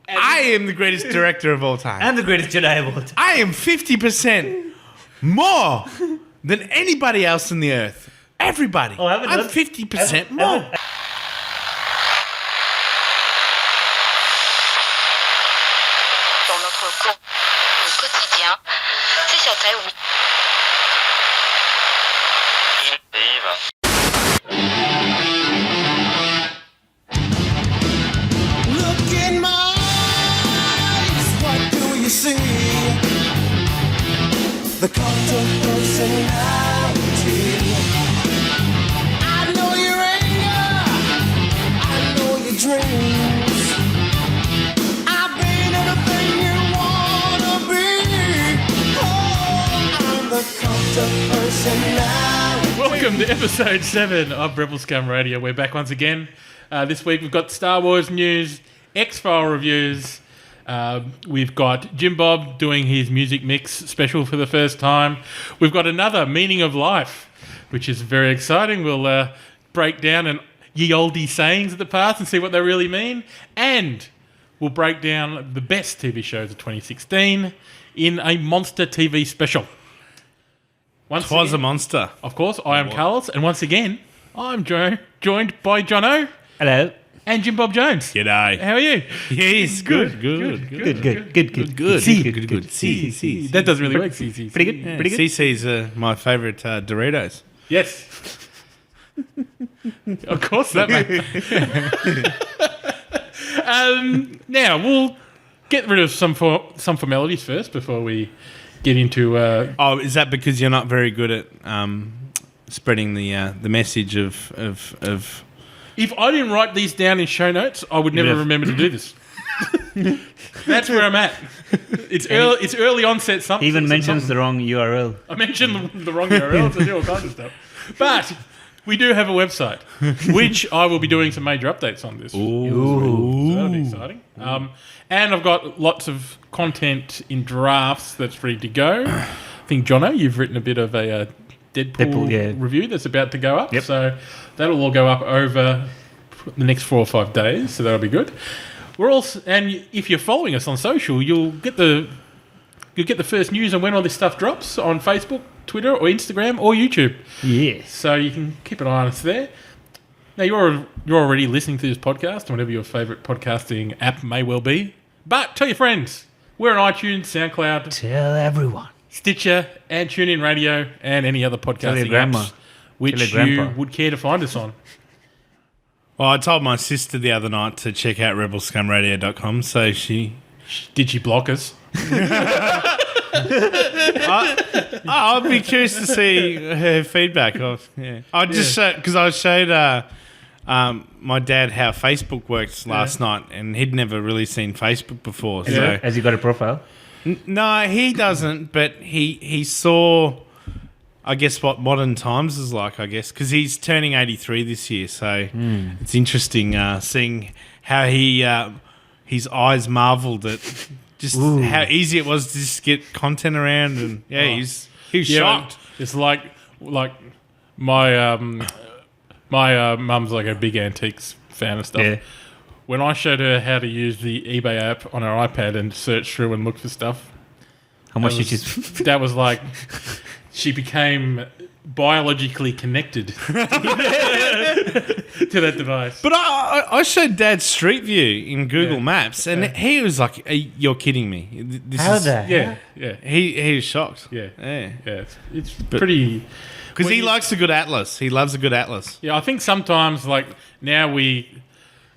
I am the greatest director of all time. And the greatest Jedi of all time. I am 50% more than anybody else on the earth. Everybody. Oh, I'm 50% more. The cult of personality. I know your anger, I know your dreams. I've been anything you wanna be. Oh, I'm the cult of personality. Welcome to episode 7 of Rebel Scum Radio. We're back once again. This week we've got Star Wars news, X-File reviews. We've got Jim Bob doing his music mix special for the first time. We've got another Meaning of Life, which is very exciting. We'll break down ye olde sayings of the past and see what they really mean. And we'll break down the best TV shows of 2016 in a monster TV special. Twas a monster. Of course, I am Carlos. And once again, I'm joined by Jono. Hello. And Jim Bob Jones. G'day. How are you? Yes, good. See. That does really work. See. Pretty good. Pretty good. CC's my favourite Doritos. Yes. Of course that, mate. Now, we'll get rid of some formalities first before we get into... Oh, is that because you're not very good at spreading the message of... If I didn't write these down in show notes, I would never remember to do this. That's where I'm at. It's early onset something. He even mentions the wrong URL. I mentioned the wrong URL to do all kinds of stuff. But we do have a website, which I will be doing some major updates on this. Ooh. So that'll be exciting. And I've got lots of content in drafts that's ready to go. I think, Jono, you've written a bit of a Deadpool review that's about to go up. Yep. So that'll all go up over the next 4 or 5 days. So that'll be good. We're also, and if you're following us on social, you'll get the first news on when all this stuff drops on Facebook, Twitter, or Instagram, or YouTube. Yes. So you can keep an eye on us there. Now you're already listening to this podcast, whatever your favourite podcasting app may well be. But tell your friends. We're on iTunes, SoundCloud, Tell everyone. Stitcher, and TuneIn Radio, and any other podcasting apps which you would care to find us on. Well, I told my sister the other night to check out rebelscumradio.com, so she... Did she block us? I'll be curious to see her feedback. I just because I showed my dad how Facebook works last night, and he'd never really seen Facebook before. Yeah. So Has he got a profile? No, he doesn't, but he saw, I guess, what modern times is like, I guess, because he's turning 83 this year, so it's interesting seeing how his eyes marvelled at just how easy it was to just get content around, and he's shocked. It's like my mum's like a big antiques fan of stuff. Yeah. When I showed her how to use the eBay app on her iPad and search through and look for stuff, How much did you... that was like she became biologically connected to that device. But I showed Dad Street View in Google Maps, and he was like, "You're kidding me." Yeah. He was shocked. Yeah. Yeah. It's pretty... Because he likes a good atlas. He loves a good atlas. Yeah, I think sometimes, like, now we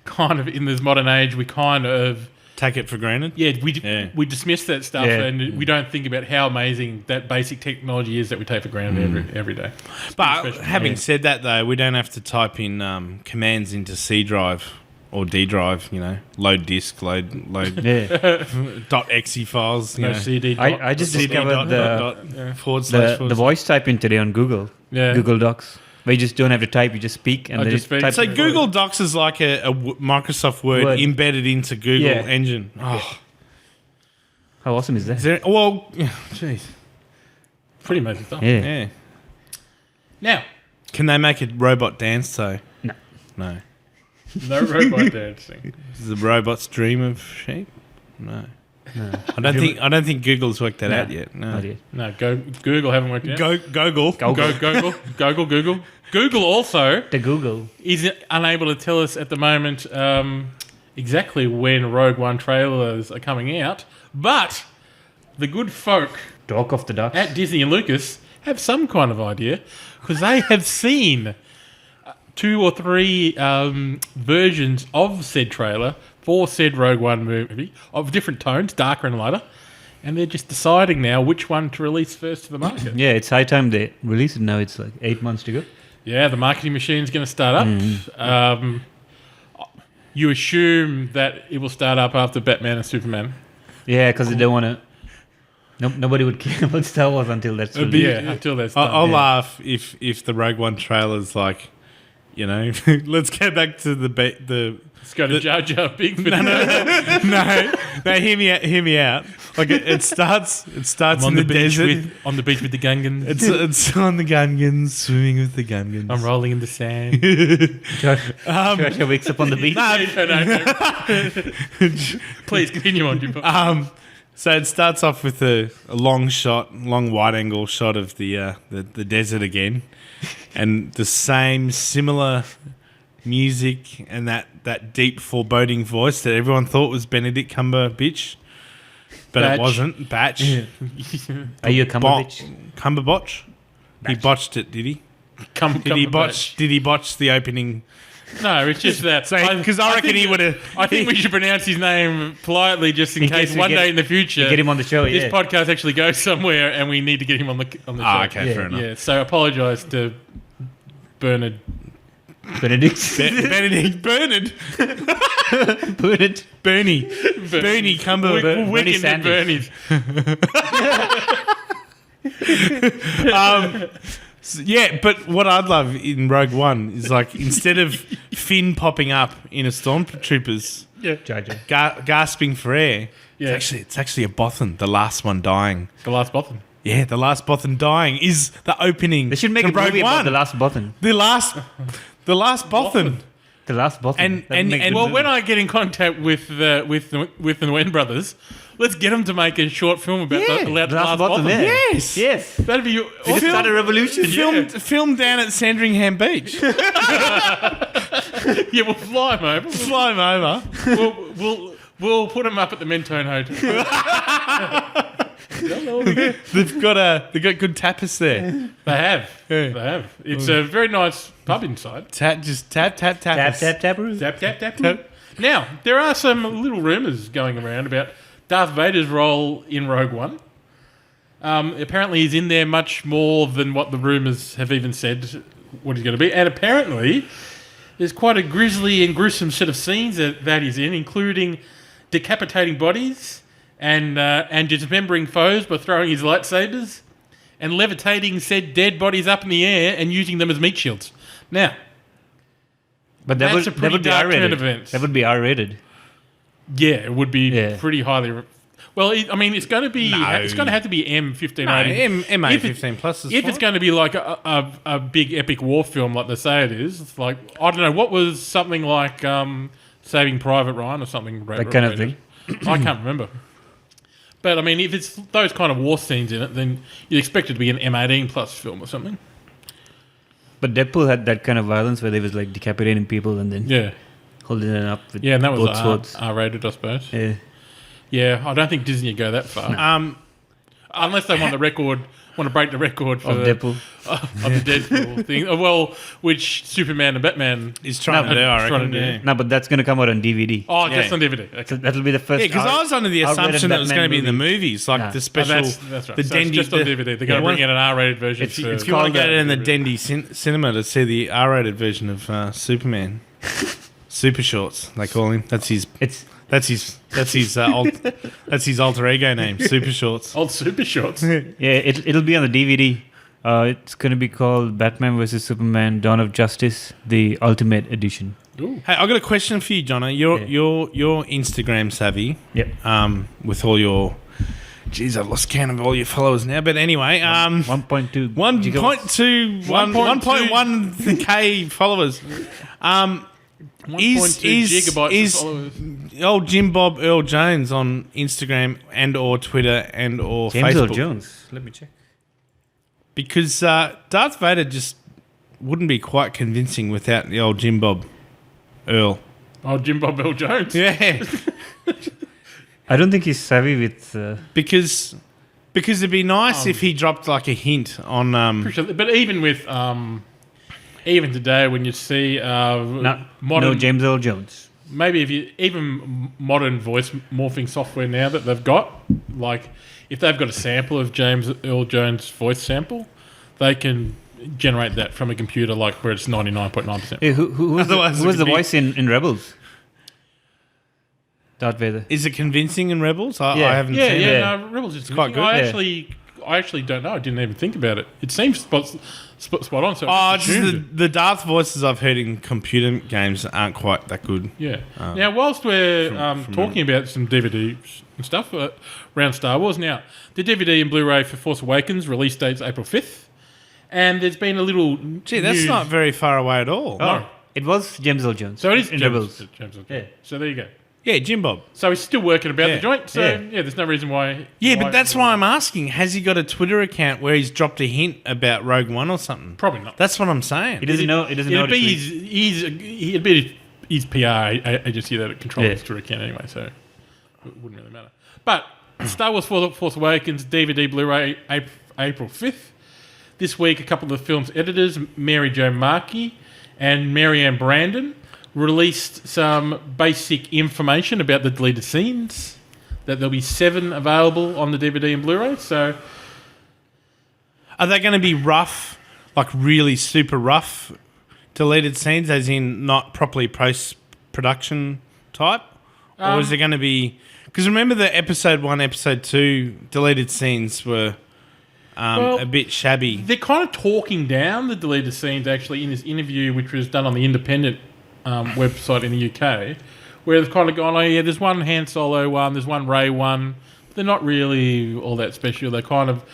kind of, in this modern age, we kind of... Take it for granted? Yeah, we dismiss that stuff and we don't think about how amazing that basic technology is that we take for granted every day. But having said that, though, we don't have to type in commands into C drive or D drive, load disk, load .exe files. CD. I just discovered the voice typing today on Google. Yeah. Google Docs. Where you just don't have to type, you just speak and just speak. So Google Docs is like a Microsoft Word embedded into Google Engine. Oh. How awesome is that? Jeez. Pretty amazing stuff. Yeah. Now. Can they make a robot dance, though? No. No robot dancing. Is the robot's dream of sheep? No. I don't think Google's worked that out yet. No. Not yet. No, Google haven't worked out. Google. Google also The Google. is unable to tell us at the moment exactly when Rogue One trailers are coming out, but the good folk Talk of the Ducks. at Disney and Lucas have some kind of idea because they have seen 2 or 3 versions of said trailer for said Rogue One movie of different tones, darker and lighter, and they're just deciding now which one to release first to the market. Yeah, it's high time they release it now. It's like 8 months to go. Yeah, the marketing machine's going to start up. You assume that it will start up after Batman and Superman. Yeah, because they don't want to... nobody would care about Star Wars until that's released. Yeah, until that's done. I'll laugh if the Rogue One trailer's like, you know, let's go back to the. Let's go to Jar Jar Binks. No, hear me out. Like it starts in the desert. On the beach with the Gungans. It's on the Gungans, swimming with the Gungans. I'm rolling in the sand. Josh wakes up on the beach. No. Please continue on, Jim. So it starts off with a long wide angle shot of the desert again, and the same similar music and that deep foreboding voice that everyone thought was Benedict Cumberbatch, but Batch. it wasn't. Batch. Yeah. Are you a Cumberbatch? Cumberbatch? He botched it, did he? Did he botch the opening? No, it's just that. Because I reckon he would have. I think we should pronounce his name politely, just in case one day in the future get him on the show. this podcast actually goes somewhere, and we need to get him on the show. Okay, fair enough. Yeah, so Apologise to Bernard. Benedict. Bernard. Bernie Cumberbatch. Bernie Sanders. Sanders. Yeah, but what I'd love in Rogue One is like instead of Finn popping up in a stormtroopers gasping for air, it's actually a Bothan, the last one dying. The last Bothan. Yeah, the last Bothan dying is the opening. They should make to a movie Rogue about One. the last Bothan. The last Bothan. The last Bothan. And Well, when I get in contact with the Nguyen brothers, let's get them to make a short film about the last Bothan. yeah. Yes. Yes. That'd be It'll start a revolution. Filmed down at Sandringham Beach. Yeah, we'll fly them over. Fly him over. We'll put them up at the Mentone Hotel. They've got good tapas there. They have. Yeah. They have. It's a very nice pub inside. Tap. Tap, tap, tap. Tap, tap, tap. Now, there are some little rumours going around about Darth Vader's role in Rogue One. Apparently he's in there much more than what the rumours have even said what he's going to be. And apparently there's quite a grisly and gruesome set of scenes that he's in, including decapitating bodies and dismembering foes by throwing his lightsabers and levitating said dead bodies up in the air and using them as meat shields. Now, But that's a pretty would be dark turn R-rated. of events. That would be R-rated. Yeah, it would be Yeah. pretty highly... Well, it's going to be... No. It's going to have to be M15. MA 15 plus is If fine. it's going to be like a big epic war film like they say it is, it's like, I don't know, what was something like Saving Private Ryan or something? That kind of thing. I can't remember. But, I mean, if it's those kind of war scenes in it, then you'd expect it to be an M18 plus film or something. But Deadpool had that kind of violence where they was like decapitating people and then holding it up with Yeah, and that was both swords. R-rated, I suppose. Yeah. Yeah, I don't think Disney would go that far. Unless they want to break the record for Of Deadpool. of the Deadpool thing. Well, which Superman and Batman He's trying to do, I trying reckon. to do. Yeah. No, but that's going to come out on DVD. Oh, Yeah. just on DVD. Okay. So that'll be the first. Yeah, because I was under the R-rated assumption that it was Batman going to be in the movie. movies, like Nah. the Oh, special, that's right. the So it's Dendy, just on DVD. They're going to bring out an R-rated version. It's If you want to called get it in the DVD. Dendy cinema to see the R-rated version of Superman, Super Shorts, they call him. That's his alter ego name, Super Shorts. Old Super Shorts. Yeah, it'll be on the DVD. It's going to be called Batman vs Superman: Dawn of Justice, the Ultimate Edition. Ooh. Hey, I got a question for you, Jono. You're Instagram savvy. Yep. With all your, geez, I've lost count of all your followers now. But anyway, 1.2 1.1K followers. 1.2 gigabytes is of followers. old Jim Bob Earl Jones on Instagram and or Twitter and or James Facebook. Earl Jones. Let me check. Because Darth Vader just wouldn't be quite convincing without the old Jim Bob Earl. Oh, Jim Bob Earl Jones. Yeah. I don't think he's savvy with. because it'd be nice if he dropped like a hint on. But even with even today, when you see No modern, James Earl Jones. maybe if you even modern voice morphing software now that they've got, like if they've got a sample of James Earl Jones' voice sample, they can generate that from a computer, like where it's 99.9%. Hey, who was Otherwise who it was could the be- voice in Rebels? Darth Vader. Is it convincing in Rebels? I Yeah. haven't Yeah, seen it. yeah, no, Rebels is quite good, I yeah. actually don't know. I didn't even think about it. It seems spot on. So Oh, I just assumed the Darth voices I've heard in computer games aren't quite that good. Yeah. Now, whilst we're talking about some DVDs and stuff around Star Wars, now the DVD and Blu-ray for Force Awakens release date's April 5th, and there's been a little. Gee, that's news. not very far away at all. No. It was James Earl Jones. So it is in James, Rebels. James Earl Jones. Yeah. So there you go. Yeah, Jim Bob. So he's still working about Yeah. the joint. So Yeah. yeah, there's no reason why. Yeah, but that's why I'm asking. Has he got a Twitter account where he's dropped a hint about Rogue One or something? Probably not. That's what I'm saying. He doesn't know. He doesn't know. It'd be to tweet. it'd be his PR agency that controls Yeah. his Twitter account anyway, so it wouldn't really matter. But Star Wars Force Awakens DVD Blu-ray April 5th. This week, a couple of the film's editors, Mary Jo Markey and Marianne Brandon, released some basic information about the deleted scenes. That there'll be 7 available on the DVD and Blu-ray. So Are they going to be rough, like really super rough deleted scenes, as in not properly post-production type? Or is it going to be... Because remember the episode 1, episode 2 deleted scenes were a bit shabby. they're kind of talking down the deleted scenes actually in this interview, which was done on the Independent website in the UK, where they've kind of gone, oh yeah, there's one Han Solo one, there's one Rey one. They're not really all that special. They kind of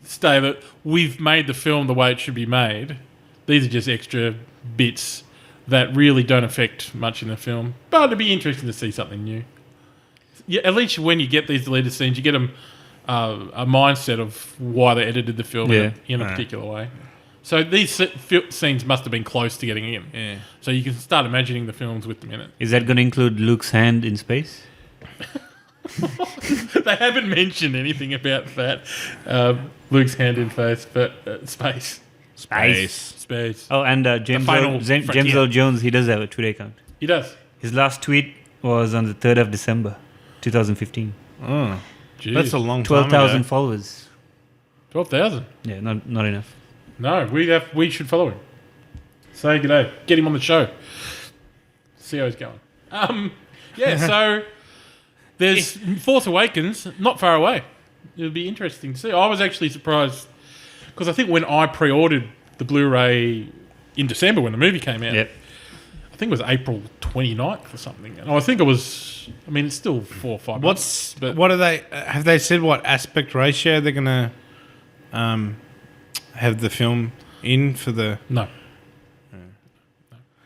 say that we've made the film the way it should be made. These are just extra bits that really don't affect much in the film. But it'd be interesting to see something new. Yeah, at least when you get these deleted scenes, you get them a mindset of why they edited the film in a particular way. So these scenes must have been close to getting in. Yeah. So you can start imagining the films with them in it. Is that going to include Luke's hand in space? They haven't mentioned anything about that. Luke's hand in face, but space. Space. Oh, and James final Earl, frontier. James Earl Jones, he does have a Twitter account. He does. His last tweet was on the 3rd of December, 2015. Oh, Jeez. that's a long time 12,000 ago. followers. 12,000. Yeah, not enough. No, we should follow him. Say good day. Get him on the show. See how he's going. So there's Force Awakens, not far away. It'll be interesting to see. I was actually surprised because I think when I pre-ordered the Blu-ray in December when the movie came out, Yep. I think it was April 29th or something. And I think it was, I mean, it's still 4 or 5 months. But What are they... have they said what aspect ratio they're going to have the film in for the... no.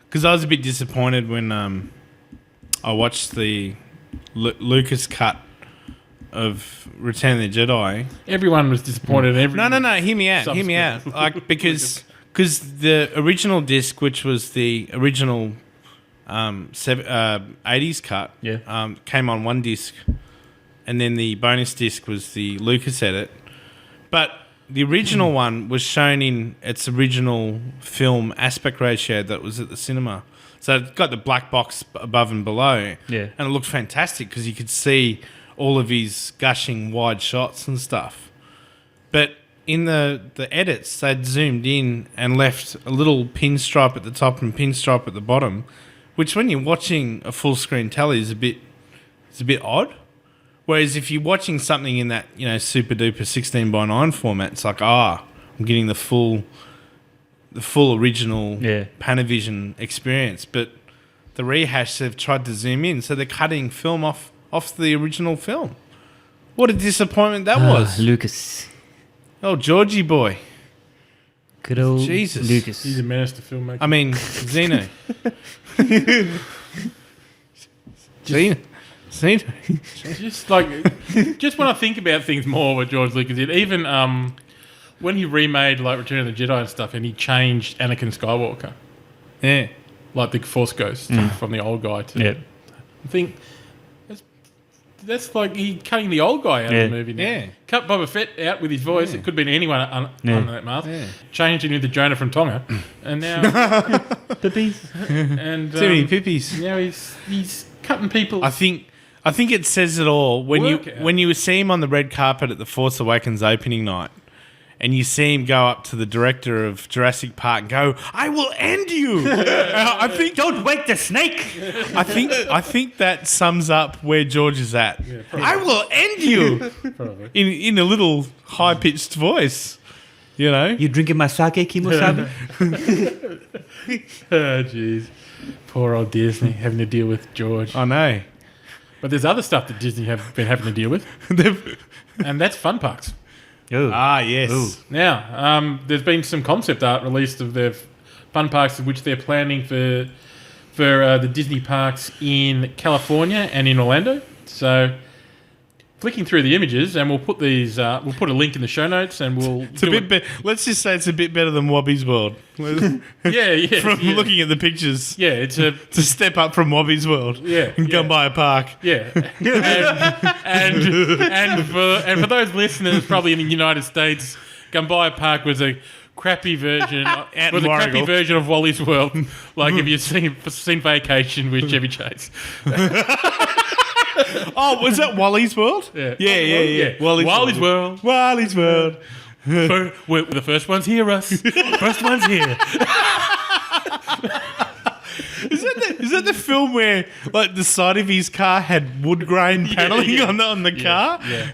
Because I was a bit disappointed when I watched the Lucas cut of Return of the Jedi. Everyone was disappointed. No, hear me out. Hear me out. Subsequent. Like, because the original disc, which was the original 80s cut, came on one disc, and then the bonus disc was the Lucas edit. But the original one was shown in its original film aspect ratio that was at the cinema. So it got the black box above and below. Yeah. And it looked fantastic because you could see all of his gushing wide shots and stuff. But in the edits, they'd zoomed in and left a little pinstripe at the top and pinstripe at the bottom, which when you're watching a full screen telly is a bit odd. Whereas if you're watching something in that, super duper 16:9 format, it's like, I'm getting the full original Panavision experience. But the rehash, they've tried to zoom in, so they're cutting film off the original film. What a disappointment that was. Lucas. Oh, Georgie boy. Good old Jesus. Lucas. He's a menace to filmmaking. I mean, Zeno. Zeno. Just like, just when I think about things more, what George Lucas did, even when he remade like Return of the Jedi and stuff, and he changed Anakin Skywalker, Yeah. like the Force Ghost from the old guy to, Yeah. I think that's like he cutting the old guy out of the movie now. Yeah. Cut Boba Fett out with his voice. It could have been anyone under that mask. Yeah. Changed him into Jonah from Tonga, and now Puppies. and Too many pippies. now he's cutting people. I think it says it all when Work out. you see him on the red carpet at the Force Awakens opening night, and you see him go up to the director of Jurassic Park and go, "I will end you." I think Don't wake the snake. I think that sums up where George is at. I will end you Probably. in a little high pitched voice. You know. You drinking my sake, Kimosabi? Oh, jeez. Poor old Disney having to deal with George. I know. But there's other stuff that Disney have been having to deal with, and that's fun parks. Oh. Yes. Ooh. Now, there's been some concept art released of their fun parks, which they're planning for the Disney parks in California and in Orlando. So, flicking through the images, and we'll put these. We'll put a link in the show notes, and we'll. It's a bit let's just say it's a bit better than Wobby's World. Yeah. From yeah. looking at the pictures. Yeah, it's a To step up from Wobby's World. Yeah, And go yeah. by a park. yeah, and for those listeners, probably in the United States, Gumbaya Park was a crappy version. Was a crappy Warragul. version of Wally's World. Like if you've seen Vacation with Chevy Chase. Oh, was that Wally's World? Yeah. Yeah. Wally's World. Wally's World. We're the first ones here, Russ. First ones here. Is that the film where like the side of his car had wood grain paneling yeah. on the car? Yeah.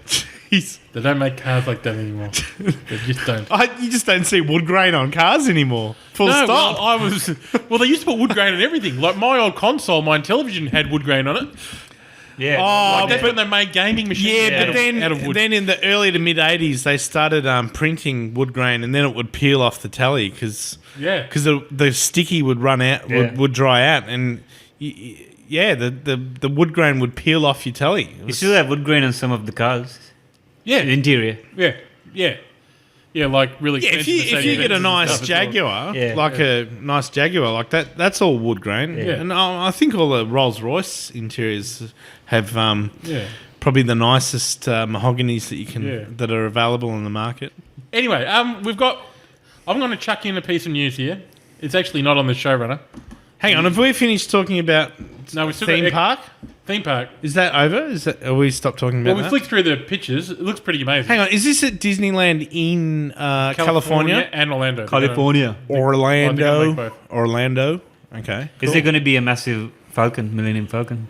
Jeez. They don't make cars like that anymore. They just don't. You just don't see wood grain on cars anymore. Full No, stop. well, they used to put wood grain on everything. Like my old console, my television had wood grain on it. Yeah. Oh, Like that's when they made gaming machines. yeah, but out of wood. then in the early to mid 80s, they started printing wood grain, and then it would peel off the telly because Yeah. the sticky would run out, Yeah. would dry out, and the wood grain would peel off your telly. It You was- still have wood grain on some of the cars. yeah, The interior. yeah, like really. Yeah, if you expensive get a Mercedes-Benz nice and stuff as well. Jaguar, Yeah. like a nice Jaguar like that, that's all wood grain. Yeah. And I think all the Rolls Royce interiors have Yeah. probably the nicest mahoganies that you can Yeah. that are available on the market. Anyway, we've got. I'm going to chuck in a piece of news here. It's actually not on the showrunner. Hang on, have we finished talking about No, we still theme got park? theme park. Is that over? Have we stopped talking about Well, we that? flicked through the pictures. It looks pretty amazing. Hang on, is this at Disneyland in California? and Orlando. California. Oh, I think I'll make both. Orlando. Okay. Is there going to be a massive Falcon, Millennium Falcon?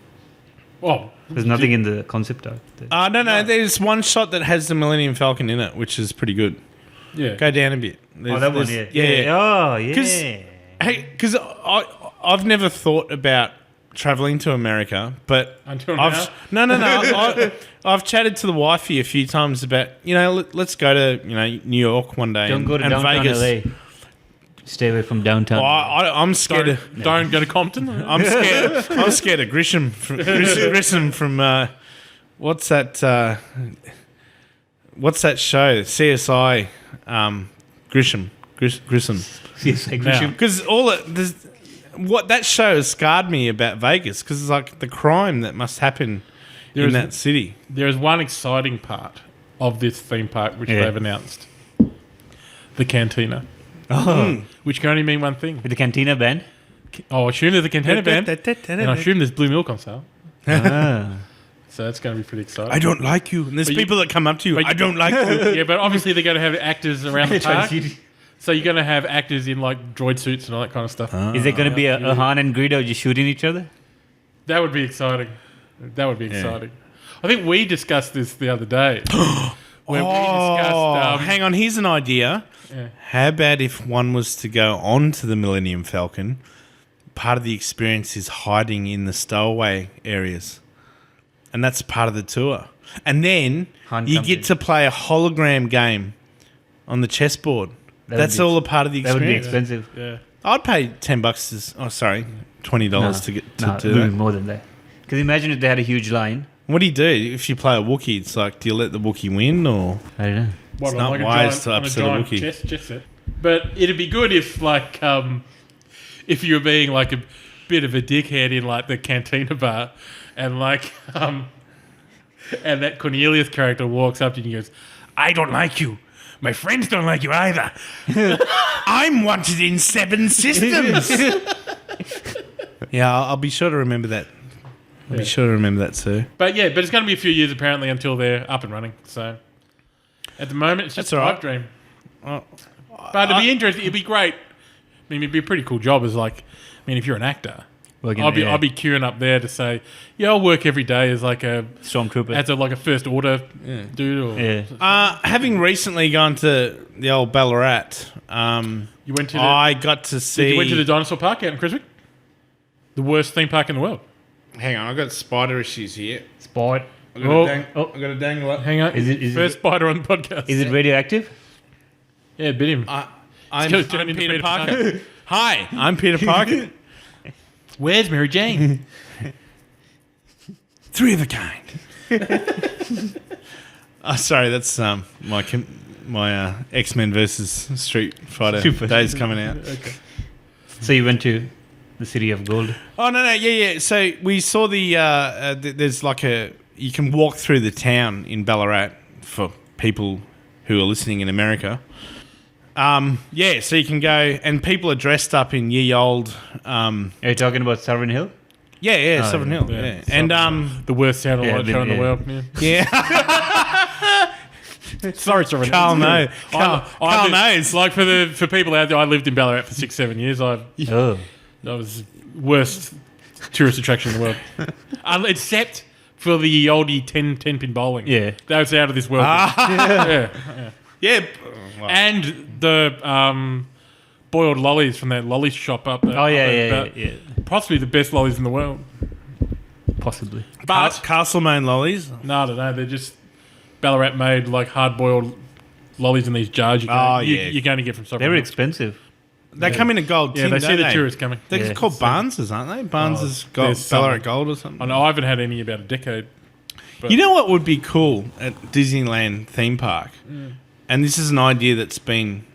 Oh, There's nothing in the concept art. No. There's one shot that has the Millennium Falcon in it, which is pretty good. yeah. Go down a bit. Oh, that one, There's- yeah. yeah. Oh, yeah. Hey, because I've never thought about traveling to America, but Until no. I've chatted to the wifey a few times about let's go to New York one day. Don't go to and downtown Vegas. LA. Stay away from downtown. Oh, I'm scared. Don't go to Compton. I'm scared. I'm scared of Grisham. Grissom from what's that? What's that show? CSI. Grissom. Yes, I agree. Because what that show has scarred me about Vegas because it's like the crime that must happen There in is- that city. There is one exciting part of this theme park which Yeah. they've announced: the cantina, Oh, which can only mean one thing. with the Cantina band. Oh, I assume there's a cantina band, and I assume there's blue milk on sale. Ah. So that's going to be pretty exciting. I don't like you. And there's But you- people that come up to you. but you- I don't like you. Yeah, but obviously they're going to have actors around the park. So you're going to have actors in like droid suits and all that kind of stuff. Is there going to be a Han and Greedo just shooting each other? That would be exciting. That would be exciting. I think we discussed this the other day. When we discussed. Hang on. Here's an idea. Yeah. How about if one was to go on to the Millennium Falcon? Part of the experience is hiding in the stowaway areas. And that's part of the tour. And then Han you comes get in. to play a hologram game on the chessboard. That's all a part of the That would be experience. expensive. Yeah. I'd pay $10 $20 to get to No, do it would that. be more than that. Because imagine if they had a huge line. What do you do if you play a Wookiee? It's like, do you let the Wookiee win or? I don't know. What, not on wise to on upset a Wookiee. chess set. But it'd be good if, like, if you were being like a bit of a dickhead in like the cantina bar, and like, and that Cornelius character walks up to you and goes, "I don't like you. My friends don't like you either. I'm wanted in 7 systems." Yeah, I'll be sure to remember that. I'll be sure to remember that too. But yeah, but it's going to be a few years apparently until they're up and running. So at the moment, it's just That's a all pipe right. dream. But it'd be interesting. It'd be great. I mean, it'd be a pretty cool job. As like, I mean, if you're an actor, Working, I'll be queuing up there to say, yeah, I'll work every day as like a Stormtrooper. as a like a first order dude. Or Yeah. Having recently gone to the old Ballarat, you went to the, I got to see. you went to the dinosaur park out in Chiswick, the worst theme park in the world. Hang on, I've got spider issues here. Spot. I've got, Oh. I've got to dangle it. Hang on, Is first it, spider on the podcast. is it radioactive? Yeah, bit him. I'm Go turn into Peter Peter Parker. Hi, I'm Peter Parker. Where's Mary Jane? 3 of a kind. Sorry, that's my X-Men versus Street Fighter days coming out. Okay. So you went to the City of Gold. Oh no, yeah. So we saw there's like you can walk through the town in Ballarat for people who are listening in America. Yeah, so you can go and people are dressed up in ye old. Are you talking about Sovereign Hill? Yeah, Oh, Southern Hill. Yeah, Southern and The worst satellite Yeah, show in the yeah. world. Yeah. yeah, Sorry, Carl knows. Carl knows. Like for people out there, I lived in Ballarat for 6-7 years. I Oh. was worst tourist attraction in the world, except for the oldie 10 pin bowling. Yeah. that was out of this world. Yeah. Yeah. And the boiled lollies from that lolly shop up there. Oh, yeah. Possibly the best lollies in the world. Possibly. But Castlemaine lollies. no, I don't know. They're just Ballarat made like hard boiled lollies in these jars. You're going to get from They Sovereign were Hill. expensive. They come in a gold Yeah, tin, they don't see the they? tourists coming. They're Yeah. called Barnes's, aren't they? Barnes's got there's Ballarat something. Gold or something. I know I haven't had any about a decade. You know what would be cool at Disneyland theme park? And this is an idea that's been,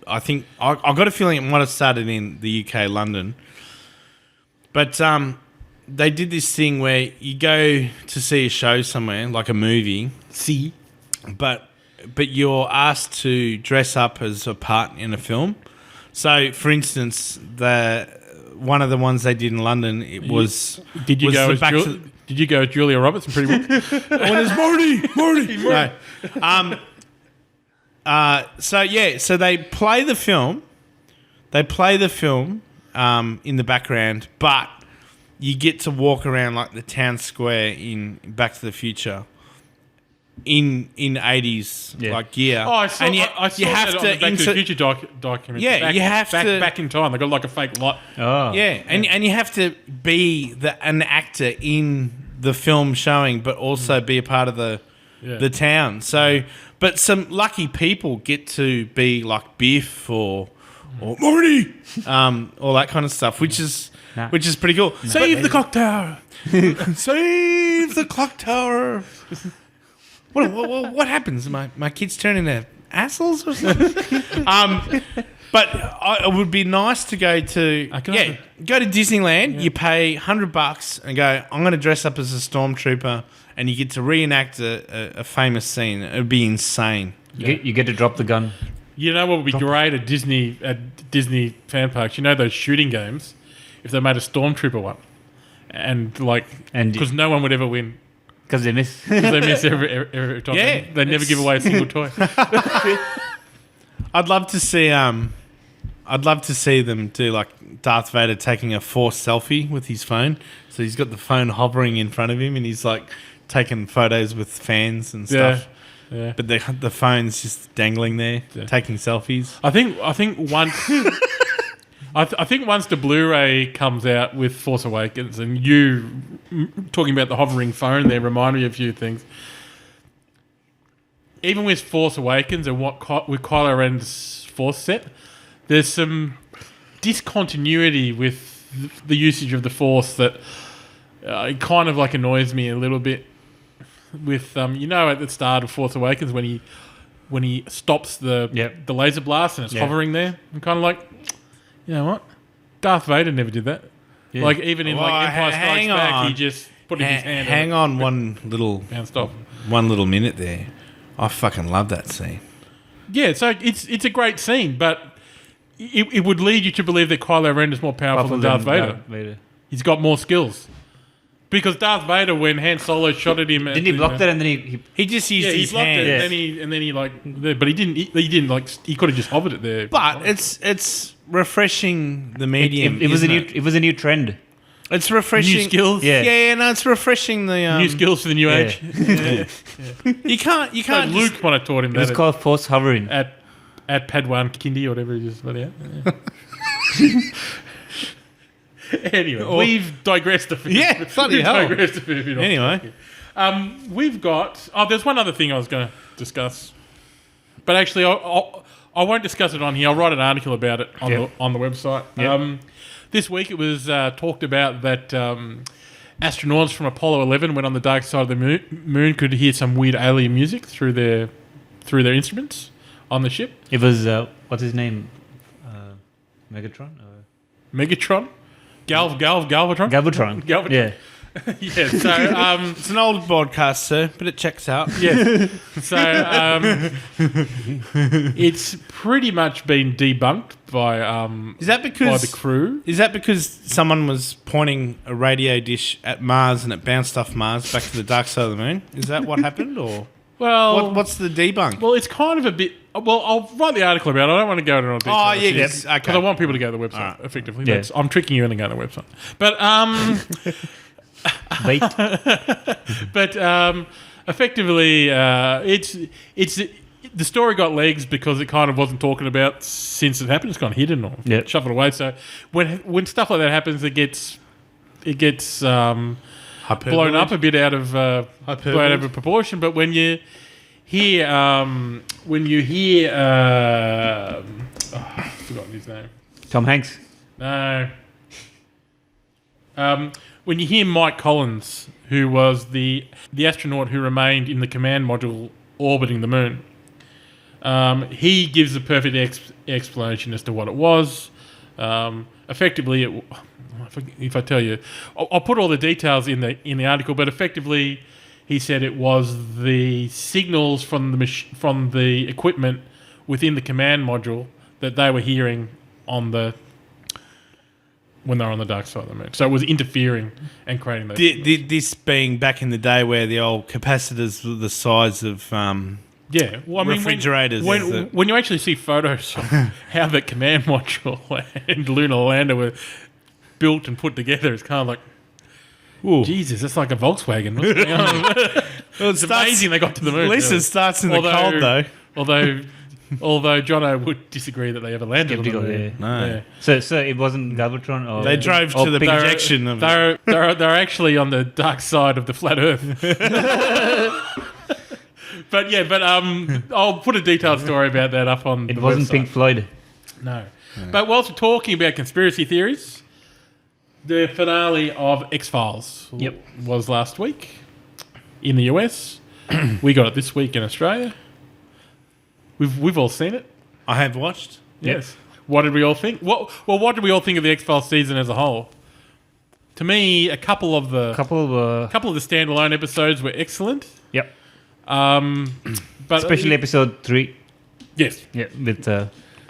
I think, I've got a feeling it might have started in the UK, London. But they did this thing where you go to see a show somewhere, like a movie. See? But you're asked to dress up as a part in a film. So, for instance, one of the ones they did in London, it was... Did you was go the as Back to Did you go as Julia Roberts and Pretty Woman? When it's Marty. No. So they play the film. In the background, but you get to walk around like the town square in Back to the Future. In 80s like gear. Oh, I saw, and I saw that on the Back to the Future documentary. Yeah, you have to- back in time. They got like a fake lot. Oh. Yeah, and you have to be an actor in the film showing, but also be a part of the town. So, but some lucky people get to be like Biff or Marty, all that kind of stuff, which is pretty cool. Save the clock tower. Save the clock tower. What happens? My kids turn into assholes or something? But it would be nice to go to go to Disneyland. Yeah. You pay $100 and go, I'm going to dress up as a stormtrooper, and you get to reenact a famous scene. It would be insane. You get to drop the gun. You know what would be great at Disney fan parks? You know those shooting games? If they made a stormtrooper one, and because no one would ever win. Because they miss. Because they miss every time. Yeah, they never give away a single toy. I'd love to see them do like Darth Vader taking a Force selfie with his phone. So he's got the phone hovering in front of him, and he's like taking photos with fans and stuff. Yeah. But the phone's just dangling there, taking selfies. I think once. I think once the Blu-ray comes out with Force Awakens, and you talking about the hovering phone there remind me of a few things. even with Force Awakens and with Kylo Ren's Force set, there's some discontinuity with the usage of the Force that it kind of like annoys me a little bit. With at the start of Force Awakens when he stops the laser blast and it's hovering there, I'm kind of like, you know what? Darth Vader never did that. Yeah. Like even in Empire Strikes Back, he just put his hand. Hang on, one little minute there. I fucking love that scene. Yeah, so it's a great scene, but it would lead you to believe that Kylo Ren is more powerful than Darth Vader. He's got more skills. Because Darth Vader, when Han Solo shot at him, didn't he block that and then he just used his hand, and then he but he didn't like he could have just hovered it there. But it's refreshing the medium. It was a new trend. It's refreshing. New skills. No, it's refreshing the new skills for the new age. You can't. So Luke might have taught him that. It's called Force hovering at Padawan Kindi or whatever it is. Anyway, we've digressed a bit. Yeah, bloody hell. Anyway, we've got... there's one other thing I was going to discuss. But actually, I won't discuss it on here. I'll write an article about it on the website. Yep. This week it was talked about that astronauts from Apollo 11 went on the dark side of the moon could hear some weird alien music through their instruments on the ship. It was... what's his name? Megatron? Megatron? Galvatron? Yeah. Yeah, so... it's an old broadcast, sir, but it checks out. Yeah. So, it's pretty much been debunked by the crew. Is that because someone was pointing a radio dish at Mars and it bounced off Mars back to the dark side of the moon? Is that what happened, or... Well... What's the debunk? Well, it's kind of a bit... Well, I'll write the article about it. I don't want to go into all detail. Oh, yes. Okay. Because I want people to go to the website, effectively. Yeah. I'm tricking you into going to the website. But, Wait. But effectively, it's the story got legs because it kind of wasn't talking about since it happened. It's kind of hidden or shuffled away. So when stuff like that happens, it gets blown up a bit out of proportion. But when you hear I've forgotten his name. Tom Hanks. No. When you hear Mike Collins, who was the astronaut who remained in the command module orbiting the moon, he gives a perfect explanation as to what it was. Effectively, if I tell you, I'll put all the details in the article. But effectively, he said it was the signals from the equipment within the command module that they were hearing when they were on the dark side of the moon. So it was interfering and creating those... This being back in the day where the old capacitors were the size of refrigerators. When you actually see photos of how the command module and lunar lander were built and put together, it's kind of like, ooh. Jesus, that's like a Volkswagen. What's going on? Well, it's amazing they got to the moon. At least it starts in the cold, though. Although Jono would disagree that they ever landed on the moon. No. Yeah. So it wasn't Galvatron or... They drove to the projection of it. They're actually on the dark side of the flat Earth. But I'll put a detailed story about that up on the website. It wasn't Pink Floyd. No. But whilst we're talking about conspiracy theories, the finale of X-Files was last week in the US. We got it this week in Australia. We've all seen it. I have watched. Yes. What did we all think? What did we all think of the X-Files season as a whole? To me, a couple of the standalone episodes were excellent. Yep. But especially episode 3. Yes. Yeah, with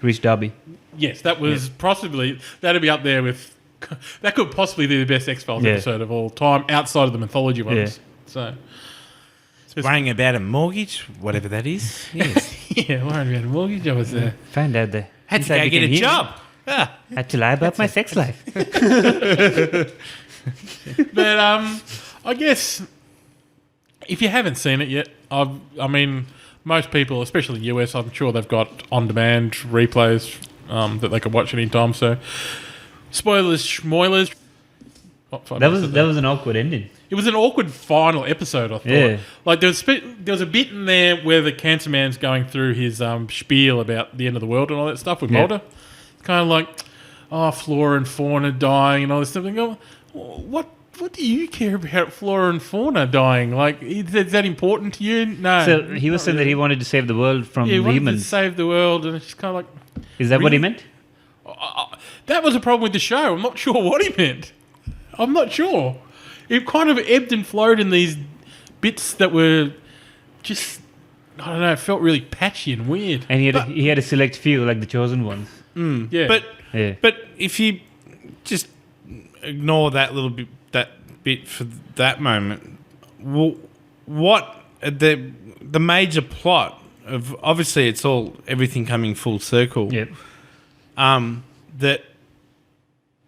Rhys Darby. Yes, that was possibly... That'd be up there with... That could possibly be the best X-Files episode of all time, outside of the mythology ones. Yeah. So... Worrying about a mortgage, whatever that is. Yes. Yeah, worrying about a mortgage. I was Found out there. Had to go get a job. Had to lie about my sex life. But I guess if you haven't seen it yet, I mean, most people, especially in the US, I'm sure they've got on-demand replays that they can watch any time. So, spoilers, schmoilers. That was an awkward ending. It was an awkward final episode, I thought. Yeah. Like, there was a bit in there where the Cancer Man's going through his spiel about the end of the world and all that stuff with Mulder. It's kind of like, flora and fauna dying and all this stuff. And go, what do you care about flora and fauna dying? Like, is that important to you? No. So he was saying that he wanted to save the world from he wanted humans. to save the world, and it's just kind of like... Is that what he meant? That was a problem with the show. I'm not sure what he meant. I'm not sure. It kind of ebbed and flowed in these bits that were just, I don't know, it felt really patchy and weird. And he had a select few, like the chosen ones. Yeah. But if you just ignore that bit for that moment, what the major plot of, obviously it's all everything coming full circle. Yep. That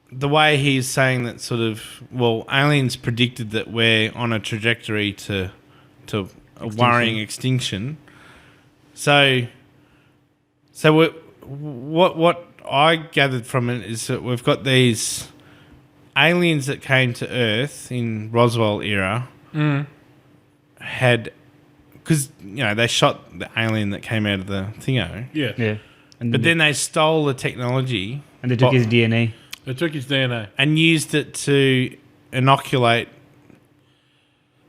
the way he's saying that sort of, aliens predicted that we're on a trajectory to a worrying extinction. So what I gathered from it is that we've got these aliens that came to Earth in Roswell era had, because they shot the alien that came out of the thingo. Yeah. Yeah. And But then they stole the technology and they took his DNA. They took his DNA. and used it to inoculate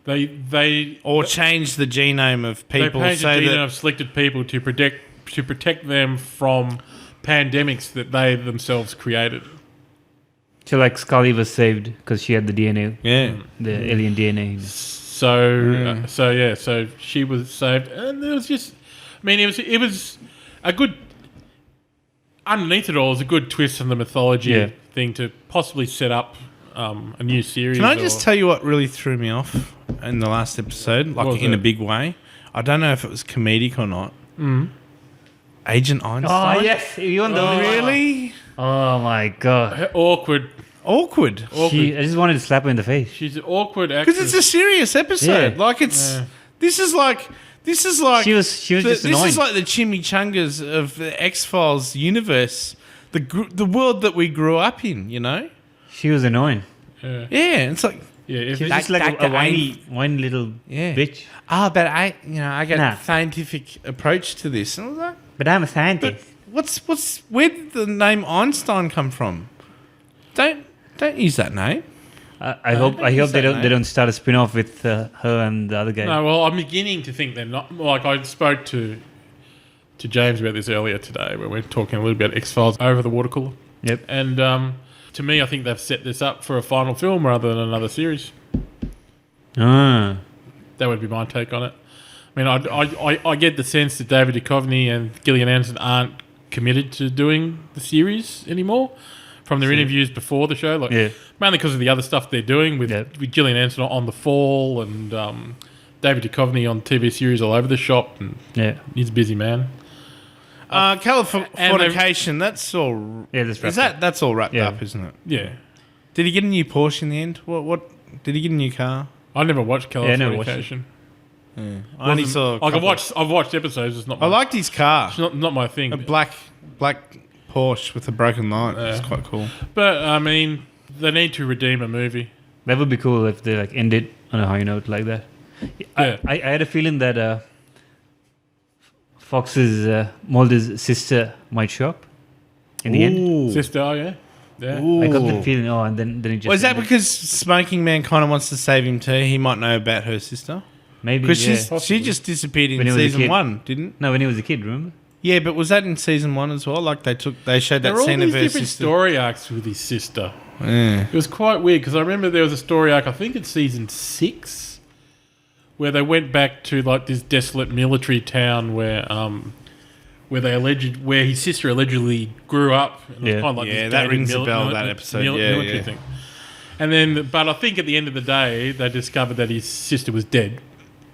They or change the genome of people. They painted so the genome that of selected people to protect them from pandemics that they themselves created. So like Scully was saved because she had the DNA, the alien DNA. So she was saved, and it was just, I mean, it was a good. Underneath it all is a good twist on the mythology thing to possibly set up a new series. Can I just tell you what really threw me off in the last episode, like in a big way? I don't know if it was comedic or not. Agent Einstein. Oh yes, you on the Really? Oh my god. Awkward. Awkward. I just wanted to slap her in the face. She's an awkward actress. Because it's a serious episode. Yeah. Like it's this is like She was just this annoying. is like the chimichangas of the X-Files universe, the world that we grew up in. She was annoying. Yeah. Yeah, it's like Yeah. She was just like a whiny little bitch. but I get Nah. a scientific approach to this, and I was like, But I'm a scientist. where did the name Einstein come from? Don't use that name. I hope use they that don't start a spin-off with her and the other guy. No, well, I'm beginning to think they're not. Like, I spoke to James about this earlier today, where we're talking a little bit about X-Files over the water cooler. Yep. And to me, I think they've set this up for a final film rather than another series. Ah. That would be my take on it. I mean, I get the sense that David Duchovny and Gillian Anderson aren't committed to doing the series anymore from their interviews before the show. Like, mainly because of the other stuff they're doing with Gillian Anderson on The Fall and David Duchovny on TV series all over the shop. And he's a busy man. Californication, that's all. Yeah, That's all wrapped up, isn't it? Yeah. Did he get a new Porsche in the end? What did he get a new car? I never watched I never watched Californication. I only saw. I've watched episodes. It's not. I liked his car. It's not my thing. A black Porsche with a broken light. It's quite cool. But I mean, they need to redeem a movie. That would be cool if they like end it on a high note like that. Yeah. I had a feeling that Fox's Mulder's sister might show up in the end. Sister, yeah. I got that feeling. Oh, and then it just. Well, is that ended. because Smoking Man kind of wants to save him too? He might know about her sister. Maybe Because she just disappeared in When he was a season kid. 1, didn't? No, when he was a kid, remember? Yeah, but was that in season 1 as well? Like they showed that There were all scene these of her different sister. story arcs with his sister. Yeah. It was quite weird because I remember there was a story arc. I think it's season 6, where they went back to like this desolate military town where his sister allegedly grew up. And it was kind of like this that dated rings a bell, that episode. military thing. And then, but I think at the end of the day, they discovered that his sister was dead.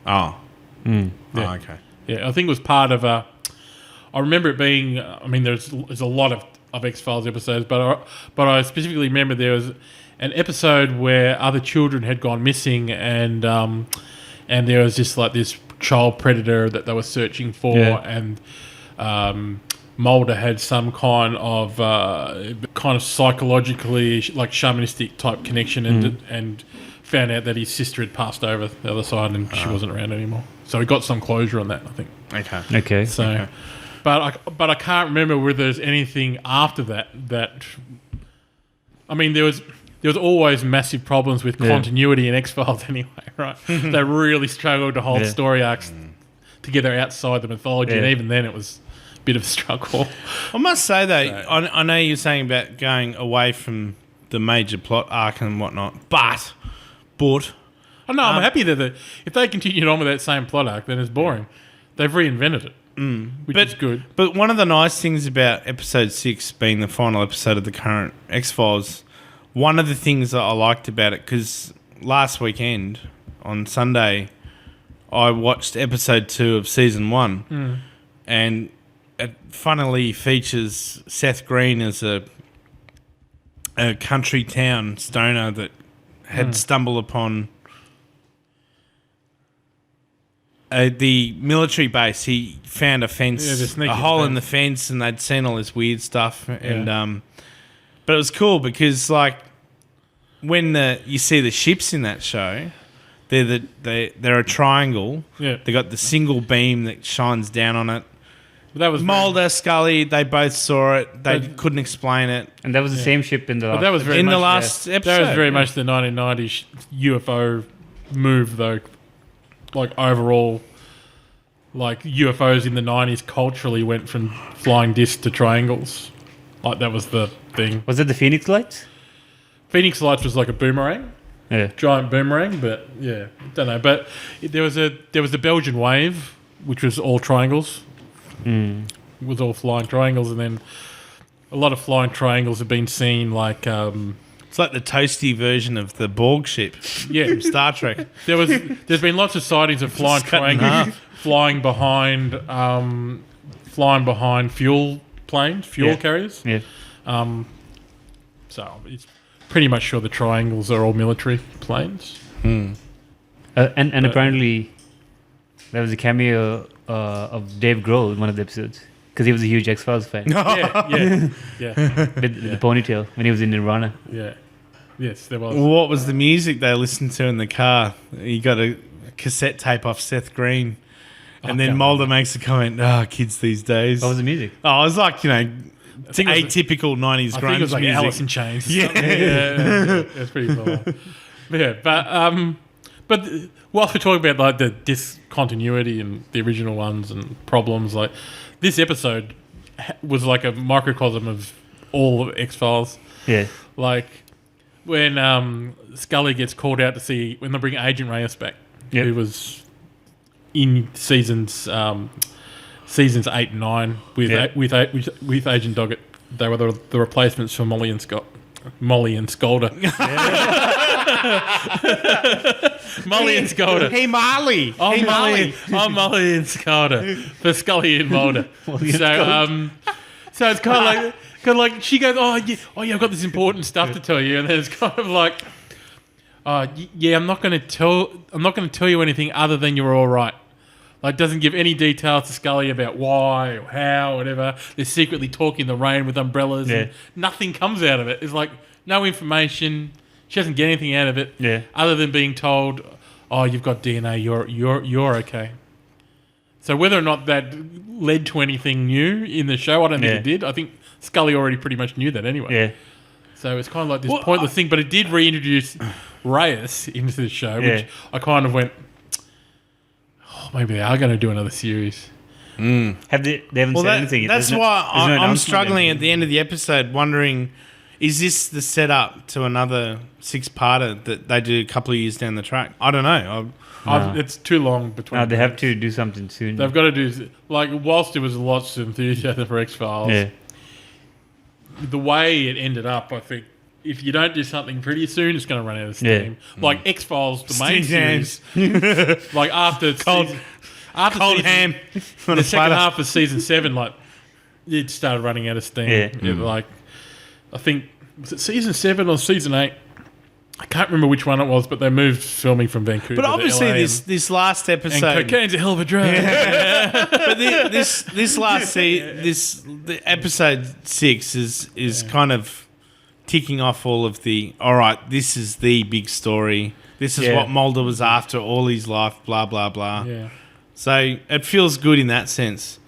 Oh. Yeah. Oh, okay. Yeah, I think it was part of a. I remember it being. I mean, there's a lot of X-Files episodes, but I specifically remember there was an episode where other children had gone missing, and there was just like this child predator that they were searching for, and Mulder had some kind of psychologically like shamanistic type connection, and found out that his sister had passed over the other side and she wasn't around anymore. So he got some closure on that, I think. Okay. So, but I can't remember whether there's anything after that. I mean, there was always massive problems with continuity in X-Files anyway, right? They really struggled to hold story arcs together outside the mythology, and even then it was a bit of a struggle. I must say though, I know you're saying about going away from the major plot arc and whatnot, but Oh no, I'm happy that if they continued on with that same plot arc, then it's boring. They've reinvented it, which is good. But one of the nice things about episode 6 being the final episode of the current X-Files, one of the things that I liked about it, because last weekend on Sunday, I watched episode 2 of season 1, and it funnily features Seth Green as a country town stoner that had stumbled upon the military base. He found a fence, a hole in the fence, and they'd seen all this weird stuff. And but it was cool because, like, when you see the ships in that show, they're a triangle. Yeah. They got the single beam that shines down on it. But that was Mulder, Scully, they both saw it. They couldn't explain it. And that was the same ship in the last. That was very in much, the last episode. That was very much the 1990s UFO move, though. Like, overall, like, UFOs in the 90s culturally went from flying discs to triangles. Like, that was the thing. Was it the Phoenix Lights? Phoenix Lights was like a boomerang. Yeah. Giant boomerang, but yeah, don't know. But there was the Belgian wave, which was all triangles. It was all flying triangles, and then a lot of flying triangles have been seen, like It's like the toasty version of the Borg ship from Star Trek. There's been lots of sightings of flying triangles flying behind fuel planes, fuel carriers. Yeah. So it's pretty much sure the triangles are all military planes. And apparently there was a cameo of Dave Grohl in one of the episodes because he was a huge X-Files fan. Yeah. With the ponytail when he was in Nirvana. Yeah. Yes, there was. What was the music they listened to in the car? You got a cassette tape off Seth Green. And then Mulder makes a comment, kids these days. What was the music? Oh, it was like, think it was atypical 90s grunge I think it was like music. Alice in Chains. Yeah. It's pretty cool. But whilst we're talking about like the discontinuity and the original ones and problems, like this episode was like a microcosm of all of X-Files. Yeah. Like when Scully gets called out to see when they bring Agent Reyes back, who was in seasons 8 and 9 with Agent Doggett. They were the replacements for Molly and Scolder. Molly and Scolder. Hey, Marley. I'm Molly and Scolder for Scully and Mulder. So it's kind of like she goes, yeah, I've got this important stuff to tell you, and then it's kind of like, I'm not going to tell you anything other than you're all right. Like, doesn't give any details to Scully about why or how or whatever. They're secretly talking in the rain with umbrellas. And nothing comes out of it. It's like no information. She doesn't get anything out of it. Yeah. Other than being told, you've got DNA. You're okay. So whether or not that led to anything new in the show, I don't think it did. I think Scully already pretty much knew that anyway. Yeah. So it's kind of like this pointless thing, but it did reintroduce Reyes into the show, which I kind of went, maybe they are going to do another series. They haven't said anything yet. That's why I'm struggling at the end of the episode, wondering, is this the setup to another 6-parter that they do a couple of years down the track? I don't know. It's too long between. No, they have to do something soon. They've got to do, like, whilst there was lots of enthusiasm for X-Files, the way it ended up, I think, if you don't do something pretty soon, it's going to run out of steam. Like X-Files, the main series, like after cold season, ham, the second half of season 7, like it started running out of steam. Like I think was it season 7 or season 8? I can't remember which one it was, but they moved filming from Vancouver. But obviously, to LA this last episode, and cocaine's a hell of a drug. but this last the episode 6 is kind of ticking off all of the. All right, this is the big story. this is Yeah. what Mulder was after all his life, blah, blah, blah. Yeah. So it feels good in that sense.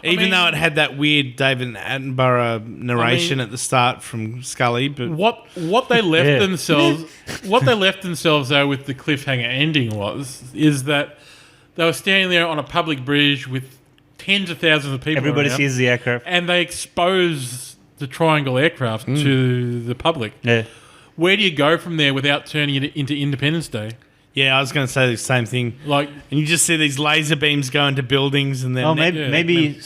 Even mean- though it had that weird David Attenborough narration at the start from Scully, but What they left Yeah. themselves though with the cliffhanger ending is that they were standing there on a public bridge with tens of thousands of people. Everybody around, sees the aircraft. and they expose the triangle aircraft to the public. Yeah. Where do you go from there without turning it into Independence Day? yeah, I was going to say the same thing. Like, And you just see these laser beams go into buildings and then... Oh, maybe yeah, maybe.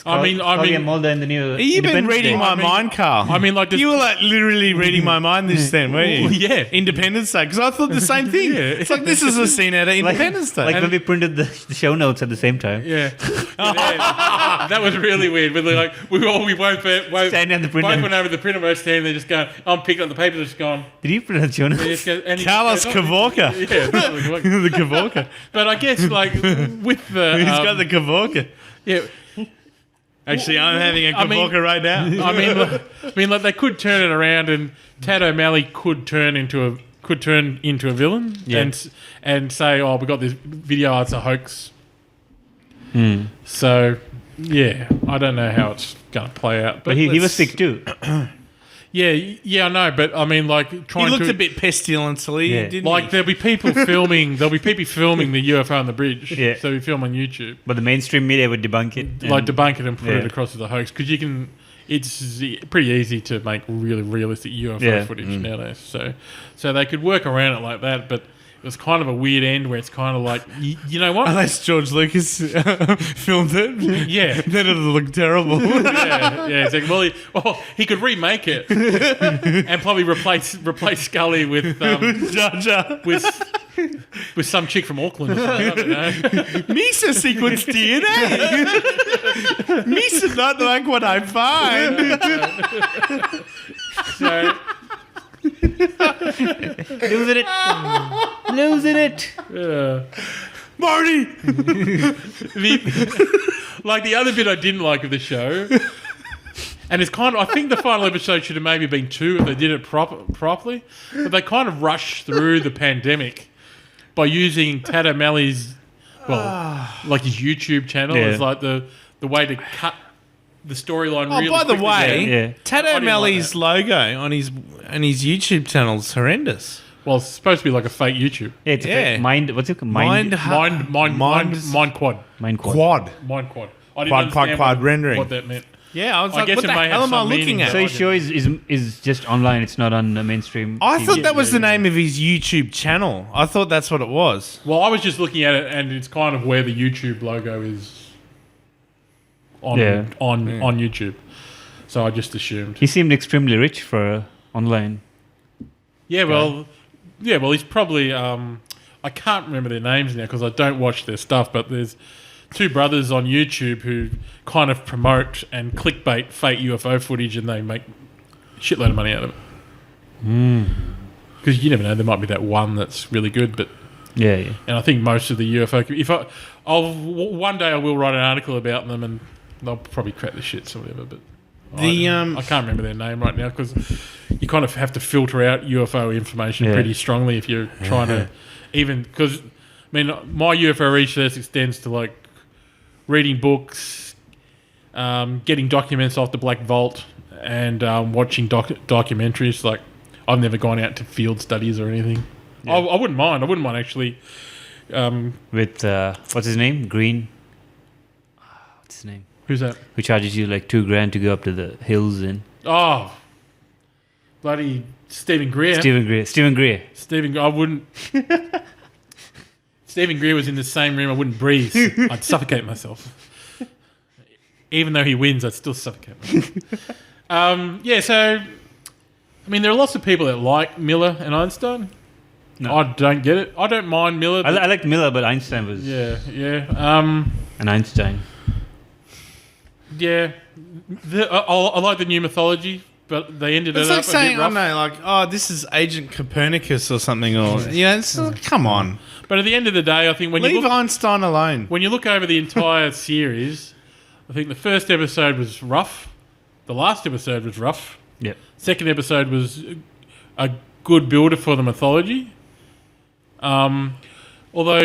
I mean- and Mulder in the new. You've been Independence reading Day. my mind, Carl. I mean, like, you were like literally reading my mind this then, weren't you? Well, yeah. Independence Day, because I thought the same thing. Yeah. It's like this is a scene out of Independence Day. Like when we printed the show notes at the same time. yeah. That was really weird. We were like, we both Standing at the printer. both went over to the printer, both standing there, just going. I'm picking up the papers, just going. Did you print the show And notes? he just goes, and he Carlos just goes, Kavorka. Yeah, the Kavorka. but I guess like with the He's got the Kavorka. yeah. Actually, I'm having a I mean- Kavorka right now. I mean, like they could turn it around, and Tad O'Malley could turn into a villain, Yeah. and say, "Oh, we got this video. It's a hoax." Hmm. So, yeah, I don't know how it's going to play out. But he was let's- sick too. Yeah, I know. But I mean, like He trying looked to a bit pestilently, Yeah. didn't like he? there'll be people filming. There'll be people filming the UFO on the bridge. Yeah. So we film on YouTube, But the mainstream media would debunk it. like debunk it and put it Yeah. across as a hoax because you can. It's pretty easy to make really realistic UFO Yeah. footage nowadays. So they could work around it like that, but it was kind of a weird end where it's kind of like, you know what? Unless George Lucas filmed it. Yeah. Then it'll look terrible. yeah, exactly. Well, he could remake it and probably replace Scully with Jar Jar. with some chick from Auckland or something. I don't know. Misa sequence DNA. Misa not like what I find. So Losing it. Losing it. Marty. the other bit I didn't like of the show, and it's kind of, I think the final episode should have maybe been 2 if they did it properly, but they kind of rushed through the pandemic by using Tad O'Malley's, like his YouTube channel Yeah. as like the way to cut the storyline. Oh, really by the quickly way, down. Yeah. Tad didn't like O'Malley's that. logo on his YouTube channel is horrendous. Well, it's supposed to be like a fake YouTube. Yeah, it's Yeah. a mind. What's it called? Mind Mind Mind quad. quad. quad. Mind quad. I didn't Quad, understand quad rendering. what that meant. Yeah, I was I like, guess what it the may hell have am I some looking meaning, at? So his show is just online. It's not on the mainstream. I TV. thought that was the yeah. name of his YouTube channel. I thought that's what it was. Well, I was just looking at it, and it's kind of where the YouTube logo is on Yeah. on YouTube. So I just assumed. He seemed extremely rich for online. Well, he's probably. I can't remember their names now because I don't watch their stuff. But there's 2 brothers on YouTube who kind of promote and clickbait fake UFO footage, and they make a shitload of money out of it. Because you never know, there might be that one that's really good, but. Yeah, yeah. And I think most of the UFO. One day I will write an article about them, and they'll probably crack the shits or whatever. But The, I can't remember their name right now because you kind of have to filter out UFO information Yeah. pretty strongly if you're trying to even because my UFO research extends to like reading books, getting documents off the Black Vault, and watching documentaries. Like I've never gone out to field studies or anything. Yeah. I wouldn't mind. I wouldn't mind actually. With what's his name? Green. What's his name? Who's that? Who charges you like $2,000 to go up to the hills and Oh, bloody Stephen Greer. Stephen Greer. I wouldn't. Stephen Greer was in the same room. I wouldn't breathe. I'd suffocate myself. Even though he wins, I'd still suffocate myself. So I mean, there are lots of people that like Miller and Einstein. No. I don't get it. I don't mind Miller. I liked Miller, but Einstein was yeah. an Einstein. Yeah. I like the new mythology, but they ended It's it like up saying, a I bit don't rough. know, like, oh, this is Agent Copernicus or something, or it's come on, But at the end of the day, I think when you leave look, Einstein alone. when you look over the entire series, I think the first episode was rough. The last episode was rough. Yep. Second episode was a good builder for the mythology. Although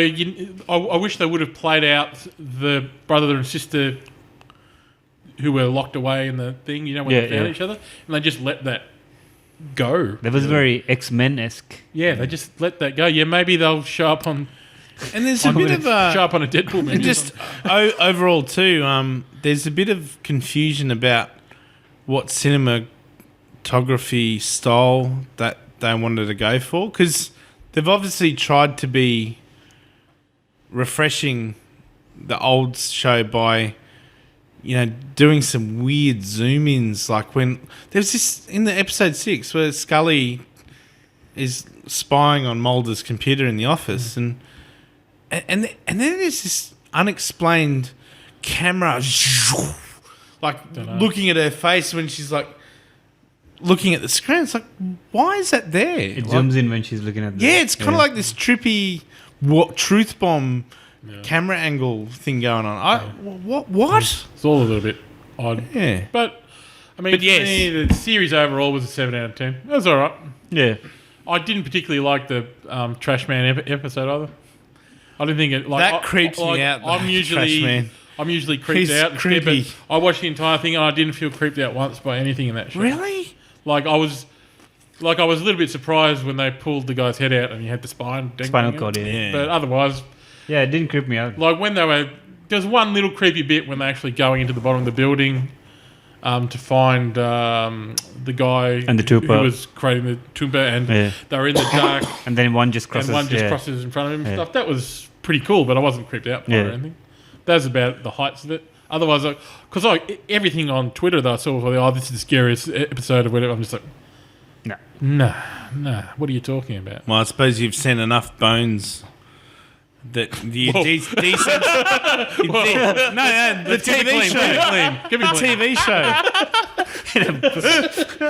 I wish they would have played out the brother and sister who were locked away in the thing, when they found each other, and they just let that go. That was very X-Men-esque. Yeah, they just let that go. Yeah, maybe they'll show up on... And there's a bit of show up on a Deadpool movie. and just overall too, there's a bit of confusion about what cinematography style that they wanted to go for, because they've obviously tried to be refreshing the old show by doing some weird zoom-ins, like when there's this in the episode 6 where Scully is spying on Mulder's computer in the office, and then there's this unexplained camera like looking at her face when she's like looking at the screen. It's like, why is that there? It zooms in when she's looking at the... Yeah, it's kind of like this trippy truth bomb camera angle thing going on. What? It's all a little bit odd. Yeah. But, I mean, yes. to me, the series overall was a 7 out of 10. That was all right. Yeah. I didn't particularly like the Trash Man episode either. I didn't think it... That creeps me out, I'm usually creeped He's out. creepy. But I watched the entire thing and I didn't feel creeped out once by anything in that show. Really? I was a little bit surprised when they pulled the guy's head out and he had the spine. Spinal cord, yeah. But otherwise... Yeah, it didn't creep me out. Like when there's one little creepy bit when they're actually going into the bottom of the building to find the guy and the trooper who was creating the Toomba, and they were in the dark, and then one just crosses. And one just crosses in front of him and stuff. That was pretty cool, but I wasn't creeped out by it or anything. That was about the heights of it. Otherwise, because everything on Twitter that I saw was like, this is the scariest episode of whatever. I'm just like, nah. What are you talking about? Well, I suppose you've seen enough bones that the decent. The TV show.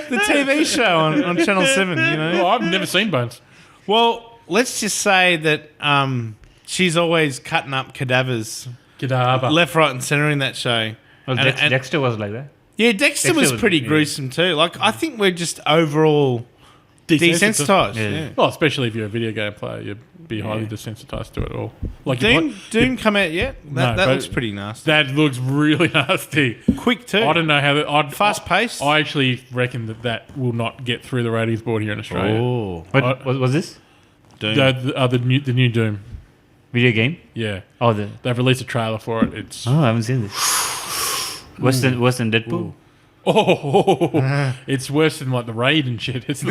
The TV show on Channel 7. Well, I've never seen Bones. Well, let's just say that she's always cutting up cadavers, left, right, and centre in that show. Well, Dexter was like that. Yeah, Dexter was pretty gruesome too. Like, I think we're just overall desensitized. Yeah. Well, especially if you're a video game player, you'd be highly desensitized to it all. Like Doom come out yet? That looks pretty nasty. That looks really nasty. Quick too. I don't know how that. Fast paced. I actually reckon that will not get through the ratings board here in Australia. Oh, what was this? Doom. The new Doom video game? Yeah. Oh, they've released a trailer for it. It's I haven't seen this. Worse than Deadpool. Ooh. It's worse than like the Raid and shit. It's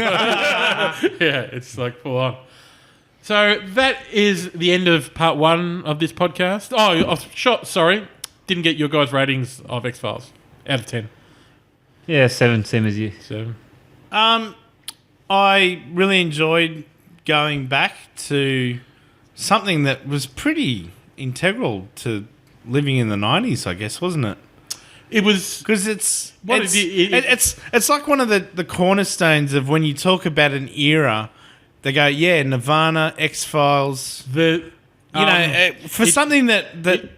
it's like full on. So that is the end of part 1 of this podcast. Sorry, didn't get your guys' ratings of X-Files out of 10. Yeah, 7, same as you. 7. I really enjoyed going back to something that was pretty integral to living in the 90s, I guess, wasn't it? It was because it's like one of the cornerstones of when you talk about an era. They go, Nirvana, X-Files. Something that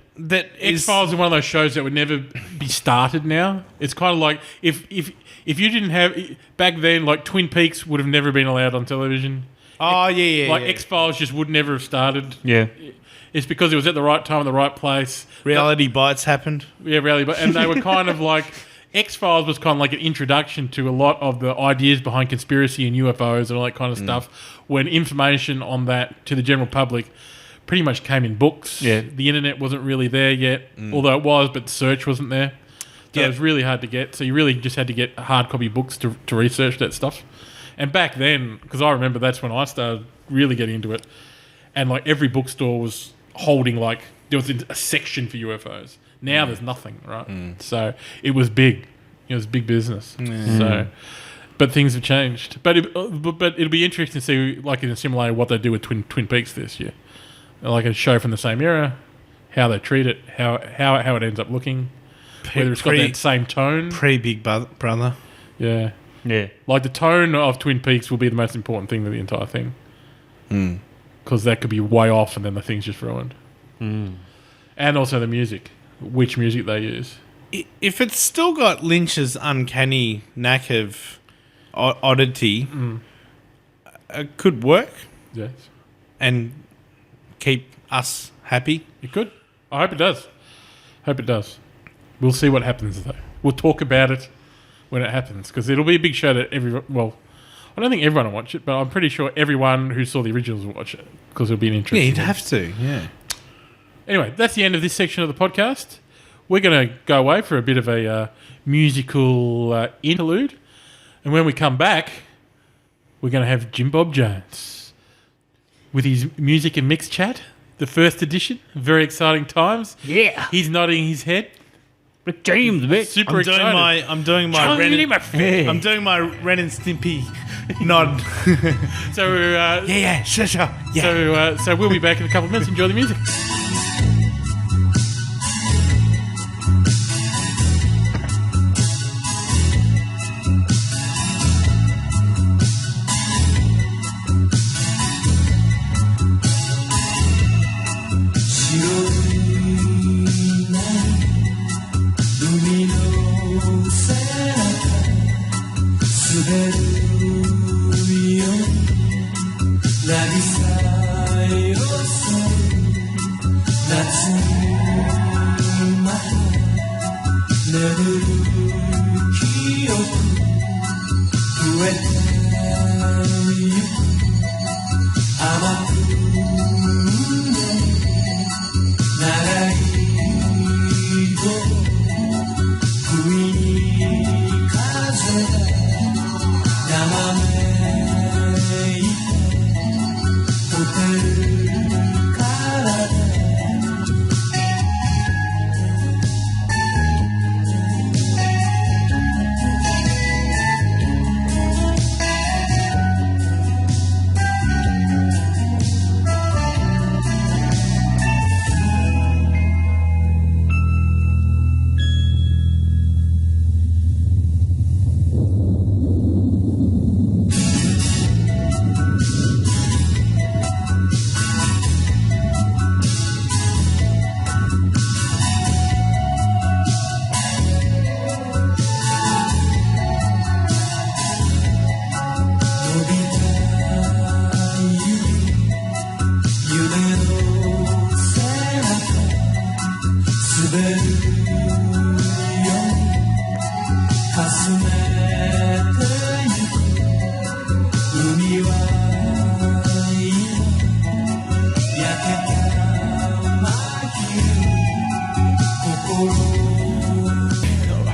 X-Files is one of those shows that would never be started now. It's kind of like if you didn't have back then, like Twin Peaks would have never been allowed on television. Oh yeah. Like X-Files just would never have started. Yeah. It's because it was at the right time in the right place. Reality Bites happened. Yeah, Reality Bites. And they were kind of like... X-Files was kind of like an introduction to a lot of the ideas behind conspiracy and UFOs and all that kind of stuff, when information on that to the general public pretty much came in books. Yeah. The internet wasn't really there yet, although it was, but search wasn't there. So it was really hard to get. So you really just had to get hard copy books to research that stuff. And back then, because I remember that's when I started really getting into it, and like every bookstore was holding like there was a section for UFOs. Now there's nothing, right? So it was big. It was big business. So, but things have changed. But it'll be interesting to see, like in a similar way, what they do with Twin Peaks this year. Like a show from the same era, how they treat it, how it ends up looking, whether it's got that same tone. Big Brother. Yeah. Yeah. Like the tone of Twin Peaks will be the most important thing with the entire thing. Because that could be way off and then the thing's just ruined. And also the music. Which music they use. If it's still got Lynch's uncanny knack of oddity, it could work. Yes. and keep us happy. It could. I hope it does. Hope it does. We'll see what happens, though. We'll talk about it when it happens, because it'll be a big show that well, I don't think everyone will watch it, but I'm pretty sure everyone who saw the originals will watch it, because it'll be an interesting. Yeah, you'd have to. Yeah. Anyway, that's the end of this section of the podcast. We're going to go away for a bit of a musical interlude, and when we come back, we're going to have Jim Bob Jones with his music and mix chat, the first edition. Very exciting times. Yeah. He's nodding his head. Rick James, mate. Super excited. I'm doing my Ren and Stimpy nod. So Sure. Yeah. so we'll be back in a couple of minutes. Enjoy the music.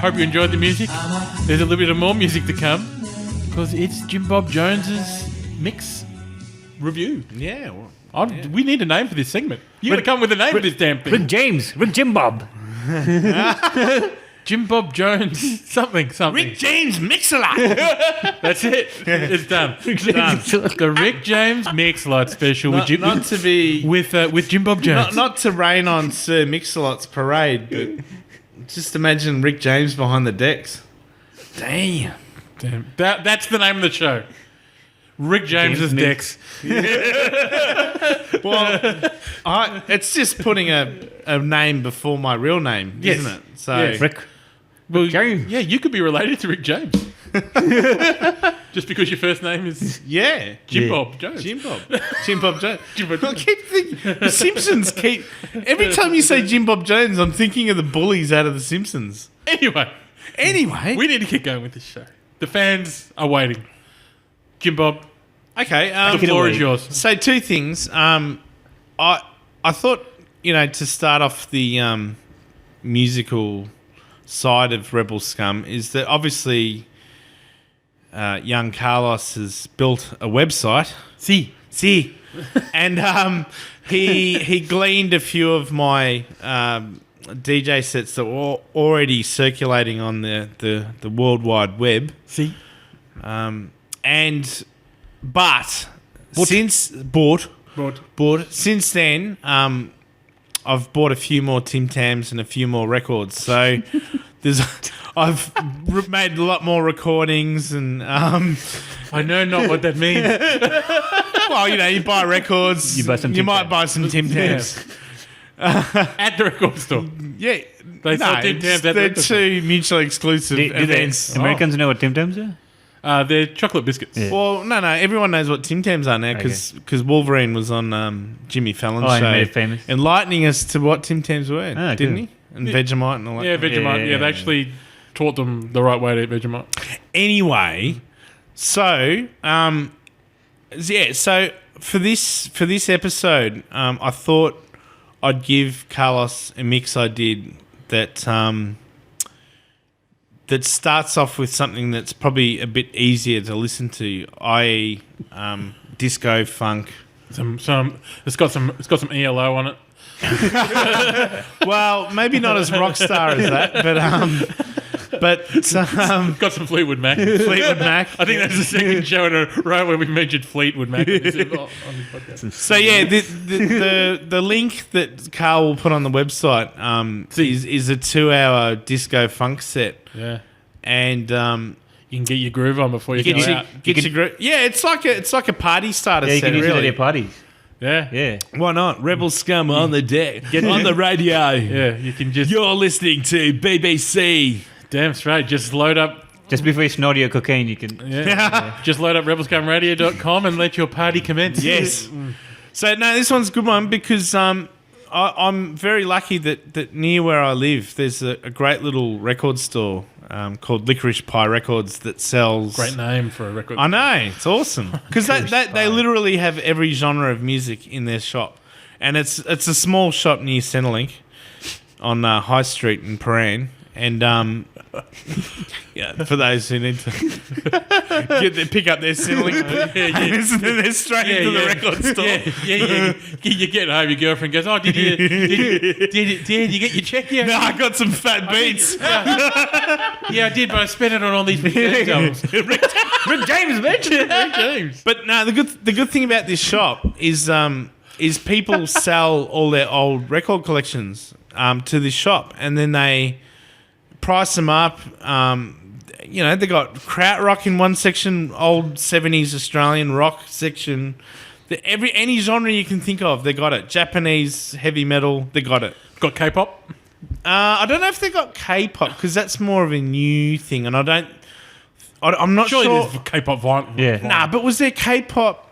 Hope you enjoyed the music. There's a little bit of more music to come, because it's Jim Bob Jones's mix review. Yeah. Well, We need a name for this segment. You got to come with a name for this damn thing. Rick James. Rick Jim Bob. Jim Bob Jones, something. Rick James Mix-a-Lot. That's it. It's done. Done. The Rick James Mix-a-Lot special with Jim Bob Jones. Not to rain on Sir Mix-a-Lot's parade, but just imagine Rick James behind the decks. Damn. That's the name of the show. Rick James's decks. Well, it's just putting a name before my real name, Yes. isn't it? So Yes. Rick. Well, James. yeah, you could be related to Rick James. Just because your first name is yeah, Jim Bob Jones. Jim Bob Jones. Jim Bob I keep thinking the Simpsons keep every time you say Jim Bob Jones, I'm thinking of the bullies out of the Simpsons. Anyway, we need to keep going with this show. The fans are waiting. Jim Bob, okay. the floor is yours. So two things. I thought to start off the musical side of Rebel Scum is that obviously young Carlos has built a website. See. And he gleaned a few of my DJ sets that were already circulating on the World Wide Web. See. Since then, I've bought a few more Tim Tams and a few more records. So I've made a lot more recordings and I know not what that means. well, you buy records. You buy some You Tim might Tams. buy some Tim Tams. At the record store. Yeah. They sell Tim Tams at the they're record store. two mutually exclusive Do the events. Americans know what Tim Tams are? They're chocolate biscuits. Yeah. Well, no. Everyone knows what Tim Tams are now because Wolverine was on Jimmy Fallon's and show, made it famous. enlightening us to what Tim Tams were, didn't cool. he? And Vegemite and all that. Yeah, Vegemite. Yeah, yeah, they yeah. actually taught them the right way to eat Vegemite. Anyway, so so for this episode, I thought I'd give Carlos a mix I did that that starts off with something that's probably a bit easier to listen to, i.e., disco funk. It's got some ELO on it. Well, maybe not as rock star as that, but Got some Fleetwood Mac. Fleetwood Mac. I think that's the second show in a row where we mentioned Fleetwood Mac on this podcast. So yeah, the link that Carl will put on the website is a 2-hour disco funk set, Yeah. and You can get your groove on before you get go your, out. get your group. Yeah, it's like a party starter Yeah, you set. can use it at Really, your parties. Yeah. Yeah. why not? Rebel Scum on the deck, on the radio. Yeah, you can just... You're listening to BBC. Damn straight. Just load up... Just before you snort your cocaine, you can. Yeah. Just load up rebelscumradio.com and let your party commence. Yes. So no, this one's a good one because I'm very lucky that near where I live, there's a great little record store called Licorice Pie Records that sells. Great name for a record. I know, it's awesome because they literally have every genre of music in their shop, and it's a small shop near Centrelink on High Street in Paran, and yeah, for those who need to pick up their Centrelink payments, and then they're straight into the record store. Yeah. You get home, your girlfriend goes, "Oh, did you get your check yet?" No, I got some fat beats. Yeah, I did, but I spent it on all these Rick albums. Rick James, mentioned. Rick James. But no, the good thing about this shop is people sell all their old record collections to this shop, and then they price them up. They got krautrock in one section, old 70s Australian rock section. Any genre you can think of, they got it. Japanese heavy metal, they got it. Got K-pop. I don't know if they got K-pop because that's more of a new thing, and I'm not Surely sure. there's K-pop vinyl. Yeah. Nah, but was there K-pop?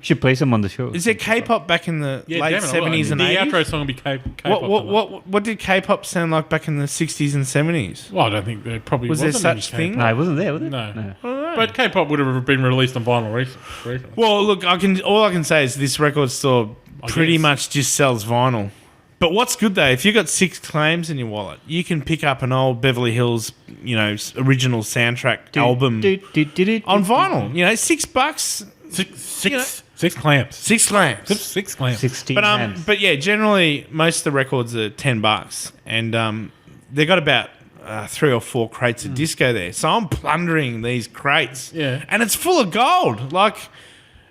Should play some on the show. Is there K-pop back in the late damn it, 70s and the 80s? outro song will be K-pop. What did K-pop sound like back in the 60s and 70s? Well, I don't think there probably Was there wasn't such any thing? K-pop. No, it wasn't there, was it? No. But K-pop would have been released on vinyl recently. Well, look, all I can say is this record store pretty guess. much just sells vinyl. But what's good though, if you've got 6 claims in your wallet, you can pick up an old Beverly Hills, original soundtrack album on vinyl. $6. Six clamps. 6 clams. Six clamps. 16 hands. But yeah, generally most of the records are $10, and they got about 3 or 4 crates of disco there. So I'm plundering these crates, and it's full of gold. Like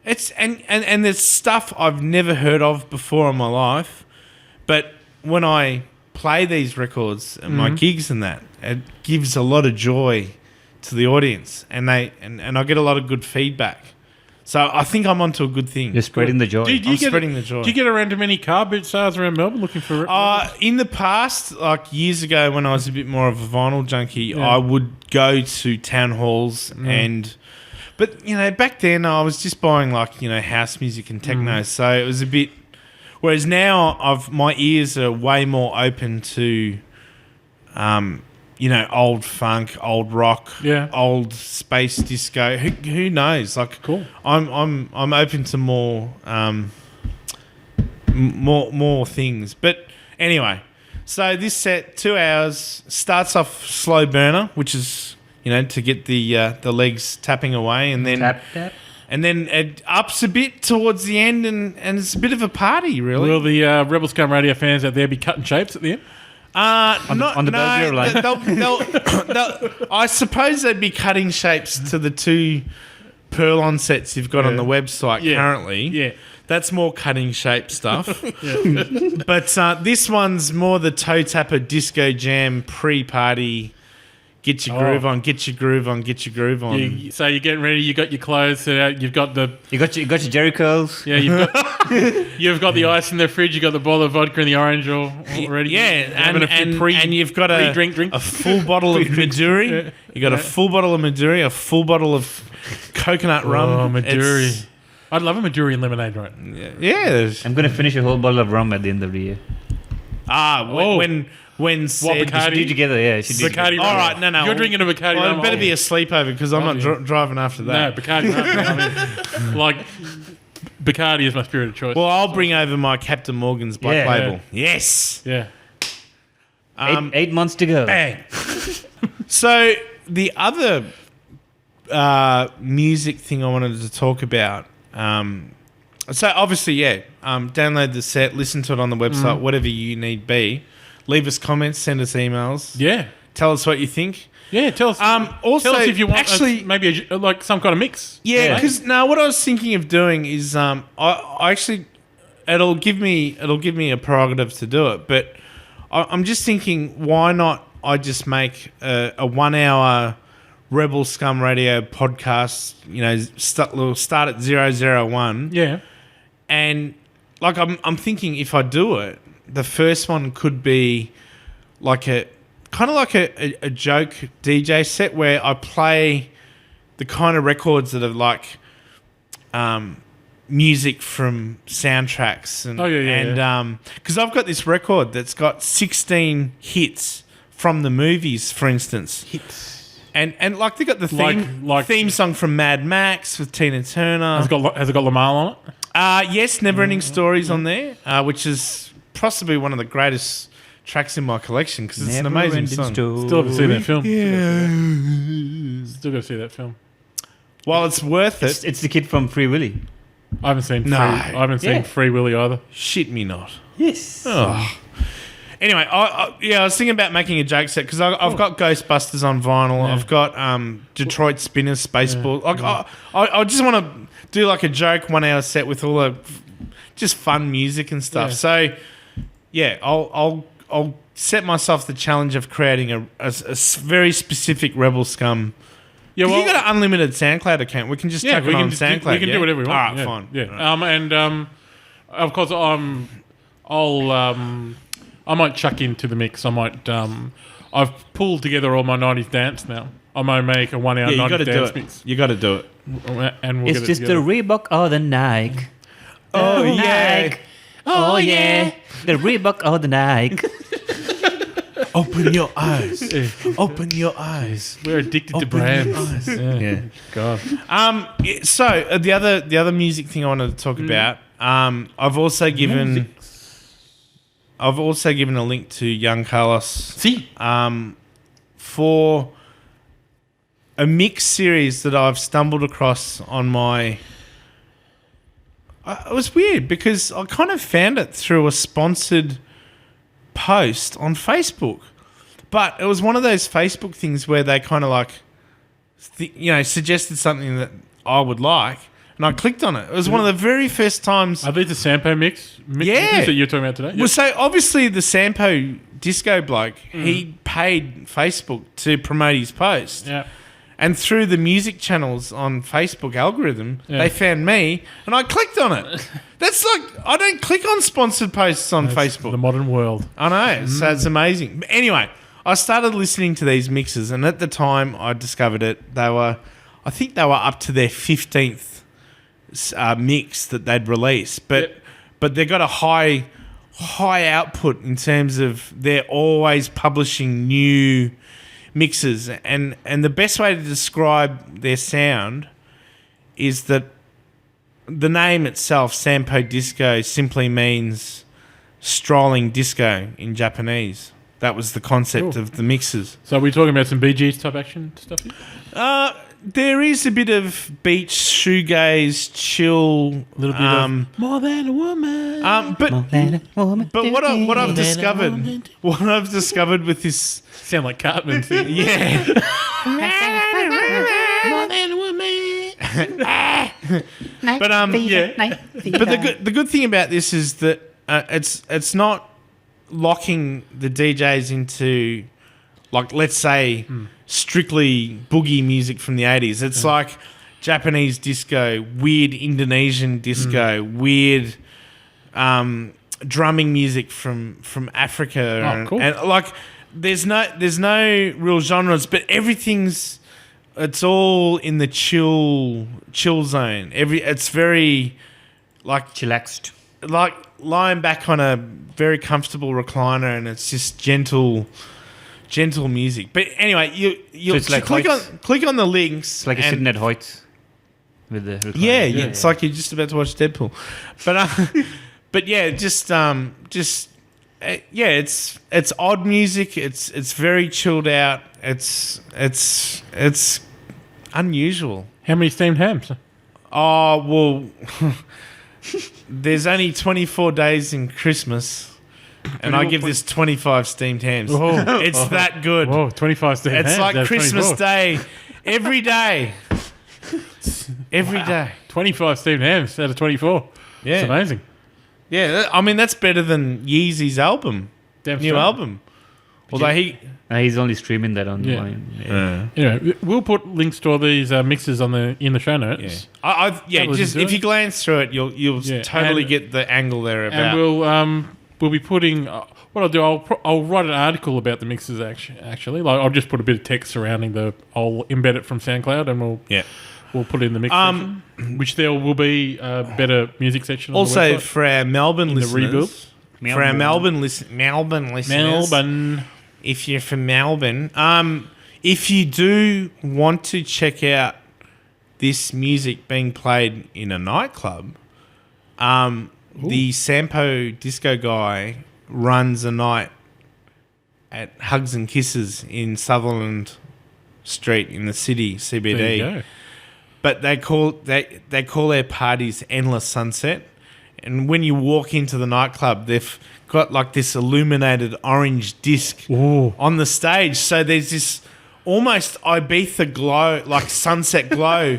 it's and there's stuff I've never heard of before in my life, but when I play these records at my gigs and that, it gives a lot of joy to the audience, and I get a lot of good feedback. So I think I'm onto a good thing. You're spreading the joy. I'm spreading the joy. Do you get around to many car boot sales around Melbourne looking for... In the past, like years ago when I was a bit more of a vinyl junkie, I would go to town halls but back then I was just buying house music and techno, so it was a bit... Whereas now my ears are way more open to old funk, old rock, old space disco. Who knows? Like, cool. I'm open to more things. But anyway, so this set 2 hours starts off slow burner, which is to get the legs tapping away, and then Tap. and then it ups a bit towards the end, and it's a bit of a party, really. Will the Rebel Scum Radio fans out there be cutting shapes at the end? On the burger line. I suppose they'd be cutting shapes to the 2 Perlon sets you've got on the website currently. Yeah. That's more cutting shape stuff. But this one's more the toe tapper disco jam pre-party. Get your groove on, get your groove on, get your groove on. So you're getting ready. You got your clothes set out. You've got the You got your Jerry curls. yeah. You've got the ice in the fridge. You got the bottle of vodka and the orange all ready. Yeah, and you've got a full bottle of Maduri. You got a full bottle of Maduri, a full bottle of coconut rum. Oh, Maduri. I'd love a Maduri and lemonade, right? Yeah. I'm gonna finish a whole bottle of rum at the end of the year. When said, Bacardi? Do together, yeah. Should do Bacardi. all right, no. You're drinking a Bacardi. Well, rum. it better be a sleepover because I'm not driving after No, that. Bacardi. I mean, like Bacardi is my spirit of choice. Well, I'll bring over my Captain Morgan's Black Yeah. Label. Yes. Yeah. 8 months to go. Bang. So the other music thing I wanted to talk about. So obviously, download the set, listen to it on the website, whatever you need be. Leave us comments, send us emails. Yeah. Tell us what you think. Yeah. Tell us. Also, tell us if you want actually, maybe like some kind of mix. yeah, because what I was thinking of doing is I actually it'll give me a prerogative to do it, but I'm just thinking why not I just make a 1 hour Rebel Scum Radio podcast, start at 001. Yeah. And like I'm thinking if I do it, the first one could be like a joke DJ set where I play the kind of records that are like music from soundtracks and because I've got this record that's got 16 hits from the movies, for instance. And like they got the theme song from Mad Max with Tina Turner. Has it got Lamar on it? Yes, Neverending Stories on there, which is possibly one of the greatest tracks in my collection because it's an amazing song. Still haven't seen that film. Yeah. Still got to see that film. Well, it's worth it. It's the kid from Free Willy. I haven't seen Free Willy either. Shit me not. Yes. Oh. Anyway, I was thinking about making a joke set because I've got Ghostbusters on vinyl. Yeah. I've got Detroit Spinners, Spaceball. I just want to do like a joke 1 hour set with all the just fun music and stuff. Yeah. So, yeah, I'll set myself the challenge of creating a very specific Rebel Scum. Yeah, well, you got an unlimited SoundCloud account. We can just chuck it on SoundCloud. We can do whatever we want. All right, fine. Yeah. Right. Of course, I might chuck into the mix. I've pulled together all my 90s dance now. I might make a 1 hour 90s dance mix. You got to do it. And we'll it's get just it the Reebok or the Nike. Oh, yeah. Nike. Oh, yeah. The Reebok or the Nike. Open your eyes. Open your eyes. We're addicted to brands. Yeah. God. So the other music thing I wanted to talk about. I've also given a link to Young Carlos. For a mix series that I've stumbled across on my. It was weird because I kind of found it through a sponsored post on Facebook, but it was one of those Facebook things where they kind of like, suggested something that I would like, and I clicked on it. It was one of the very first times. Are these the Sampo mixes that you're talking about today? Yep. Well, so obviously the Sampo disco bloke, he paid Facebook to promote his post. Yeah. And through the music channels on Facebook algorithm, they found me, and I clicked on it. That's like, I don't click on sponsored posts on Facebook. The modern world. I know, so it's amazing. But anyway, I started listening to these mixes, and at the time I discovered it, I think they were up to their 15th mix that they'd released. But they got a high output in terms of they're always publishing new mixes, and the best way to describe their sound is that the name itself, Sampo Disco, simply means strolling disco in Japanese. That was the concept of the mixes. So are we talking about some Bee Gees type action stuff here? There is a bit of beach shoegaze, chill, A little bit of More Than a Woman. But what I've discovered with this. Sound like Cartman. Yeah. More Than a Woman. But the good thing about this is that it's not locking the DJs into like let's say strictly boogie music from the 80s. It's like Japanese disco, weird Indonesian disco, weird drumming music from Africa. Oh, cool. And like there's no real genres, but it's all in the chill zone. It's very like Chillaxed. like lying back on a very comfortable recliner, and it's just gentle music. But anyway, you So it's like click on the links. It's like you're and- sitting at Hoyt's with the recliner. yeah, it's like you're just about to watch Deadpool. But but yeah, it's odd music. It's very chilled out. It's unusual. How many steamed hams? Oh well, there's only 24 days in Christmas, and I give this 25 steamed hams. Oh. It's that good. Whoa, 25 steamed hams. It's like That's Christmas 24. Day, every day. Every day. 25 steamed hams out of 24. Yeah. It's amazing. Yeah, I mean, that's better than Yeezy's album, Damn new straight. album. Although He's only streaming that Yeah. online. Yeah. Anyway, we'll put links to all these mixes in the show notes. yeah, was just into if it. you glance through it, you'll Yeah, totally and- get the angle there about. And we'll be putting what I'll do. I'll write an article about the mixes actually. Like I'll just put a bit of text surrounding I'll embed it from SoundCloud and we'll put it in the mix section, which there will be a better music section. On Also, the website. for our Melbourne the listeners, rebuild. for our Melbourne listeners, Melbourne. if you're from Melbourne, if you do want to check out this music being played in a nightclub, the Sampo Disco guy runs a night at Hugs and Kisses in Sutherland Street in the city CBD. There you go. But they call their parties Endless Sunset. And when you walk into the nightclub, they've got like this illuminated orange disc Ooh. on the stage. So there's this almost Ibiza glow, like sunset glow,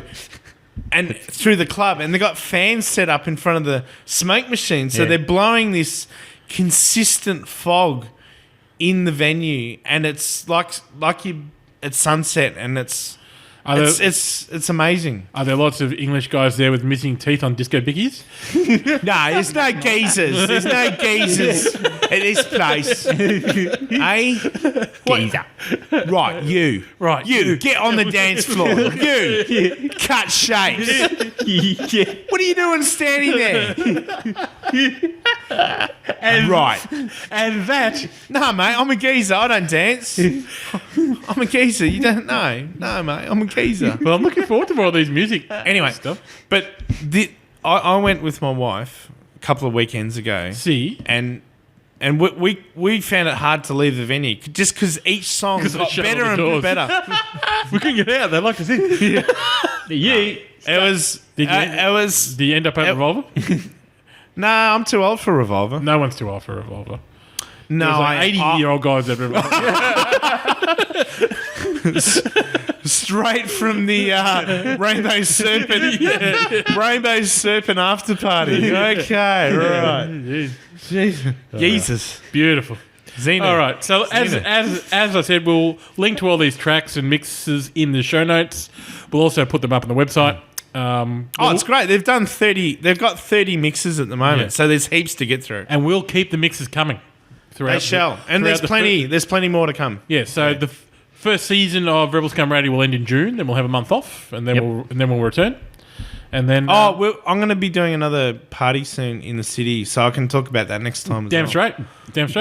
and through the club. And they've got fans set up in front of the smoke machine. So Yeah. they're blowing this consistent fog in the venue. And it's like you at sunset, and it's amazing. Are there lots of English guys there with missing teeth on disco bickies? No, there's no geezers. There's no geezers at this place. Eh? Geezer. Right, you. Right. You, get on the dance floor. You, cut shapes. What are you doing standing there? Right. And that No, mate, I'm a geezer. I don't dance. I'm a geezer. You don't know. No, mate, I'm a geezer. Well, I'm looking forward to more of these music. Anyway, stuff. but I went with my wife a couple of weekends ago. See, And we found it hard to leave the venue just because each song 'Cause they got shut all better the and doors. better. we couldn't get out. They liked us in. Yeah. It was. Did you- It was. Do you end up at Revolver? Nah, I'm too old for Revolver. No one's too old for a Revolver. No, There's like 80-year-old guys at Revolver. straight from the Rainbow Serpent after party. Okay, right. Jesus, Beautiful. Xena. All right. So as I said, we'll link to all these tracks and mixes in the show notes. We'll also put them up on the website. Oh, it's great. They've done 30. They've got 30 mixes at the moment, Yeah. so there's heaps to get through. And we'll keep the mixes coming throughout. They shall, and there's plenty. There's plenty more to come. Yeah. So the first season of Rebel Scum Radio will end in June. Then we'll have a month off, and then we'll return. And then I'm going to be doing another party soon in the city, so I can talk about that next time. As damn well. straight.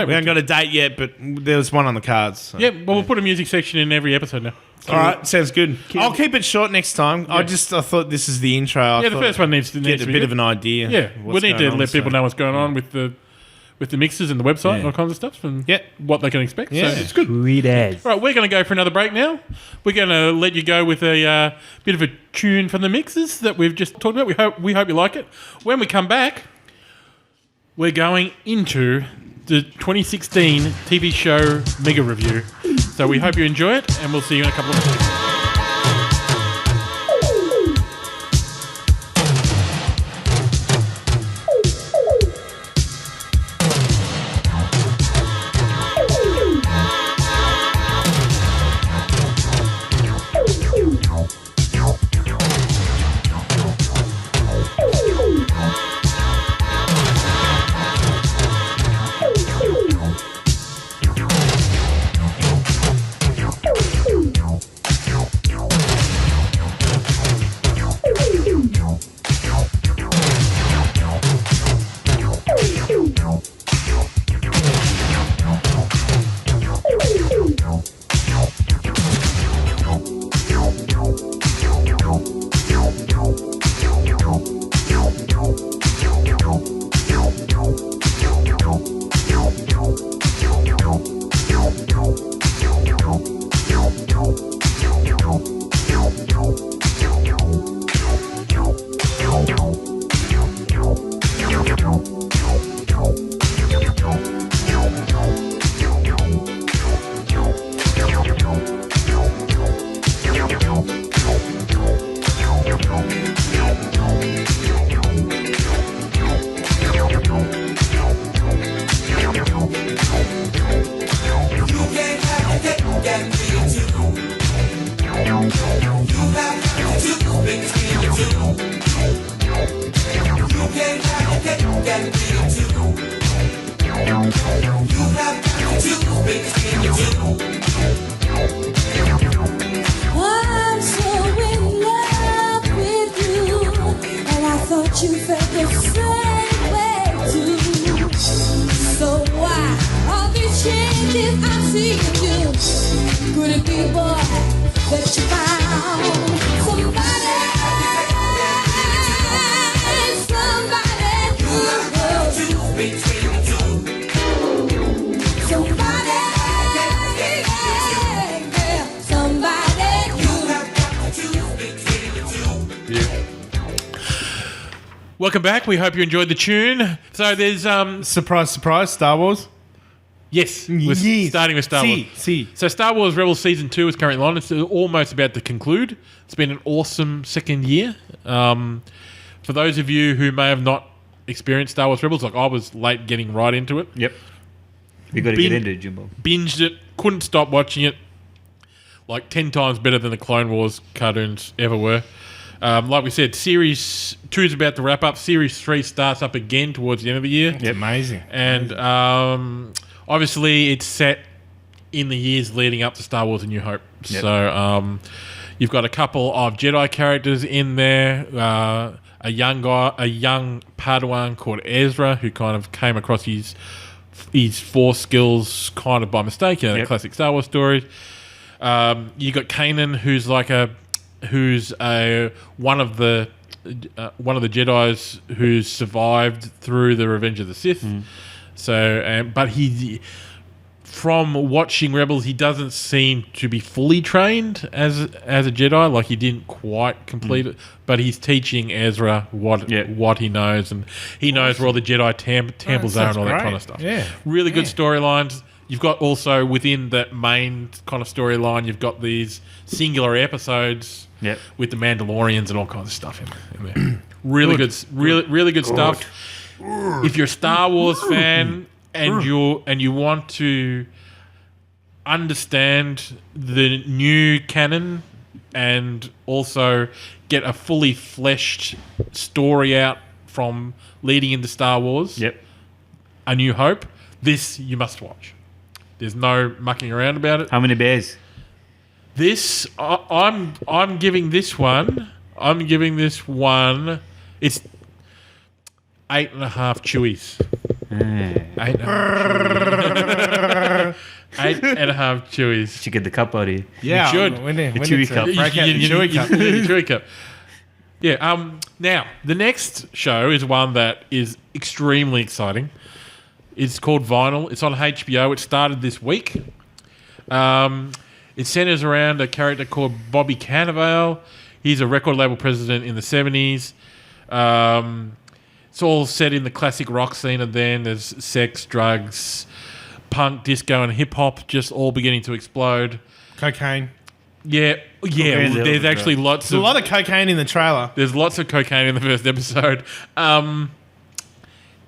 We haven't got a date yet, but there's one on the cards. So. Yeah. Well, we'll put a music section in every episode now. All right, sounds good. I'll keep it short next time. I thought this is the intro. I Yeah, the thought first one needs to get a be bit good. of an idea. Yeah, we what's need to going on, let people so- know what's going on with the mixes and the website and all kinds of stuff and Yeah. what they can expect. Yeah. So it's good. Sweet as. All right, we're going to go for another break now. We're going to let you go with a bit of a tune from the mixes that we've just talked about. We hope you like it. When we come back, we're going into the 2016 TV show Mega Review. So we hope you enjoy it, and we'll see you in a couple of minutes. I'm so in love with you, and I thought you felt the same way too. So why all these changes I'm seeing you? Could it be, boy, that you found somebody who loves you? Somebody, Welcome back. We hope you enjoyed the tune. So there's Surprise, surprise, Star Wars. yes, we're Yes. starting with Star Wars. See. So Star Wars Rebels Season 2 is currently on. It's almost about to conclude. It's been an awesome second year. For those of you who may have not experienced Star Wars Rebels, like I was late getting right into it. Yep. We got to get into it, Jimbo. Binged it, couldn't stop watching it. Like 10 times better than the Clone Wars cartoons ever were. Like we said, Series 2 is about to wrap up. Series 3 starts up again towards the end of the year. It's amazing. And obviously it's set in the years leading up to Star Wars A New Hope. Yep. So you've got a couple of Jedi characters in there. A young Padawan called Ezra, who kind of came across his Force skills kind of by mistake, you know, Yep. classic Star Wars story. You got Kanan, who's one of the Jedis who's survived through the Revenge of the Sith. So, but from watching Rebels, he doesn't seem to be fully trained as a Jedi. Like he didn't quite complete it, but he's teaching Ezra what he knows, and he knows where all the Jedi temples are and all that kind of stuff. Yeah. Really good storylines. You've got also within that main kind of storyline, you've got these singular episodes with the Mandalorians and all kinds of stuff in there. Really good stuff. If you're a Star Wars fan and you want to understand the new canon and also get a fully fleshed story out from leading into Star Wars, A New Hope, this you must watch. There's no mucking around about it. How many bears? This I'm giving this one. It's 8.5 chewies. 8.5 chewies. Should get the cup out of here. Yeah. should. We need The Chewy to cup. break out the You- Chewy cup. the Chewy cup. Yeah. Now the next show is one that is extremely exciting. It's called Vinyl. It's on HBO. It started this week. It centers around a character called Bobby Cannavale. He's a record label president in the 70s. It's all set in the classic rock scene, and then there's sex, drugs, punk, disco, and hip hop just all beginning to explode. Cocaine. Yeah. There's actually lots There's of a lot of cocaine in the trailer. There's lots of cocaine in the first episode. And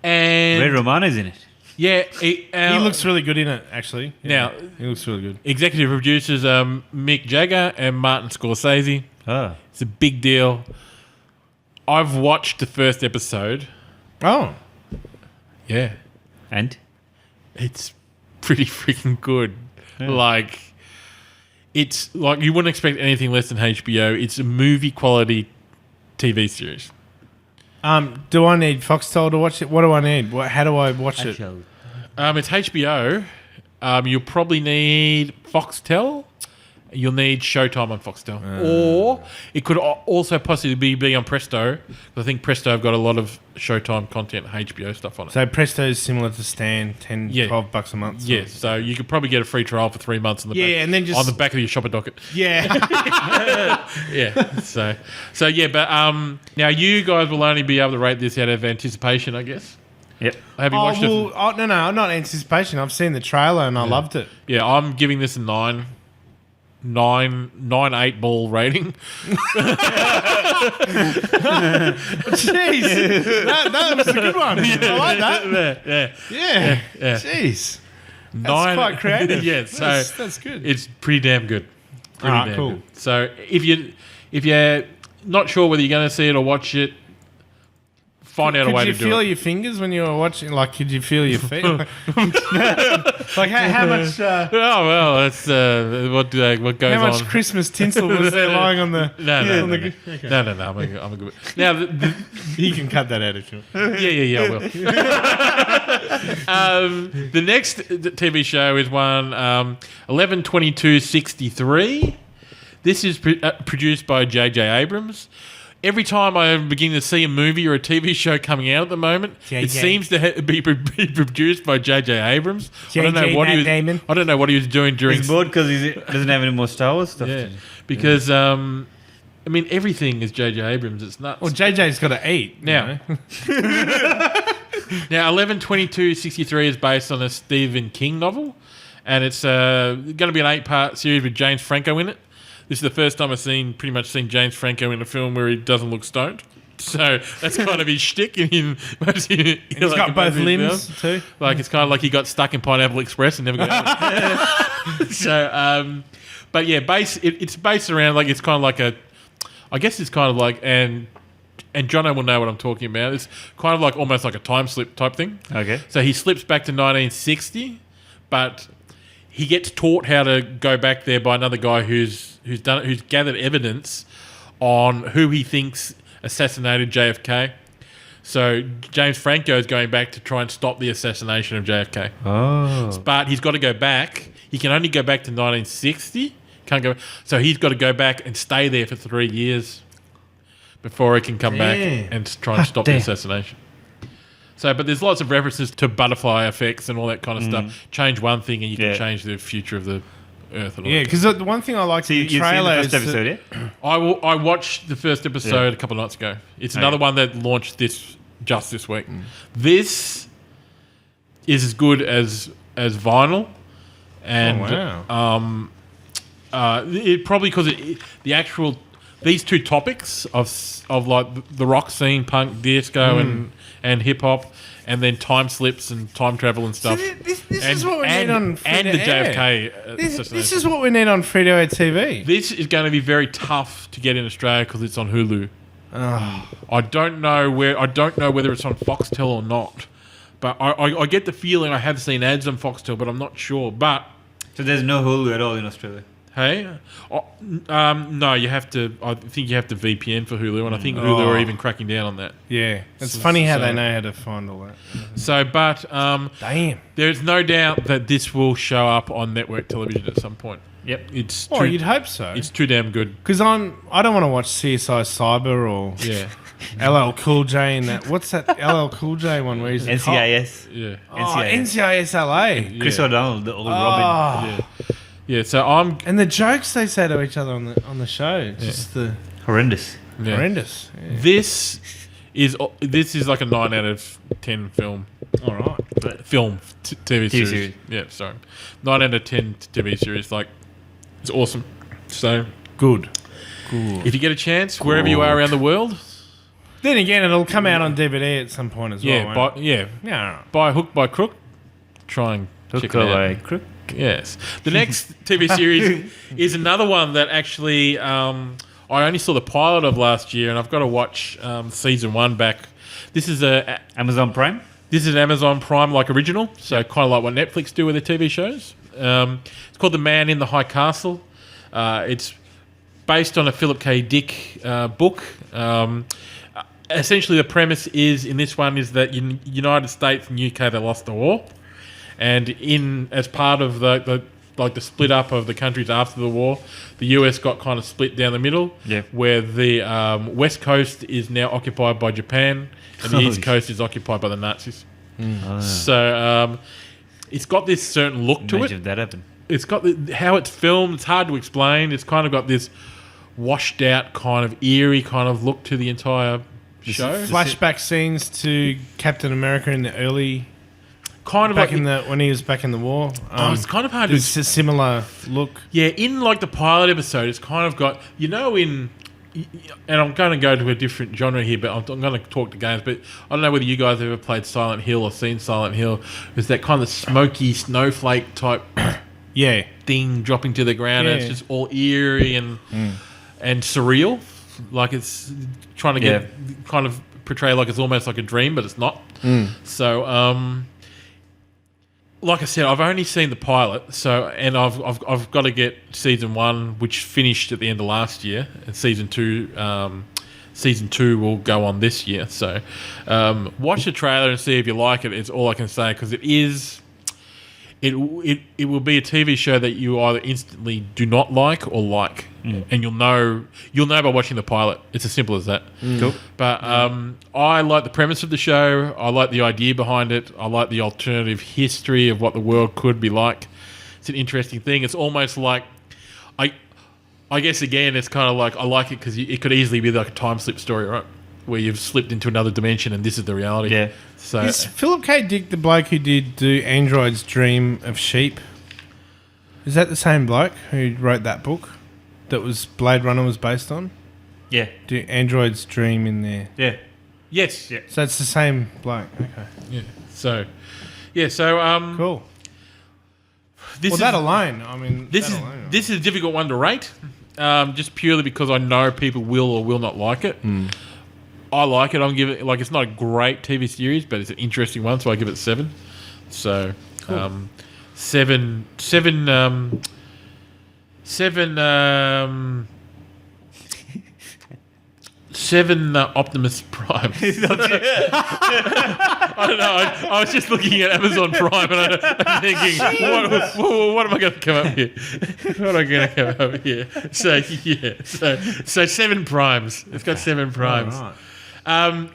Ray Romano's in it. yeah, He looks really good in it, actually. Now, he looks really good. executive producers Mick Jagger and Martin Scorsese. Oh. It's a big deal. I've watched the first episode. Oh. Yeah. And? It's pretty freaking good. Yeah. Like, it's like you wouldn't expect anything less than HBO. It's a movie quality TV series. Do I need Foxtel to watch it? What do I need? How do I watch it? It's HBO. You'll probably need Foxtel. You'll need Showtime on Foxtel. Or it could also possibly be on Presto. I think Presto have got a lot of Showtime content, HBO stuff on it. So Presto is similar to Stan, $12 a month. Yeah, so you could probably get a free trial for 3 months on the back, and then just on the back of your shopper docket. Yeah. Yeah. So yeah, but now you guys will only be able to rate this out of anticipation, I guess. Yep. Have you watched it? No, not anticipation. I've seen the trailer and I loved it. Yeah, I'm giving this a 9 8-ball rating. Jeez. that was a good one. I like that. Yeah. Yeah. Jeez. That's quite creative. Yeah, so That's good. it's pretty damn good. Pretty Alright, damn cool. good. So if you're not sure whether you're going to see it or watch it, find out a way to do it. Could you feel your fingers when you were watching? Like, could you feel your feet? Like how much? Oh well, that's what goes on. How much Christmas tinsel was there lying on the? No. Okay. No. I'm a good. Now, You can cut that out if you want. yeah, I will. The next TV show is one 11/22/63. This is produced by J.J. Abrams. Every time I begin to see a movie or a TV show coming out at the moment, it seems to be produced by J.J. Abrams. I don't know what he was doing during. He's bored because he doesn't have any more Star Wars stuff. Yeah, because I mean everything is J.J. Abrams. It's nuts. Well, JJ's got to eat Now, 11/22/63 is based on a Stephen King novel, and it's going to be an 8-part series with James Franco in it. This is the first time I've pretty much seen James Franco in a film where he doesn't look stoned. So that's kind of his shtick. He's got both limbs too. Like it's kind of like he got stuck in Pineapple Express and never got out. So, but yeah, it's based around like it's kind of like I guess it's kind of like and Jono will know what I'm talking about. It's kind of like almost like a time slip type thing. Okay. So he slips back to 1960, but he gets taught how to go back there by another guy who's gathered evidence on who he thinks assassinated JFK. So James Franco is going back to try and stop the assassination of JFK. Oh. But he's got to go back. He can only go back to 1960. Can't go. So he's got to go back and stay there for 3 years before he can come back and try and stop the assassination. So, but there's lots of references to butterfly effects and all that kind of stuff. Change one thing and you can change the future of the Earth. And all Yeah, because the one thing I like in the trailer the first episode, yeah? I watched the first episode a couple of nights ago. It's another one that launched this week. This is as good as vinyl, and it probably because the actual these two topics of like the rock scene, punk, disco, and hip hop, and then time slips and time travel and stuff. So this is what we need on and the JFK. This is what we need on free to air TV. This is going to be very tough to get in Australia because it's on Hulu. Oh. I don't know whether it's on Foxtel or not, but I get the feeling I have seen ads on Foxtel, but I'm not sure. But So there's no Hulu at all in Australia? hey, no, you have to. I think you have to VPN for Hulu, and I think Hulu are even cracking down on that. Yeah, it's funny how they know how to find all that. So, but Damn. there's no doubt that this will show up on network television at some point. Yep. It's Oh, you'd hope so. it's too damn good. Because I don't want to watch CSI Cyber or Yeah, LL Cool J and that. What's that LL Cool J one where he's a cop? NCIS. yeah, Oh, NCIS LA. Chris O'Donnell, the old Robin. Oh. yeah. So I'm And the jokes they say to each other on the show, just the Horrendous. horrendous. Yeah. This is like a 9 out of 10 film. All right. Film TV series. series. Yeah, sorry. 9 out of 10 TV series. Like, it's awesome. So, Good. if you get a chance, wherever you are around the world, Then again, it'll come out on DVD at some point as well. yeah, won't yeah, it? Yeah. by hook, by crook, try and check it out. Crook. Yes. The next TV series is another one that actually I only saw the pilot of last year, and I've got to watch season 1 back. This is Amazon Prime? This is an Amazon Prime like original, so kind of like what Netflix do with their TV shows. It's called The Man in the High Castle. It's based on a Philip K. Dick book. Essentially, the premise is in this one is that United States and UK, they lost the war, and as part of the split up of the countries after the war, the US got kind of split down the middle. Yeah. Where the West Coast is now occupied by Japan, and the East Coast is occupied by the Nazis. So it's got this certain look to Imagine it. if that happened. It's got how it's filmed. It's hard to explain. It's kind of got this washed out, kind of eerie kind of look to the entire show. Flashback scenes to Captain America in the early, Kind of back like when he was back in the war. it's kind of hard to. It's a similar look. Yeah, in like the pilot episode, it's kind of got and I'm going to go to a different genre here, but I'm going to talk to games. But I don't know whether you guys have ever played Silent Hill or seen Silent Hill. It's that kind of smoky snowflake type Yeah. thing dropping to the ground. Yeah. And it's just all eerie and surreal. Like it's trying to get kind of portray like it's almost like a dream, but it's not. So, like I said, I've only seen the pilot, and I've got to get season 1, which finished at the end of last year, and season 2 will go on this year. So, watch the trailer and see if you like it. It's all I can say, because it will be a TV show that you either instantly do not like or like, and you'll know by watching the pilot. It's as simple as that. Cool. But I like the premise of the show. I like the idea behind it. I like the alternative history of what the world could be like. It's an interesting thing. It's almost like I guess again, it's kind of like I like it because it could easily be like a time slip story, right? Where you've slipped into another dimension and this is the reality. Yeah. So Is Philip K. Dick the bloke who did Do Androids Dream of Sheep? Is that the same bloke who wrote that book that was Blade Runner was based on? Yeah. Do Androids Dream in there? Yeah. yes, Yeah. So it's the same bloke. Okay. yeah. So Cool. this Well, is that alone, I mean, this is a difficult one to rate, just purely because I know people will or will not like it. I like it. I'm giving it's not a great TV series, but it's an interesting one, so I give it 7. So, Cool. 7 Optimus Prime. I don't know. I was just looking at Amazon Prime and I'm thinking, what am I going to come up here? What am I going to come up here? So yeah, so 7 primes. It's got 7 primes. All right.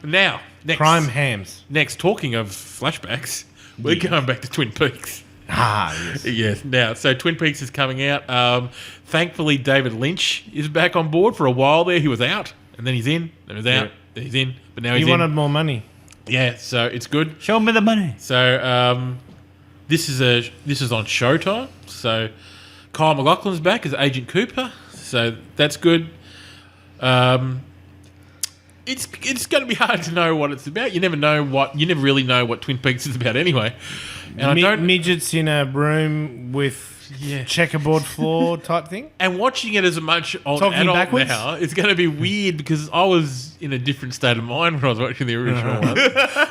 Now, next, Prime hams. Next, talking of flashbacks, we're going back to Twin Peaks. Ah, yes. Yes. Now, so Twin Peaks is coming out. Thankfully, David Lynch is back on board. For a while there, he was out, and then he's in, then he's out, then he's in, but now he's He in. wanted more money. Yeah, so it's good. Show me the money. So this is on Showtime. So Kyle MacLachlan's back as Agent Cooper. So that's good. It's going to be hard to know what it's about. You never really know what Twin Peaks is about anyway. And Midgets in a room with checkerboard floor type thing. And watching it as a much on Talking adult backwards? now, it's going to be weird because I was in a different state of mind when I was watching the original one.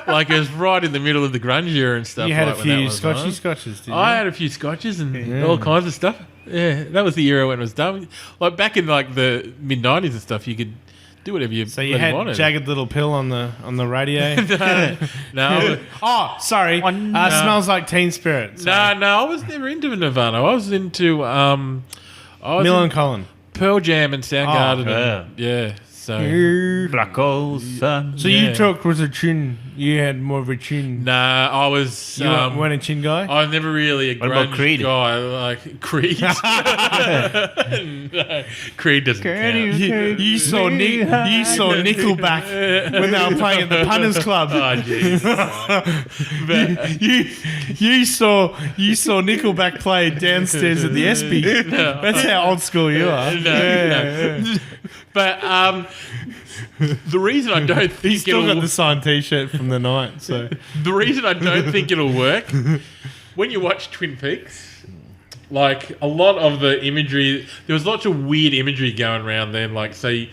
Like it was right in the middle of the grunge era and stuff. You had like a when that few was scotchy on. scotches, didn't you? I had a few scotches and all kinds of stuff. Yeah, that was the era when it was done. Like back in like the mid-90s and stuff, you could do whatever you So you had wanted. Jagged Little Pill on the radio. No. Oh, sorry. Smells Like Teen Spirit. Sorry. No, I was never into Nirvana. I was into Mill and Colin. Pearl Jam and Soundgarden. yeah. Yeah. So Black hole sun. So Yeah. you talk was a chin. You had more of a chin. nah, I was. You weren't a chin guy? I was never really a What about grunge Creed? guy. Like Creed. No, Creed doesn't count. You saw Nickelback when they were playing at the Punters Club. Oh, jeez. You saw Nickelback play downstairs at the Espy. That's how old school you are. No. But the reason I don't think He's still got it'll the signed T-shirt from the night. So the reason I don't think it'll work when you watch Twin Peaks, like a lot of the imagery, there was lots of weird imagery going around then. Like say,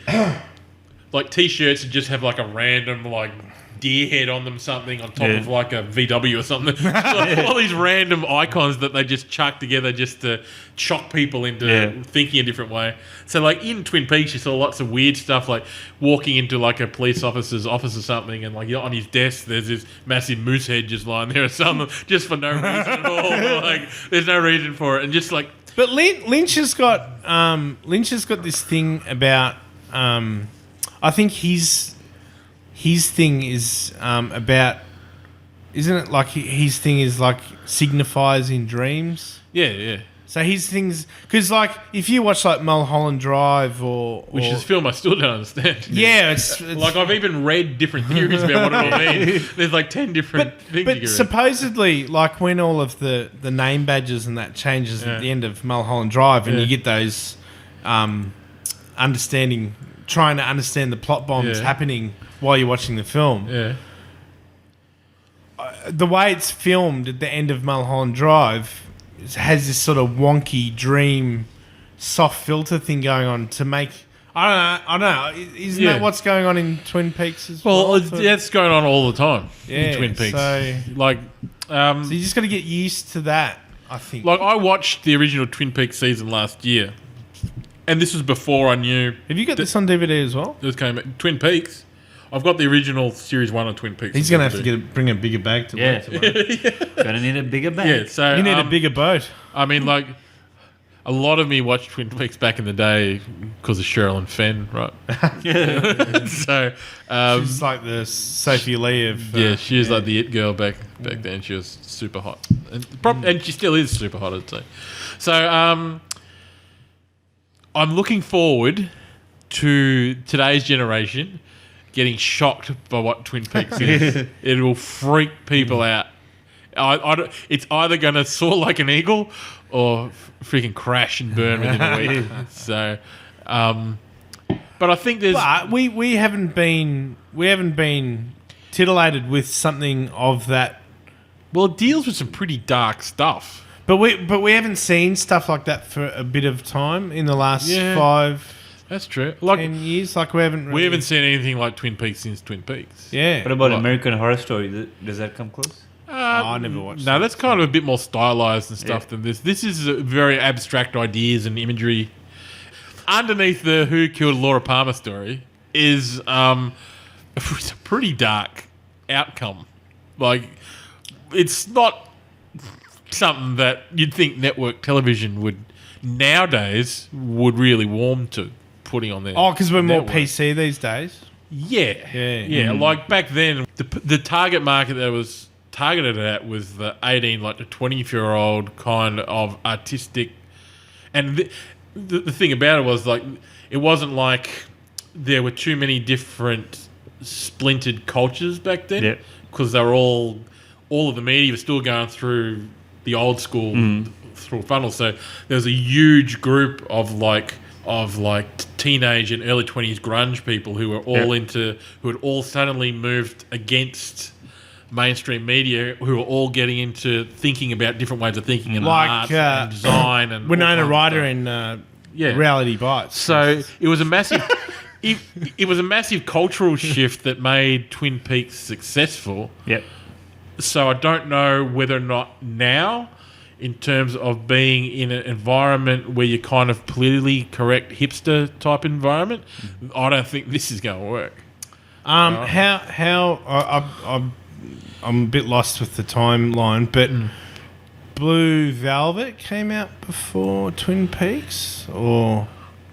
like T-shirts that just have like a random like deer head on them, something on top of like a VW or something. Like, all these random icons that they just chuck together just to shock people into thinking a different way. So like in Twin Peaks, you saw lots of weird stuff, like walking into like a police officer's office or something, and like on his desk there's this massive moose head just lying there or something, just for no reason at all. Like there's no reason for it, and just like. But Lynch has got this thing about. I think his thing is about. Isn't it like his thing is like signifies in dreams? Yeah. So his things, because like if you watch like Mulholland Drive Which is a film I still don't understand. yeah, it's Like I've even read different theories about what it all means. There's like 10 different things you but can read. supposedly, like when all of the name badges and that changes at the end of Mulholland Drive, and you get those trying to understand the plot bombs happening while you're watching the film. Yeah. The way it's filmed at the end of Mulholland Drive has this sort of wonky dream soft filter thing going on to make I don't know. Isn't Yeah. that what's going on in Twin Peaks as Well, well? that's going on all the time Yeah, in Twin Peaks. so- Like, So you just got to get used to that, I think. like I watched the original Twin Peaks season last year, and this was before I knew Have you got this on DVD as well? this came. Twin Peaks. I've got the original series 1 of Twin Peaks. He's going to have to bring a bigger bag to Yeah. work tomorrow. Gonna need a bigger bag. Yeah, so You need a bigger boat. I mean, like, a lot of me watched Twin Peaks back in the day because of Cheryl and Fenn, right? So, She's like the Sophie Lee of... yeah, she was like the it girl back then. She was super hot, and she still is super hot, I'd say. So, I'm looking forward to today's generation getting shocked by what Twin Peaks is. It will freak people out. It's either going to soar like an eagle or freaking crash and burn within a week. So, but I think there's... But we haven't been titillated with something of that. Well, it deals with some pretty dark stuff. But we haven't seen stuff like that for a bit of time in the last Yeah. 5, That's true. Like, 10 years. Like we haven't. we Really, haven't seen anything like Twin Peaks since Twin Peaks. Yeah. What about What? American Horror Story? Does that come close? I never watched No, that. that's kind of a bit more stylized and stuff Yeah. than this. This is very abstract ideas and imagery. Underneath the Who Killed Laura Palmer story is it's a pretty dark outcome. Like, it's not something that you'd think network television would really warm to putting on there. Oh, because we're more network. PC these days. Yeah. Yeah. Like back then, the target market that was targeted at was the 18, like the 20-year-old kind of artistic. And the thing about it was, like, it wasn't like there were too many different splintered cultures back then. Yep. Because they were all of the media was still going through the old school through funnel. So there was a huge group of teenage and early 20s grunge people who were all who had all suddenly moved against mainstream media, who were all getting into thinking about different ways of thinking and Like, art and design and all Winona kinds of Ryder stuff. in Reality Bites. So it was a massive it was a massive cultural shift that made Twin Peaks successful. Yep. So I don't know whether or not now, in terms of being in an environment where you're kind of politically correct hipster type environment, I don't think this is going to work. I'm a bit lost with the timeline, but Blue Velvet came out before Twin Peaks, or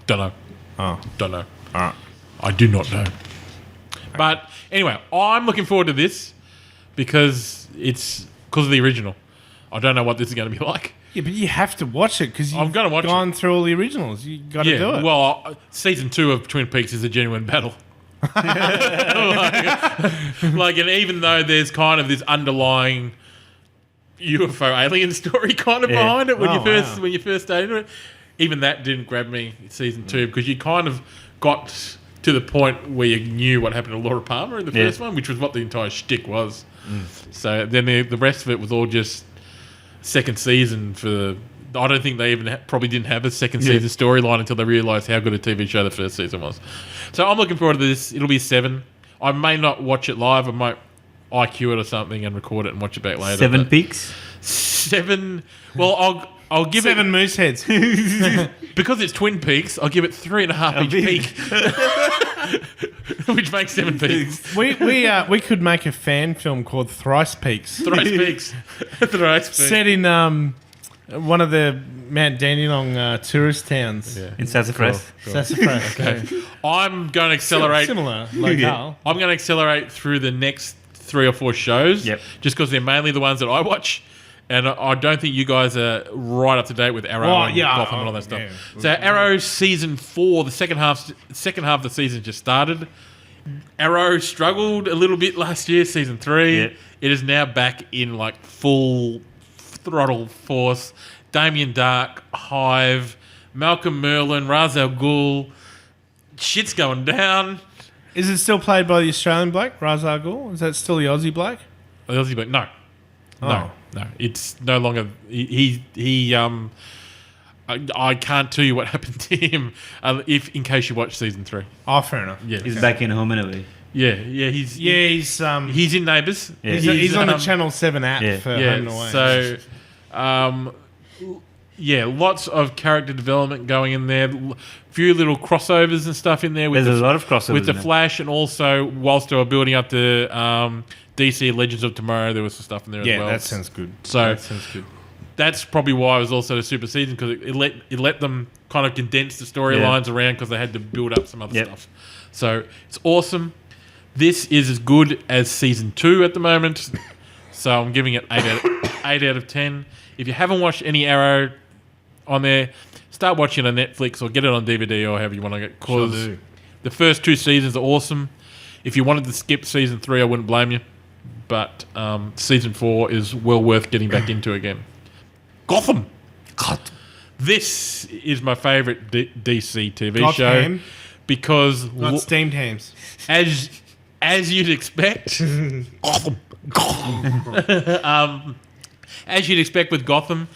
Don't know. oh, Don't know. all right. I do not know. But anyway, I'm looking forward to this because of the original. I don't know what this is going to be like. Yeah, but you have to watch it because I'm you've gonna watch gone through all the originals. You got to do it. Well, season 2 of Twin Peaks is a genuine battle. And even though there's kind of this underlying UFO alien story kind of behind it when you first started into it, even that didn't grab me in season 2 because you kind of got to the point where you knew what happened to Laura Palmer in the first one, which was what the entire shtick was. So then the rest of it was all just second season for. I don't think they even probably didn't have a second season storyline until they realised how good a TV show the first season was. So I'm looking forward to this. It'll be 7. I may not watch it live. I might IQ it or something and record it and watch it back later. 7 but Peaks. 7. Well, I'll give 7 moose heads. it because it's Twin Peaks. I'll give it 3.5 each peak, which makes 7 peaks. we could make a fan film called Thrice Peaks. Thrice peaks. Thrice peaks. Set in one of the Mount Dandenong tourist towns. Yeah. In Sassafras. Sassafras. Okay. I'm going to accelerate. Similar locale. I'm going to accelerate through the next 3 or 4 shows. Yep. Just because they're mainly the ones that I watch. And I don't think you guys are right up to date with Arrow and Gotham and all that stuff. Yeah. So Arrow season 4, the second half of the season just started. Arrow struggled a little bit last year, season 3. Yeah. It is now back in like full throttle force. Damien Dark, Hive, Malcolm Merlin, Ra's al Ghul. Shit's going down. Is it still played by the Australian bloke, Ra's al Ghul? Is that still the Aussie bloke? No. Oh. No. It's no longer. I can't tell you what happened to him in case you watch season 3. Oh, fair enough. Yeah, He's back in home anyway. yeah, He's in Neighbours. Yeah. he's on the Channel 7 app for Home and Away. So, lots of character development going in there. Few little crossovers and stuff in there. There's a lot of crossovers with the in there. Flash, and also whilst they were building up the DC Legends of Tomorrow, there was some stuff in there as well. Yeah, that sounds good. So that sounds good. that's probably why it was also the super season, because it let them kind of condense the storylines around, because they had to build up some other stuff. So it's awesome. This is as good as season 2 at the moment. So I'm giving it 8 out of 10. If you haven't watched any Arrow on there, start watching it on Netflix or get it on DVD or however you want to get. Because the first 2 seasons are awesome. If you wanted to skip season 3, I wouldn't blame you. But season 4 is well worth getting back into again. Gotham. This is my favourite DC TV show because Not steamed hams. as you'd expect, Gotham. As you'd expect with Gotham,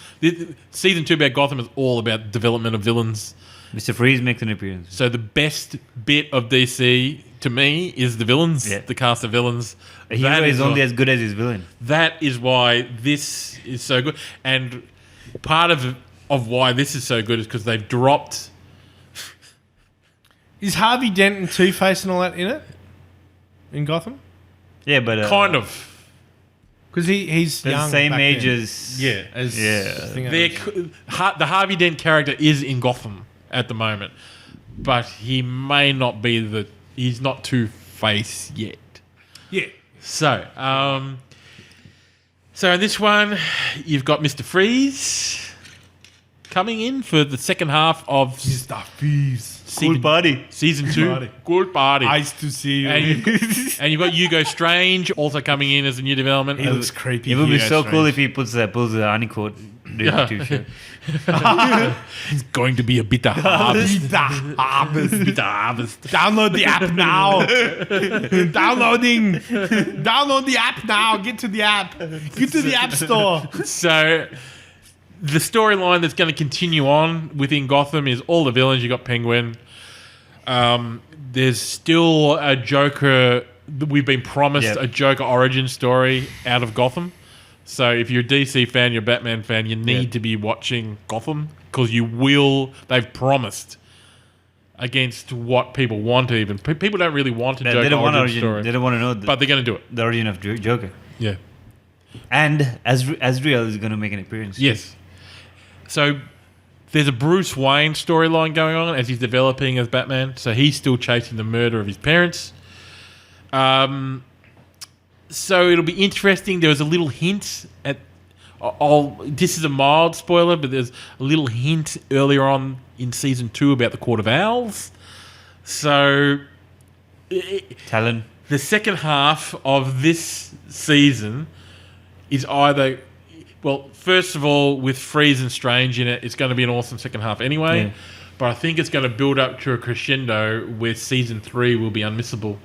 season 2 about Gotham is all about development of villains. Mr. Freeze makes an appearance. So the best bit of DC to me is the villains, the cast of villains. A hero is only as good as his villain. That is why this is so good, and part of why this is so good is because they've dropped. Is Harvey Dent and Two-Face and all that in it? In Gotham? Yeah, but... kind of. Because he's young. the same back age then. as... The Harvey Dent character is in Gotham at the moment, but he may not be he's not Two-Face yet. Yeah. So, in this one, you've got Mr. Freeze coming in for the second half of Mr. Freeze. Cool party. Season 2. Good party. Nice to see you. And you've got Hugo Strange also coming in as a new development. He looks creepy. It would be Hugo so Strange. cool if he pulls the honeycoat. It's going to be a bitter harvest. Bitter harvest. Bitter harvest. Download the app now. Downloading. Download the app now. Get to the app. Get to the app store. So, the storyline that's going to continue on within Gotham is all the villains. You got Penguin. There's still a Joker. We've been promised a Joker origin story out of Gotham. So if you're a DC fan, you're a Batman fan, you need to be watching Gotham, because you will. They've promised against what people want. Even people don't really want a Joker origin story. They don't want to know, but they're going to do it. The origin of Joker. Yeah. And Azrael is going to make an appearance. Yes. So there's a Bruce Wayne storyline going on as he's developing as Batman. So he's still chasing the murder of his parents. So it'll be interesting. There was a little hint at... this is a mild spoiler, but there's a little hint earlier on in Season 2 about the Court of Owls. So... Talon. The second half of this season is either... Well, first of all, with Freeze and Strange in it, it's going to be an awesome second half anyway. Yeah. But I think it's going to build up to a crescendo where Season 3 will be unmissable.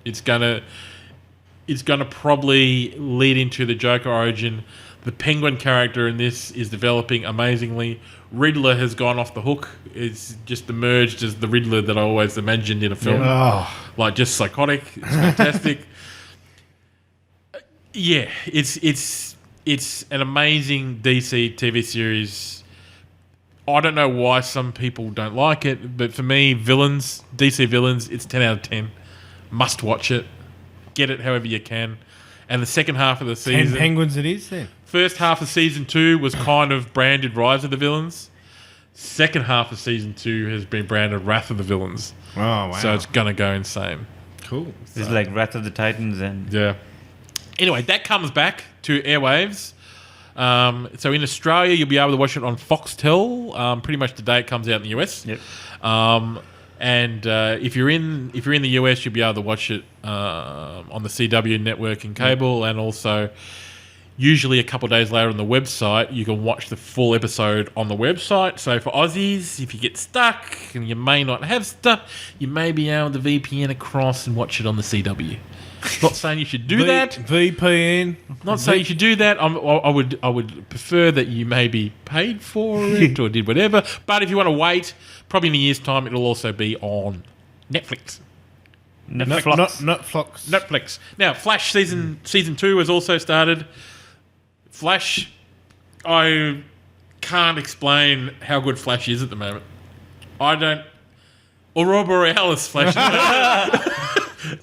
It's going to probably lead into the Joker origin. The Penguin character in this is developing amazingly. Riddler has gone off the hook. It's just emerged as the Riddler that I always imagined in a film. Yeah. Like, just psychotic. It's fantastic. It's an amazing DC TV series. I don't know why some people don't like it, but for me, DC villains, it's 10 out of 10. Must watch it. Get it however you can. And the second half of the season... 10 Penguins it is then. First half of Season 2 was kind of branded Rise of the Villains. Second half of Season 2 has been branded Wrath of the Villains. Oh, wow. So it's going to go insane. Cool. It's like Wrath of the Titans and... Yeah. Anyway, that comes back to airwaves. So in Australia, you'll be able to watch it on Foxtel pretty much the day it comes out in the US. Yep. And if you're in the US, you'll be able to watch it on the CW network and cable, and also usually a couple of days later on the website, you can watch the full episode on the website. So for Aussies, if you get stuck and you may not have stuff, you may be able to VPN across and watch it on the CW. Not saying you should do that. VPN. Not saying you should do that. I would prefer that you maybe paid for it or did whatever. But if you want to wait, probably in a year's time, it'll also be on Netflix. Netflix. Now, Flash season 2 has also started. Flash, I can't explain how good Flash is at the moment. I don't. Aurora Borealis Flash.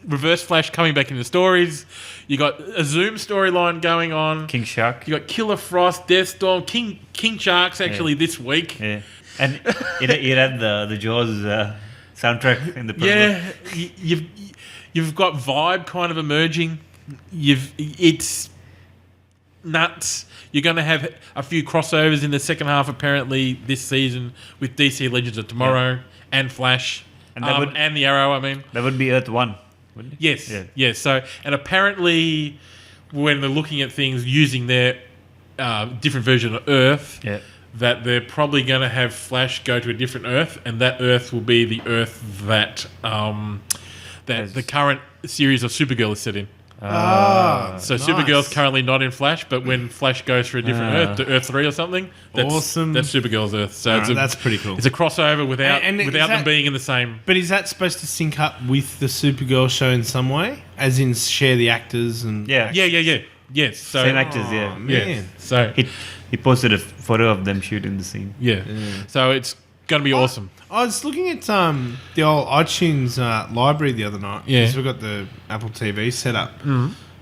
Reverse Flash coming back into stories. You got a Zoom storyline going on. King Shark. You got Killer Frost, Deathstorm, King Sharks actually this week. Yeah. And it had the Jaws soundtrack in the program. Yeah, you've got Vibe kind of emerging. It's nuts. You're going to have a few crossovers in the second half apparently this season with DC Legends of Tomorrow and Flash and the Arrow. I mean, that would be Earth 1. Wouldn't it? Yes. Yeah. Yes. So, and apparently, when they're looking at things using their different version of Earth, that they're probably going to have Flash go to a different Earth, and that Earth will be the Earth that the current series of Supergirl is set in. So nice. Supergirl's currently not in Flash, but when Flash goes for a different Earth, to Earth 3 or something, that's awesome. That's Supergirl's Earth. So that's pretty cool. It's a crossover without them being in the same. But is that supposed to sync up with the Supergirl show in some way, as in share the actors and Yeah. Yes. So same actors. Yeah. man. So he posted a photo of them shooting the scene. Yeah. So it's going to be awesome. I was looking at the old iTunes library the other night. Yeah. Because we've got the Apple TV set up.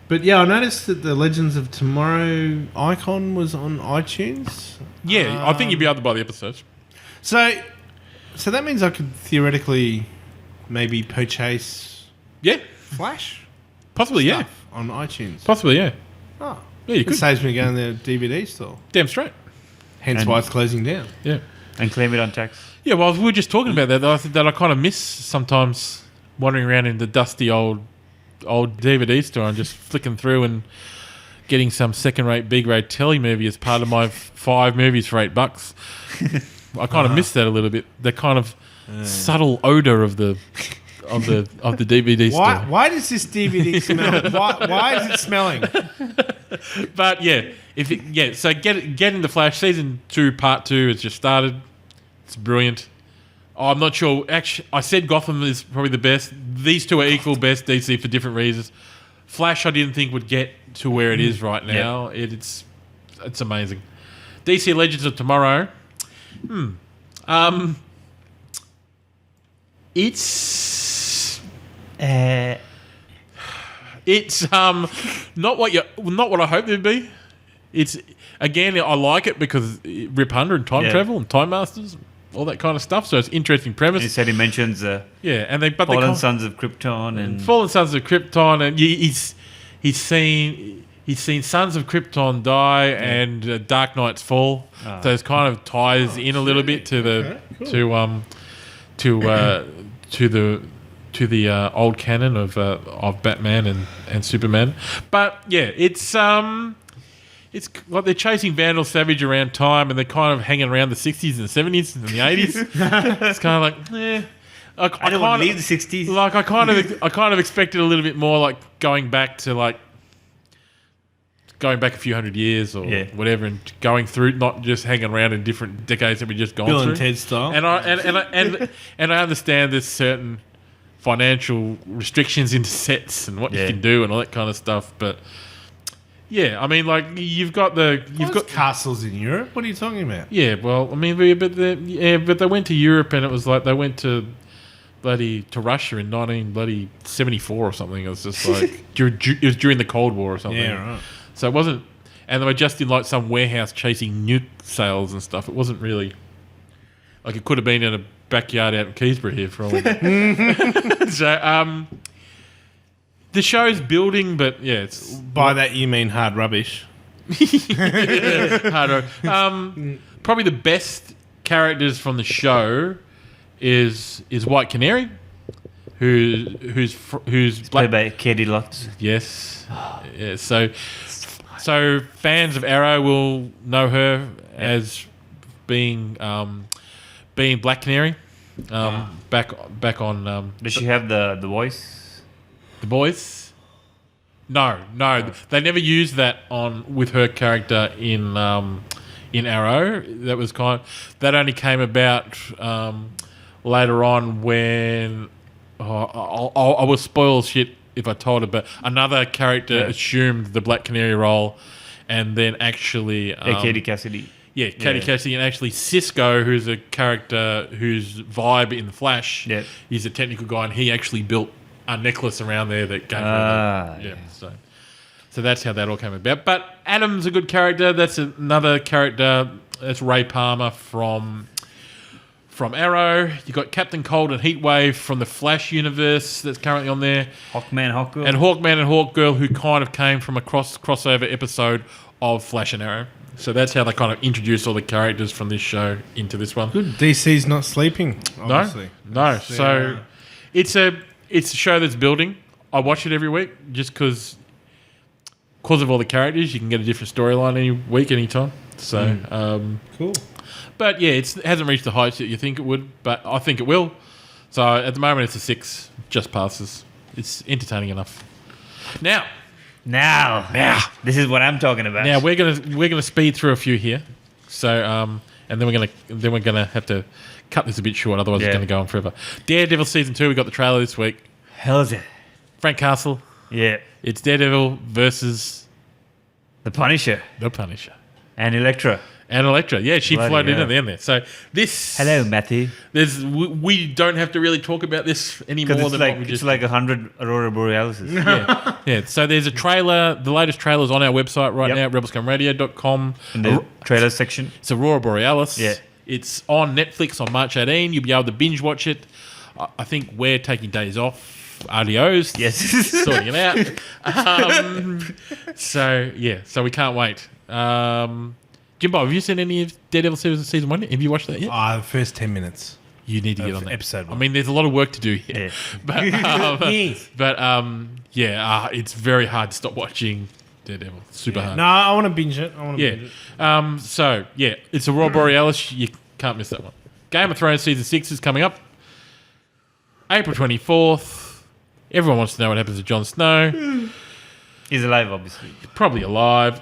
But yeah, I noticed that the Legends of Tomorrow icon was on iTunes. Yeah, I think you'd be able to buy the episodes. So that means I could theoretically maybe purchase Flash Possibly, stuff on iTunes. Possibly, yeah. Oh, Yeah, you it could. saves me going to the DVD store. Damn straight. Hence And- why it's closing down. Yeah. And claim it on tax. Yeah, well, we were just talking about that I kind of miss sometimes wandering around in the dusty old DVD store and just flicking through and getting some second-rate, B-grade telly movie as part of my 5 movies for $8. I kind of miss that a little bit. The kind of subtle odor of the DVD store. Why does this DVD smell? Why is it smelling? But yeah, so get into Flash. Season 2, Part 2 has just started. It's brilliant. I'm not sure. Actually, I said Gotham is probably the best. These two are equal best DC for different reasons. Flash, I didn't think would get to where it is right now. It's amazing. DC Legends of Tomorrow. It's not what I hoped it'd be. It's again, I like it because Rip Hunter and time travel and Time Masters, all that kind of stuff. So it's interesting premise. He said he mentions Fallen Sons of Krypton and Fallen Sons of Krypton, and he's seen Sons of Krypton die and Dark Knight's Fall. So it kind of ties in a little bit to the to the old canon of Batman and Superman. But yeah, it's like they're chasing Vandal Savage around time, and they're kind of hanging around the 60s and the 70s and the 80s. It's kind of like, I don't want to leave the 60s. Like I kind of expected a little bit more, like going back a few hundred years or whatever, and going through, not just hanging around in different decades that we just gone Bill through. and Ted style. And I understand there's certain financial restrictions into sets and what you can do and all that kind of stuff, but yeah, I mean, like you've got castles in Europe. What are you talking about? Yeah, well, I mean, but they went to Europe, and it was like they went to Russia in 1974 or something. It was just like it was during the Cold War or something. Yeah, right. So it wasn't, and they were just in like some warehouse chasing nuke sales and stuff. It wasn't really like it could have been in a backyard out in Keysborough here for all we know. So the show's building, but yeah, it's By that you mean hard rubbish. harder. Probably the best characters from the show is White Canary, who's played by Katie Lotz. Yes. Yeah, so fans of Arrow will know her as being Black Canary. Back on Does she have the voice? The Boys. No, they never used that with her character in Arrow. That only came about later on when I will spoil shit if I told it, but another character assumed the Black Canary role, and then actually Katie Cassidy. Yeah, Katie Cassidy, and actually Cisco, who's a character whose vibe in the Flash, he's a technical guy, and he actually built a necklace around there that gave her So that's how that all came about. But Adam's a good character. That's another character. That's Ray Palmer from Arrow. You got Captain Cold and Heatwave from the Flash universe that's currently on there. Hawkman, Hawkgirl. And Hawkman and Hawkgirl, who kind of came from a crossover episode of Flash and Arrow. So that's how they kind of introduced all the characters from this show into this one. Good. DC's not sleeping, obviously. No. So it's a show that's building. I watch it every week just because of all the characters. You can get a different storyline any week, any time. So cool. But yeah, it hasn't reached the heights that you think it would, but I think it will. So at the moment, it's a 6, just passes. It's entertaining enough. Now, this is what I'm talking about. Now we're gonna speed through a few here. So and then we're gonna have to cut this a bit short, otherwise it's gonna go on forever. Daredevil season 2. We got the trailer this week. Hell's it? Frank Castle. Yeah. It's Daredevil versus The Punisher. And Elektra. Yeah, she Bloody floated in hell. at the end there. So this. Hello, Matthew. We don't have to really talk about this anymore Because than it's what we just. like 100 Aurora Borealises. Yeah. So there's a trailer. The latest trailer is on our website right now, rebelscumradio.com. In the trailer section. It's Aurora Borealis. Yeah. It's on Netflix on March 18. You'll be able to binge watch it. I think we're taking days off. RDOs. Yes. Sorting it out. So we can't wait. Jimbo, have you seen any of Daredevil season 1? Have you watched that yet? The first 10 minutes. You need to get on that. Episode 1. I mean, there's a lot of work to do here. Yeah. But it's very hard to stop watching Daredevil. Super hard. No, I want to binge it. It's Aurora Borealis. You can't miss that one. Game of Thrones season 6 is coming up. April 24th. Everyone wants to know what happens to Jon Snow. He's alive, obviously. Probably alive.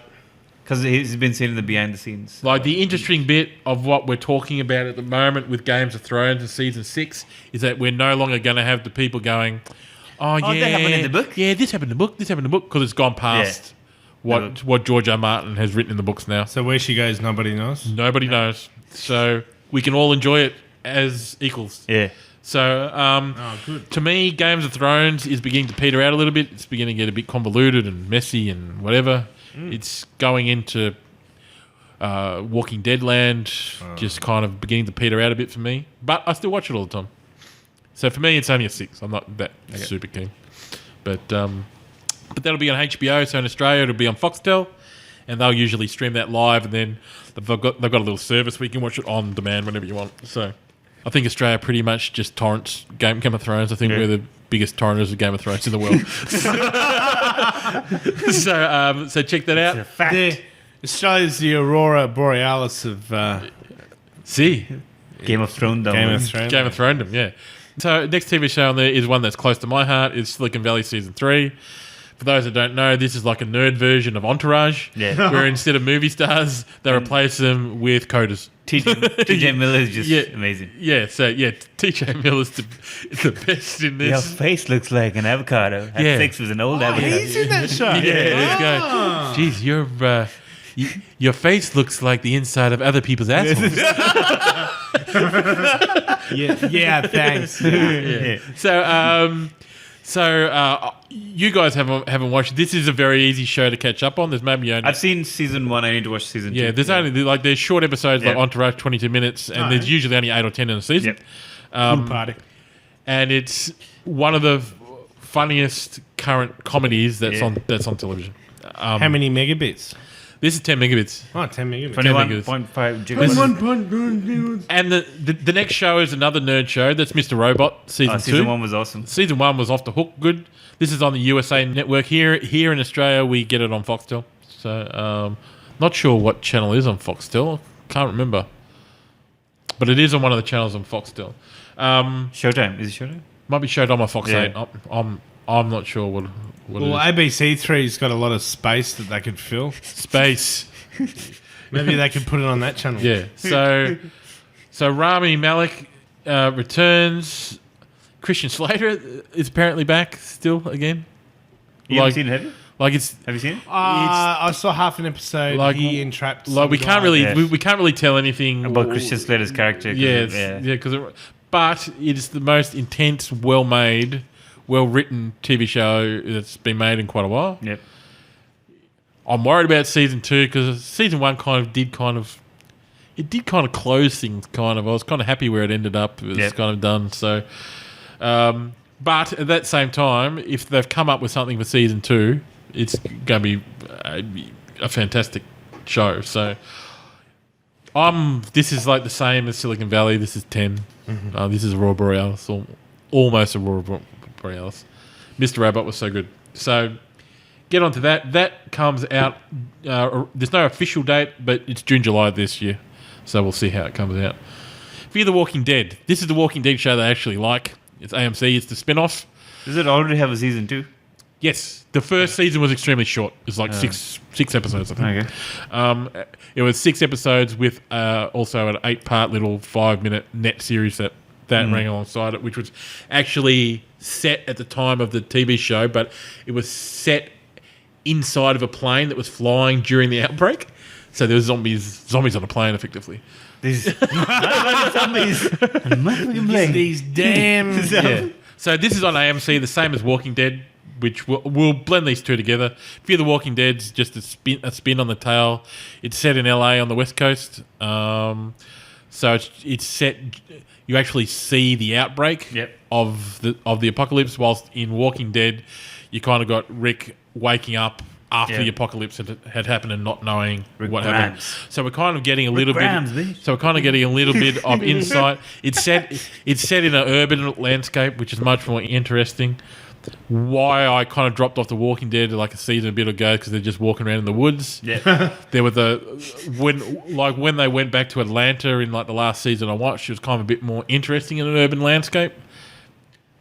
Because he's been seen in the behind the scenes. Like, the interesting bit of what we're talking about at the moment with Games of Thrones in season 6 is that we're no longer going to have the people going, that happened in the book? Yeah, this happened in the book, because it's gone past what George R. Martin has written in the books now. So where she goes, nobody knows? Nobody knows. So we can all enjoy it as equals. Yeah. So, good. To me, Games of Thrones is beginning to peter out a little bit. It's beginning to get a bit convoluted and messy and whatever. It's going into Walking Dead land, just kind of beginning to peter out a bit for me. But I still watch it all the time. So for me, it's only a 6. I'm not that super keen. But that'll be on HBO. So in Australia, it'll be on Foxtel, and they'll usually stream that live. And then they've got a little service where you can watch it on demand whenever you want. So I think Australia pretty much just torrents Game of Thrones. I think we're the biggest torrenters of Game of Thrones in the world. So check that out. It's a fact. Australia's the Aurora Borealis of Game of Thrones. Game of Thrones. Game of Thrones, yeah. So next TV show on there is one that's close to my heart. It's Silicon Valley season 3. For those that don't know, this is like a nerd version of Entourage, where instead of movie stars, they replace them with coders. TJ Miller is just amazing. Yeah, so TJ Miller's the best in this. Your face looks like an avocado. Had sex with an old avocado. He's in that show. Let's go. Jeez, your face looks like the inside of other people's assholes. Thanks. So you guys haven't watched. This is a very easy show to catch up on. There's maybe only I've seen season 1. I need to watch season 2. Yeah, there's short episodes like Entourage, 22 minutes, and there's usually only 8 or 10 in a season. Good party. And it's one of the funniest current comedies that's on television. How many megabits? This is 10 megabits. 10 megabits. 21.5 gigabytes. And the next show is another nerd show. That's Mr. Robot, season 2. Season 1 was awesome. Season 1 was off the hook good. This is on the USA Network. Here in Australia, we get it on Foxtel. So, not sure what channel is on Foxtel. Can't remember. But it is on one of the channels on Foxtel. Showtime. Is it Showtime? Might be showed on my Fox 8. I'm not sure what Well, it ABC3's got a lot of space that they could fill. is. Space. Maybe they could put it on that channel. Yeah. So Rami Malek returns. Christian Slater is apparently back still again. You haven't seen it, have you? Like it's Have you seen it? I saw half an episode. Like- He entrapped. like we some can't guy. really Yeah. we can't really tell anything About Christian Slater's character. 'cause Yeah, but it is the most intense, well-made, well-written TV show that's been made in quite a while. Yep. I'm worried about season 2 because season 1 did close things. I was kind of happy where it ended up. It was Yep. kind of done. So, but at that same time, if they've come up with something for season 2, it's going to be a fantastic show. So, this is like the same as Silicon Valley. This is 10. This is Aurora Borealis, almost Aurora Borealis. Mr. Robot was so good. So, get onto that. That comes out. There's no official date, but it's June, July this year. So we'll see how it comes out. Fear the Walking Dead. This is the Walking Dead show they actually like. It's AMC. It's the spin-off. Does it already have a season 2? Yes. The first season was extremely short. It was like six episodes, I think. Okay. It was 6 episodes with also an 8-part little 5-minute net series that ran alongside it, which was actually set at the time of the TV show, but it was set inside of a plane that was flying during the outbreak. So there was zombies on a plane, effectively. These zombies. These damn. Yeah. So this is on AMC, the same as Walking Dead, which we'll blend these two together. Fear the Walking Dead's just a spin on the tale. It's set in LA on the West Coast. So it's set. You actually see the outbreak of the apocalypse, whilst in Walking Dead, you kind of got Rick waking up after the apocalypse had happened and not knowing what happened. So we're kind of getting a little bit. So we're kind of getting a little bit of insight. It's set in an urban landscape, which is much more interesting. Why I kind of dropped off The Walking Dead like a season a bit ago, because they're just walking around in the woods. Yeah. There were when they went back to Atlanta in like the last season I watched, it was kind of a bit more interesting in an urban landscape.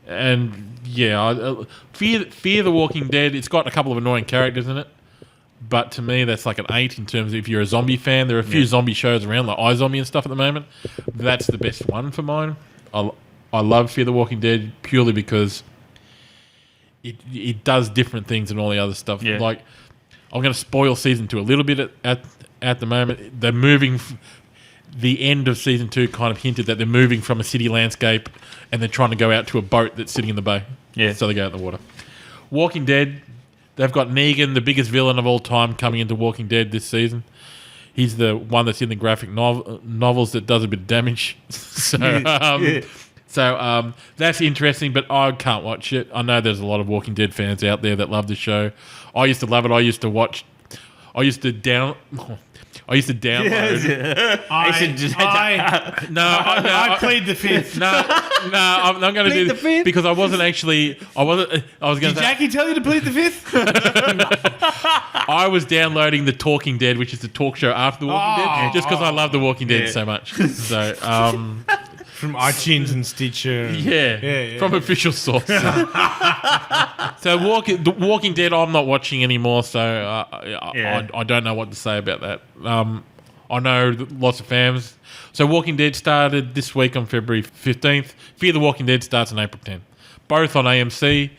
And yeah, Fear the Walking Dead. It's got a couple of annoying characters in it, but to me that's like an 8 in terms of if you're a zombie fan. There are a few zombie shows around like iZombie and stuff at the moment. That's the best one for mine. I love Fear the Walking Dead purely because it does different things than all the other stuff. Yeah. Like, I'm going to spoil season 2 a little bit at the moment. They're moving. The end of season 2 kind of hinted that they're moving from a city landscape and they're trying to go out to a boat that's sitting in the bay. Yeah. So they go out in the water. Walking Dead, they've got Negan, the biggest villain of all time, coming into Walking Dead this season. He's the one that's in the graphic novels that does a bit of damage. So that's interesting, but I can't watch it. I know there's a lot of Walking Dead fans out there that love the show. I used to love it. I used to download. I plead the fifth. I'm not going to do this because I was going Did to. Jackie tell you to plead the fifth? I was downloading The Talking Dead, which is the talk show after The Walking Dead, just because I love The Walking Dead so much. So, From iTunes and Stitcher. yeah, from official source. So, The Walking Dead, I'm not watching anymore, so I don't know what to say about that. I know lots of fans. So, Walking Dead started this week on February 15th. Fear the Walking Dead starts on April 10th. Both on AMC.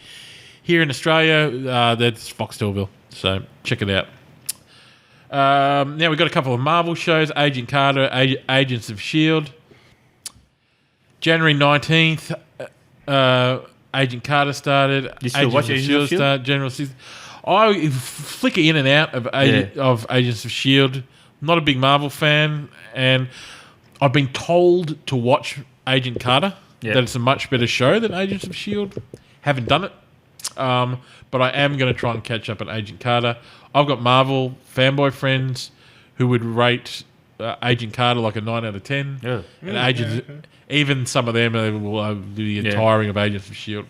Here in Australia, that's Foxtelville. So, check it out. Now, we've got a couple of Marvel shows. Agent Carter, Agents of S.H.I.E.L.D. January 19th, Agent Carter started. You still watch Agents of S.H.I.E.L.D.? Started. General season. I flicker in and out of Agents of S.H.I.E.L.D. Not a big Marvel fan, and I've been told to watch Agent Carter, that it's a much better show than Agents of S.H.I.E.L.D. Haven't done it, but I am going to try and catch up on Agent Carter. I've got Marvel fanboy friends who would rate Agent Carter like a 9 out of 10. Yeah. And even some of them will be tiring of Agents of S.H.I.E.L.D.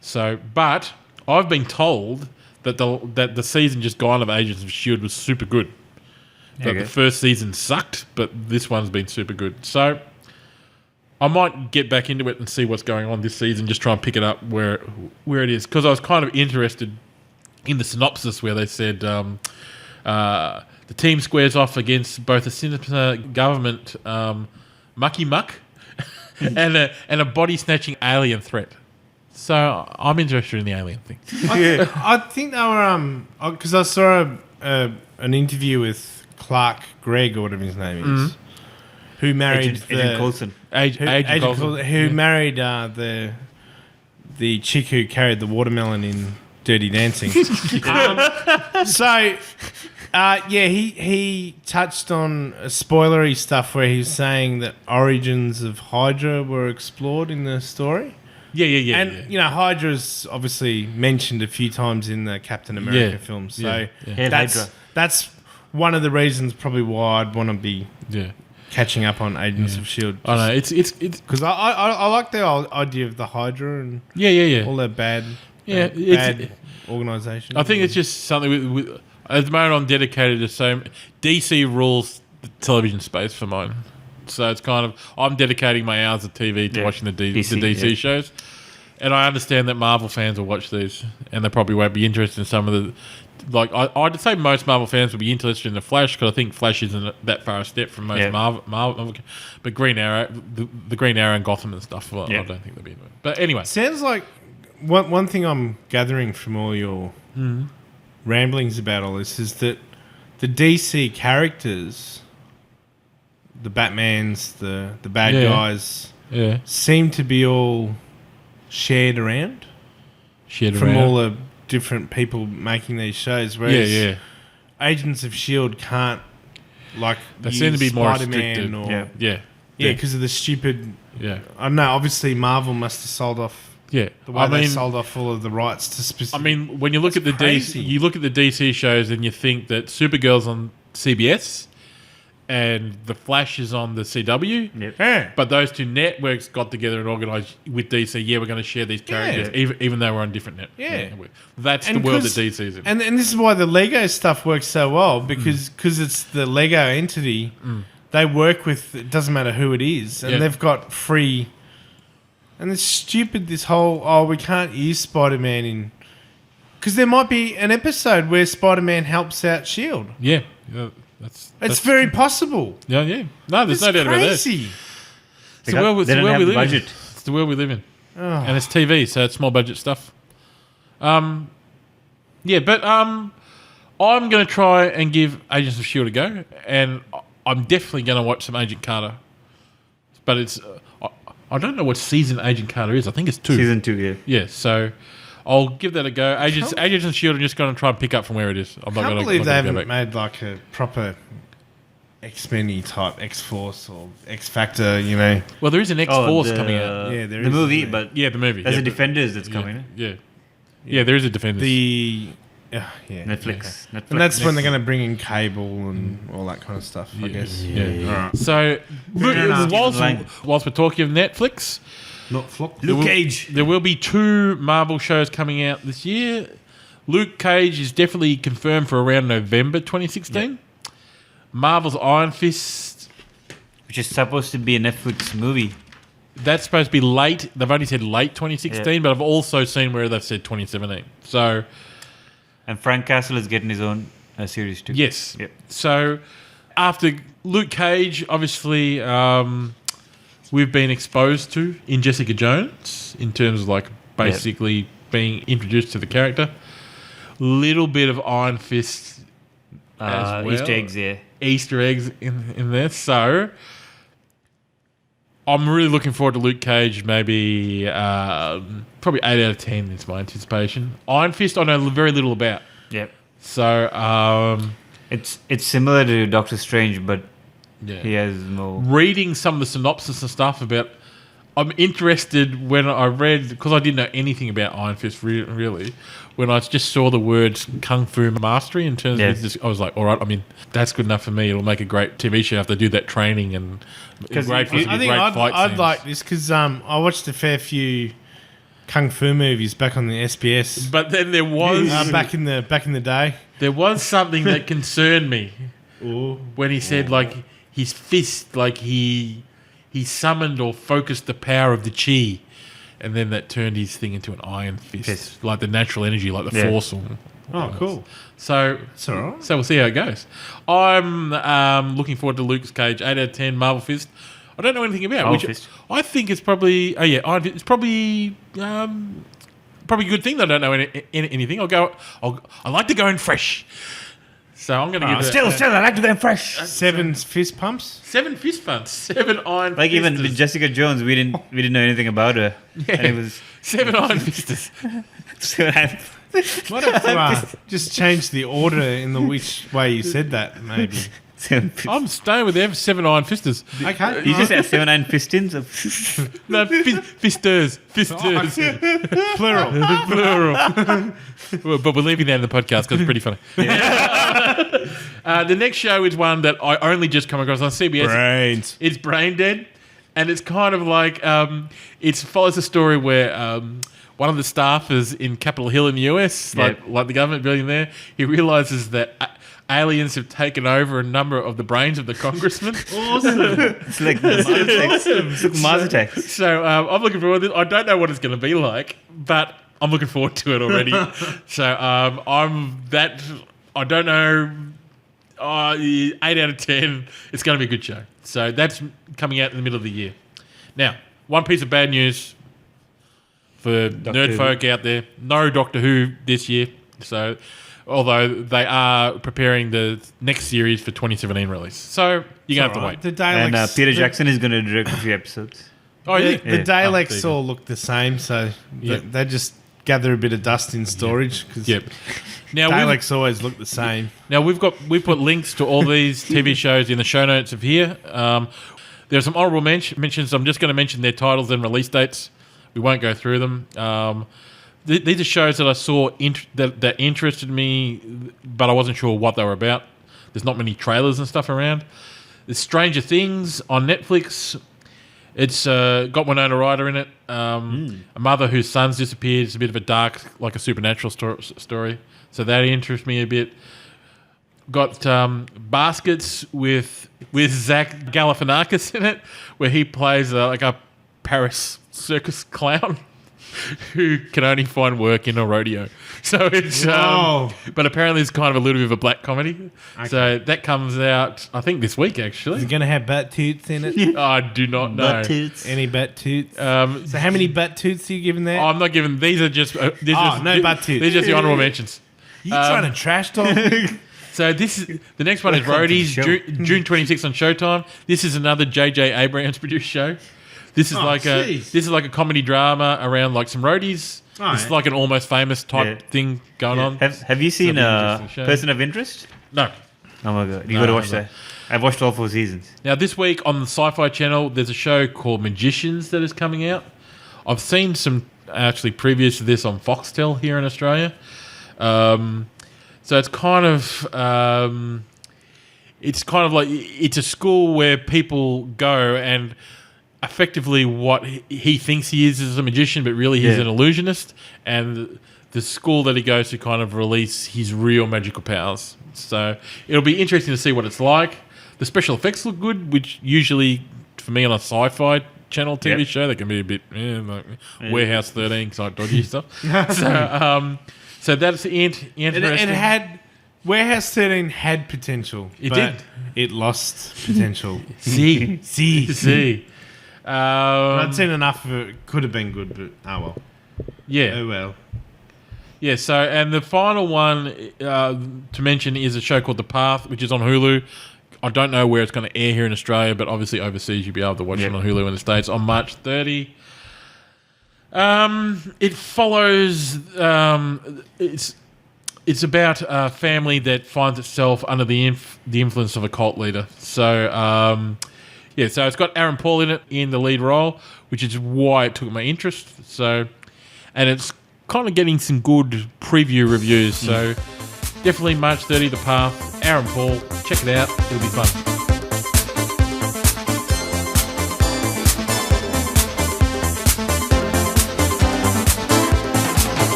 So, but I've been told that the season just gone of Agents of S.H.I.E.L.D. was super good. That the first season sucked, but this one's been super good. So, I might get back into it and see what's going on this season. Just try and pick it up where it is, because I was kind of interested in the synopsis where they said the team squares off against both a sinister government mucky muck and a body snatching alien threat. So I'm interested in the alien thing. I think they were because I saw an interview with Clark Gregg or whatever his name is, who married Agent Coulson. Agent Coulson. who married the chick who carried the watermelon in Dirty Dancing. He touched on spoilery stuff where he was saying that origins of Hydra were explored in the story. Yeah. And, you know, Hydra's obviously mentioned a few times in the Captain America film. So that's one of the reasons probably why I'd want to be catching up on Agents of S.H.I.E.L.D. I know, it's... Because I like the idea of the Hydra and all their bad organisations. I think it's just something with at the moment I'm dedicated to same... DC rules the television space for mine. So it's kind of... I'm dedicating my hours of TV to watching the DC shows. And I understand that Marvel fans will watch these and they probably won't be interested in some of the... Like, I'd say most Marvel fans would be interested in the Flash because I think Flash isn't that far a step from most Marvel. But Green Arrow, the Green Arrow and Gotham and stuff, well, I don't think they'll be into it. But anyway. Sounds like one thing I'm gathering from all your ramblings about all this is that the DC characters, the Batmans, the bad guys, seem to be all shared around. From all the different people making these shows, whereas Agents of S.H.I.E.L.D. can't, like, they seem to be more restricted. Or because of the stupid. I don't know. Obviously, Marvel must have sold off. The way they sold off all of the rights to specific. I mean, when you look at the DC, you look at the DC shows and you think that Supergirl's on CBS. And the Flash is on the CW, but those two networks got together and organised with DC. We're going to share these characters, even though we're on different networks. That's the world that DC's in. And this is why the Lego stuff works so well, because it's the Lego entity. They work with, it doesn't matter who it is, and they've got free. And it's stupid, this whole, we can't use Spider-Man in... Because there might be an episode where Spider-Man helps out S.H.I.E.L.D. It's very possible. No, there's no doubt about that. It's the world we live in. It's the world we live in. And it's TV, so it's small budget stuff. I'm going to try and give Agents of S.H.I.E.L.D. a go, and I'm definitely going to watch some Agent Carter. But it's... I don't know what season Agent Carter is. I think it's 2. Season 2, Yeah, so... I'll give that a go. Agents of S.H.I.E.L.D. are just going to try and pick up from where it is. I can't believe they haven't made like a proper X-Men type X-Force or X-Factor, you know. Well, there is an X-Force coming out. Yeah, there is. The movie, but... Yeah, the movie. There's a Defenders that's coming. Yeah, there is a Defenders. Netflix. And that's when they're going to bring in cable and all that kind of stuff, I guess. All right. So, whilst we're talking of Netflix... Luke Cage. There will be 2 Marvel shows coming out this year. Luke Cage is definitely confirmed for around November 2016. Yep. Marvel's Iron Fist, which is supposed to be a Netflix movie. That's supposed to be late. They've only said late 2016, but I've also seen where they've said 2017. So, and Frank Castle is getting his own series too. Yes. Yep. So after Luke Cage, obviously. We've been exposed to in Jessica Jones in terms of like basically being introduced to the character. Little bit of Iron Fist as well. Easter eggs in there. So I'm really looking forward to Luke Cage. Maybe probably 8 out of 10 is my anticipation. Iron Fist I know very little about. Yep. So it's similar to Doctor Strange, but he has no... Reading some of the synopsis and stuff about... I'm interested when I read... Because I didn't know anything about Iron Fist, really. When I just saw the words Kung Fu Mastery in terms of... This, I was like, all right, I mean, that's good enough for me. It'll make a great TV show if they do that training and... I think I'd like this because I watched a fair few Kung Fu movies back on the SBS. But then there was... back in the day. There was something that concerned me. Ooh. When he said, like... His fist, like he he summoned or focused the power of the chi, and then that turned his thing into an iron fist, like the natural energy, like the Force. Oh, cool. So, It's all right. so we'll see how it goes. I'm looking forward to Lucas Cage 8 out of 10 Marvel Fist. I don't know anything about Marvel which Fist. I think it's probably it's probably probably a good thing that I don't know anything. I like to go in fresh. So I'm going to give it Still, I like to go fresh. 7 fist pumps. 7 fist bumps, 7 iron Like even with fisters. Jessica Jones, we didn't know anything about her. And it was 7 iron fisters. What if just change the order in the which way you said that, maybe? I'm staying with them, 7 iron fisters. Okay. You just have 7 iron pistons. No, fisters. Plural. Plural. But we're leaving that in the podcast because it's pretty funny. The next show is one that I only just come across on CBS. Brains. It's Brain Dead, and it's kind of like it follows a story where one of the staffers in Capitol Hill in the US, like the government building there, he realizes that aliens have taken over a number of the brains of the congressmen. Awesome. It's like Mars attacks. It's like Mars attacks. So I'm looking forward to this. I don't know what it's going to be like, but I'm looking forward to it already. So I don't know. 8 out of 10. It's going to be a good show. So that's coming out in the middle of the year. Now, one piece of bad news for nerd folk out there. No Doctor Who this year. So, although they are preparing the next series for 2017 release. So, you're going to have to wait. The Daleks, And Peter Jackson is going to direct a few episodes. Oh, yeah. The Daleks there you go. all look the same, so Yeah. they just gather a bit of dust in storage because Yep. Now, Daleks always look the same. we've put links to all these TV shows in the show notes of here. There are some honourable mentions. I'm just going to mention their titles and release dates. We won't go through them. These are shows that I saw that interested me, but I wasn't sure what they were about. There's not many trailers and stuff around. There's Stranger Things on Netflix. It's got Winona Ryder in it. A mother whose son's disappeared. It's a bit of a dark, like a supernatural story. So that interests me a bit. Got Baskets with Zach Galifianakis in it, where he plays like a Paris circus clown who can only find work in a rodeo. So it's but apparently it's kind of a little bit of a black comedy. Okay. So that comes out, I think, this week actually. Is it going to have bat toots in it? I do not know. Butt toots. Any bat toots? So how many bat toots are you giving there? I'm not giving. These are just. no butt toots. These are just the honourable mentions. you trying to trash talk? So the next one is Roadies, June 26th on Showtime. This is another J.J. Abrams produced show. This is like a comedy drama around like some roadies. Oh, it's like an Almost Famous type thing going on. Have you seen It'll be an interesting show. Person of Interest? No. Oh my god, you got to watch that. I've watched all 4 seasons. Now this week on the Sci-Fi Channel, there's a show called Magicians that is coming out. I've seen some actually previous to this on Foxtel here in Australia. So it's kind of like it's a school where people go and effectively what he thinks he is a magician, but really he's an illusionist, and the school that he goes to kind of release his real magical powers. So it'll be interesting to see what it's like. The special effects look good, which usually for me on a Sci-Fi Channel TV show, they can be a bit like Warehouse 13 type dodgy stuff. So that's interesting. Warehouse 13 had potential. It but did. It lost potential. See. I'd seen enough of it. Could have been good, but oh well. Yeah. Oh well. Yeah, so, and the final one to mention is a show called The Path, which is on Hulu. I don't know where it's going to air here in Australia, but obviously overseas you'll be able to watch it on Hulu in the States on March 30. It follows... It's about a family that finds itself under the influence of a cult leader. So, so it's got Aaron Paul in it in the lead role, which is why it took my interest. So, and it's kind of getting some good preview reviews. So, definitely March 30, The Path, Aaron Paul. Check it out. It'll be fun.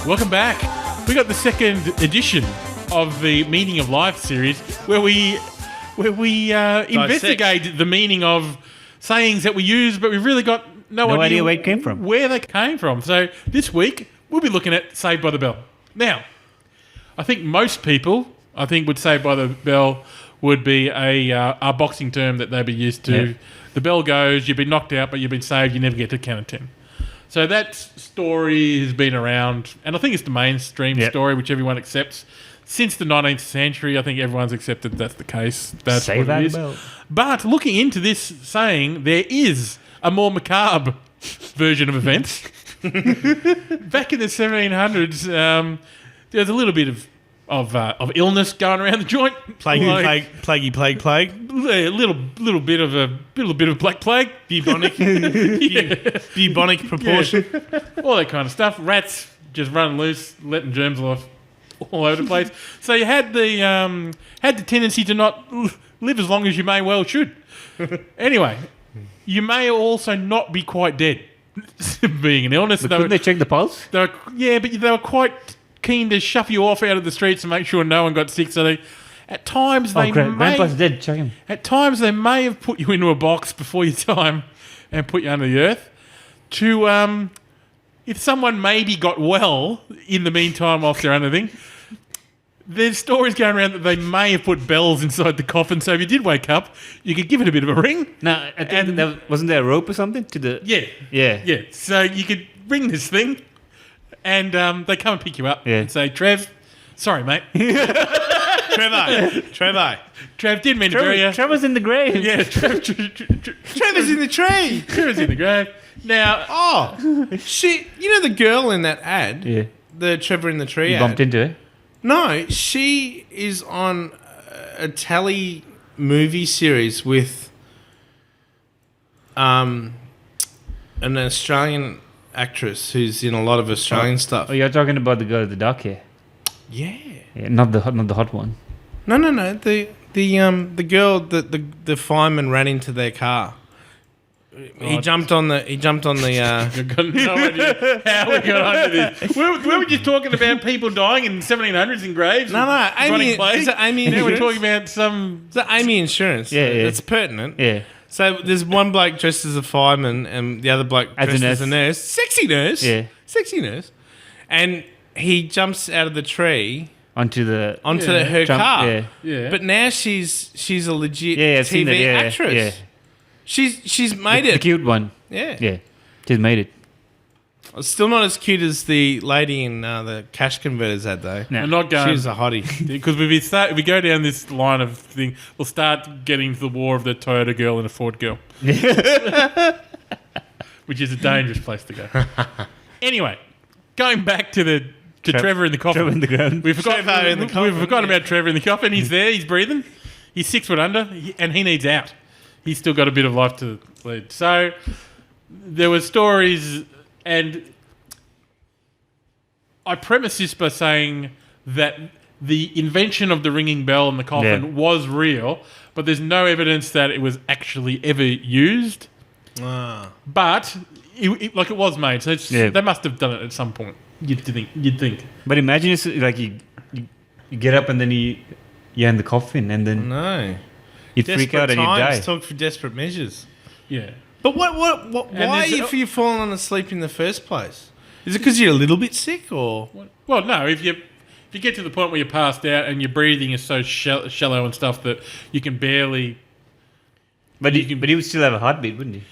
Welcome back. We got the second edition of the Meaning of Life series, where we investigate the meaning of sayings that we use, but we've really got no idea where it came from. Where they came from. So this week we'll be looking at Saved by the Bell. Now, I think most people, would Saved by the Bell would be a boxing term that they'd be used to. Yeah. The bell goes, you've been knocked out, but you've been saved. You never get to count of 10. So that story has been around, and I think it's the mainstream story, which everyone accepts. Since the 19th century, I think everyone's accepted that's the case. That's Save what it that is. bell. But looking into this saying, there is a more macabre version of events. Back in the 1700s, there was a little bit of illness going around the joint. Plague. A little bit of black plague. Bubonic proportion. All that kind of stuff. Rats just running loose, letting germs off all over the place. So you had the tendency to not live as long as you may well should. Anyway, you may also not be quite dead, being an illness. But couldn't they check the pulse? But they were quite keen to shove you off out of the streets and make sure no one got sick. So they, at times, Grandpa's dead. Check him. At times, they may have put you into a box before your time and put you under the earth to, if someone maybe got well in the meantime whilst they're under the thing, there's stories going around that they may have put bells inside the coffin. So if you did wake up, you could give it a bit of a ring. No, I think wasn't there a rope or something to the? Yeah. So you could ring this thing, and they come and pick you up and say, "Trev, sorry, mate." Trevo. Trev didn't mean to bury you. Trevor's in the grave. Yeah, Trevor's in the tree. Trevor's in the grave. Now, you know the girl in that ad? Yeah. The Trevor in the Tree You ad? bumped into it. No, she is on a tele movie series with an Australian actress who's in a lot of Australian stuff. Oh, you're talking about the girl with the dark hair. Yeah. Not the hot one. No. The girl that the fireman ran into their car. He jumped on the. I've got no idea how we got onto this. Were we just talking about people dying in 1700s in graves? No, Amy. It's Amy now we're Insurance. talking about some. It's Amy Insurance. Yeah. It's pertinent. Yeah. So there's one bloke dressed as a fireman and the other bloke dressed as a nurse. Sexy nurse. Yeah. Sexy nurse. And he jumps out of the tree onto her car. Yeah. But now she's a legit I've seen TV that, actress. Yeah. She's made The it. cute one. Yeah. Yeah. She's made it. Still not as cute as the lady in the cash converters ad though. No. I'm not going. She's a hottie. Because if we go down this line of thing, we'll start getting to the war of the Toyota girl and the Ford girl. Which is a dangerous place to go. Anyway, going back to Trevor in the coffin. Trevor in the ground. We've forgotten about Trevor in the coffin. He's there. He's breathing. He's 6 foot under, and he needs out. He's still got a bit of life to lead. So there were stories, and I premise this by saying that the invention of the ringing bell in the coffin was real, but there's no evidence that it was actually ever used. But it was made, so they must have done it at some point. You'd think. But imagine it's like you get up and then you're in the coffin and then No. you freak out and you die. Talk for desperate measures. Yeah. But why have you fallen asleep in the first place? Is it because you're a little bit sick or? Well, no. If you get to the point where you're passed out and your breathing is so shallow and stuff that you can barely. But he would still have a heartbeat, wouldn't he?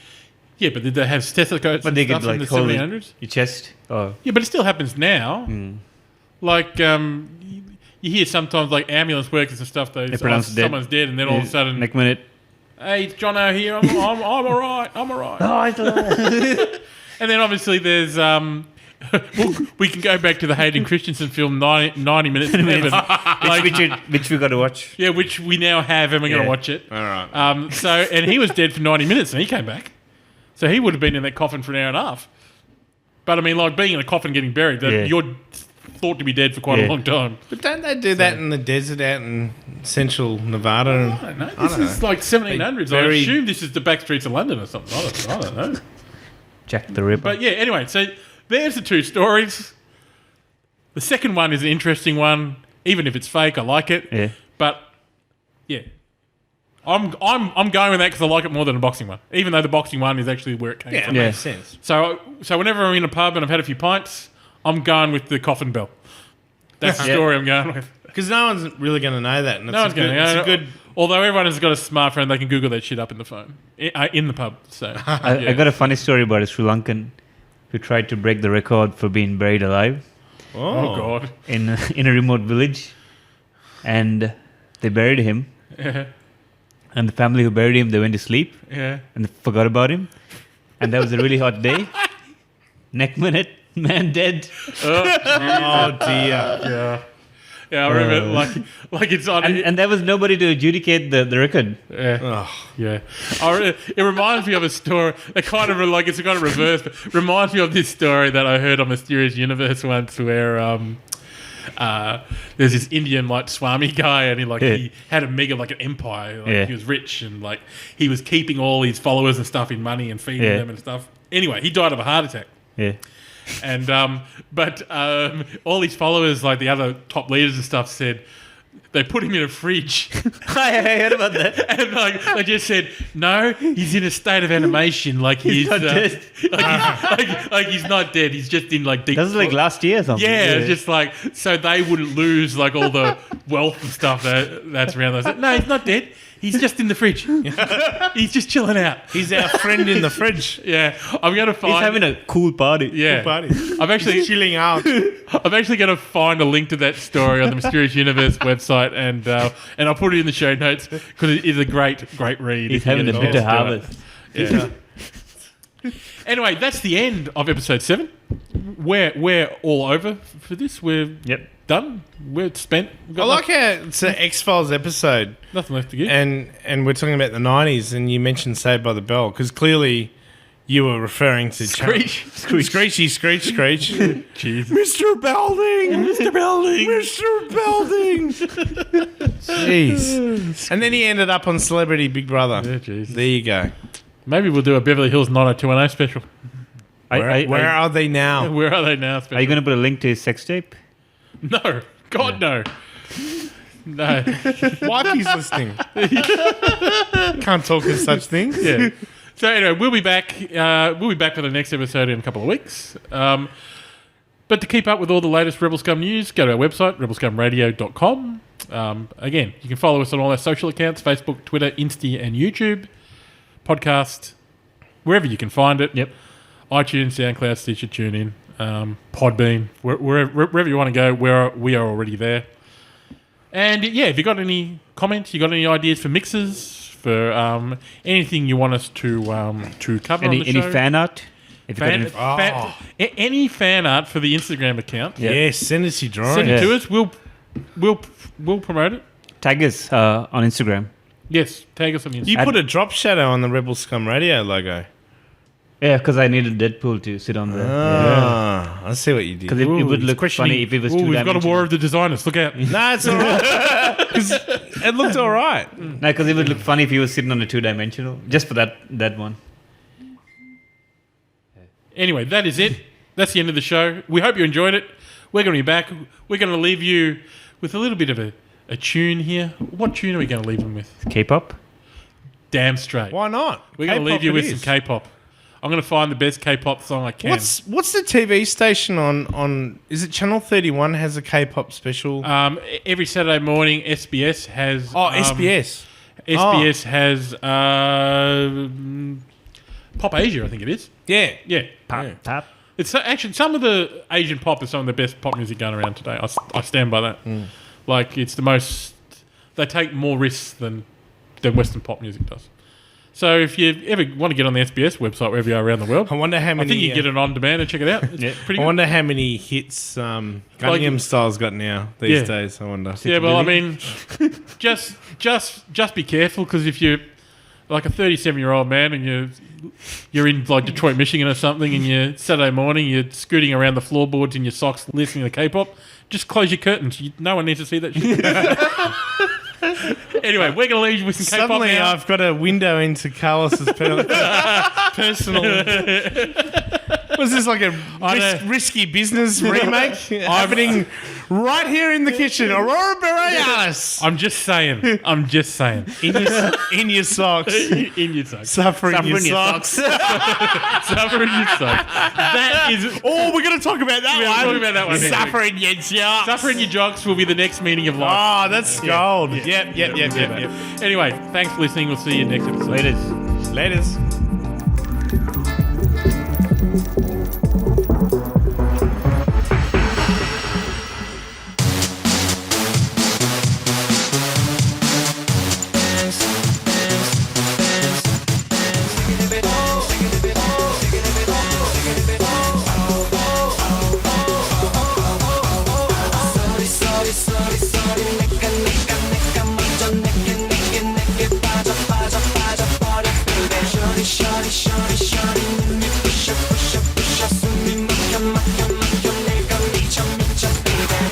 Yeah, but did they have stethoscopes But they and could stuff in the hold 1700s? your chest. Oh. Yeah, but it still happens now. Like, you hear sometimes like ambulance workers and stuff. They pronounce dead. Someone's dead, and then all of a sudden, next minute. hey, it's Jono here. I'm all right. I'm all right. Oh, it's alive. And then obviously there's we can go back to the Hayden Christensen film 90 Minutes in Heaven, which we got to watch. Yeah, which we now have, and we're going to watch it. All right. And he was dead for 90 minutes, and he came back. So he would have been in that coffin for an hour and a half. But I mean, like being in a coffin getting buried, you're thought to be dead for quite a long time. But don't they do that in the desert out in central Nevada? I don't know. This is like 1700s. I assume this is the back streets of London or something. I don't know. Jack the Ripper. But yeah, anyway, so there's the two stories. The second one is an interesting one. Even if it's fake, I like it. Yeah. But yeah, I'm going with that because I like it more than the boxing one. Even though the boxing one is actually where it came Yeah, it from. makes sense. So whenever I'm in a pub and I've had a few pints, I'm going with the coffin bell. That's the story I'm going with. Because no one's really going to know that. And No one's going to. It's a good. Although everyone has got a smartphone, they can Google that shit up in the phone in the pub. So I got a funny story about a Sri Lankan who tried to break the record for being buried alive oh god. in a remote village, and they buried him. Yeah. And the family who buried him, they went to sleep Yeah. and they forgot about him. And that was a really hot day. Next minute, man dead. Oh dear. Yeah. Yeah, I remember like it's on. And there was nobody to adjudicate the record. Yeah. Oh. Yeah. It reminds me of a story. It's kind of reverse, but reminds me of this story that I heard on Mysterious Universe once where there's this Indian like Swami guy and he had a mega like an empire. He was rich and like he was keeping all his followers and stuff in money and feeding them and stuff. Anyway, he died of a heart attack. Yeah. And but all his followers, like the other top leaders and stuff, said they put him in a fridge. I heard about that. And like they just said, no, he's in a state of animation. Like he's not dead. like he's not dead. He's just in like deep. That was like last year or something. Yeah, it's just like so they wouldn't lose like all the wealth and stuff that's around. I said, no, he's not dead. He's just in the fridge. He's just chilling out. He's our friend in the fridge. Yeah, I'm gonna find. He's having a cool party. Yeah, Buddy. I'm actually Chilling out. I'm actually going to find a link to that story on the Mysterious Universe website, and I'll put it in the show notes because it is a great read. He's having a bitter harvest. Yeah. Anyway, that's the end of episode 7. We're all over for this. We're done. We're spent. I like how it's an X-Files episode. Nothing left to give. And we're talking about the 90s, and you mentioned Saved by the Bell, because clearly you were referring to... Screech. Screechy, screech, screech. Jeez. Mr. Belding! Mr. Belding. Mr. Belding! Jeez. And then he ended up on Celebrity Big Brother. Yeah, jeez. There you go. Maybe we'll do a Beverly Hills 90210 special. Where are they now? Where are they now? Special? Are you going to put a link to his sex tape? No. God, no. No. Wifey's listening. Can't talk of such things. Yeah. So anyway, we'll be back. We'll be back for the next episode in a couple of weeks. But to keep up with all the latest Rebel Scum news, go to our website, rebelscumradio.com. Again, you can follow us on all our social accounts, Facebook, Twitter, Insta and YouTube. Podcast, wherever you can find it. Yep. iTunes, SoundCloud, Stitcher, TuneIn, Podbean, wherever you want to go, we are already there. And yeah, if you got any comments, you got any ideas for mixes, for anything you want us to cover on the show. Any fan art? If you got Any fan art for the Instagram account. Yeah. Yes, send us your drawing. Send it to us. We'll promote it. tag us on Instagram. Yes, tag us on Instagram. You put a drop shadow on the Rebel Scum Radio logo. Yeah, because I needed Deadpool to sit on there. I see what you did. Because it would look funny if it was We've got a two-dimensional. war of the designers. Look out. No, it's all right. 'Cause it looked all right. No, because it would look funny if he was sitting on a two-dimensional. Just for that one. Anyway, that is it. That's the end of the show. We hope you enjoyed it. We're going to be back. We're going to leave you with a little bit of a tune here. What tune are we going to leave them with? K-pop? Damn straight. Why not? We're going to leave you K-pop with it some is. K-pop. I'm going to find the best K-pop song I can. What's the TV station on? Is it Channel 31 has a K-pop special? Every Saturday morning, SBS has... SBS. SBS has Pop Asia, I think it is. Yeah. Yeah. Pop. It's actually some of the Asian pop is some of the best pop music going around today. I stand by that. Like it's the most. They take more risks than Western pop music does. So if you ever want to get on the SBS website wherever you are around the world, I wonder how many. I think you can get it on demand and check it out. It's pretty I good. wonder how many hits Gangnam Style's got now these days. I wonder. Yeah, well, I mean, just be careful because if you're like a 37-year-old man and you're in like Detroit, Michigan or something, and you're Saturday morning, you're scooting around the floorboards in your socks listening to K-pop, just close your curtains. No one needs to see that shit. Anyway, we're going to leave you with some K-pop Suddenly, now. I've got a window into Carlos's personal. Was this like a know. risky business remake happening right here in the kitchen? Aurora Borealis. I'm just saying. In your socks. In your socks. Suffer in your socks. Suffer in your socks. That is. Oh, we're going to talk about that We're one. talking about that one. Suffer in your socks. Suffer in your jocks will be the next meaning of life. Oh, that's gold. Yeah. Yep. Anyway, thanks for listening. We'll see you next episode. Laters.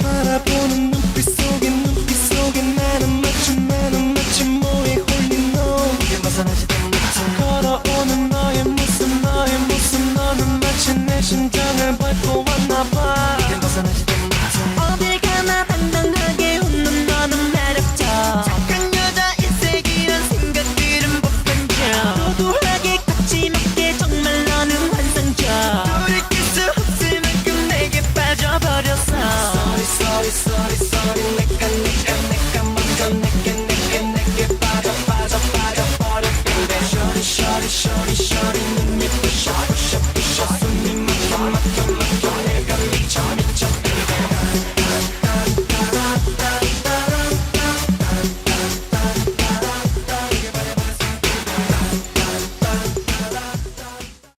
바라보는 눈빛 속에 나는 마치 뭐에 홀린 너 걸어오는 너의 모습 너는 마치 내 심장을 밟고 와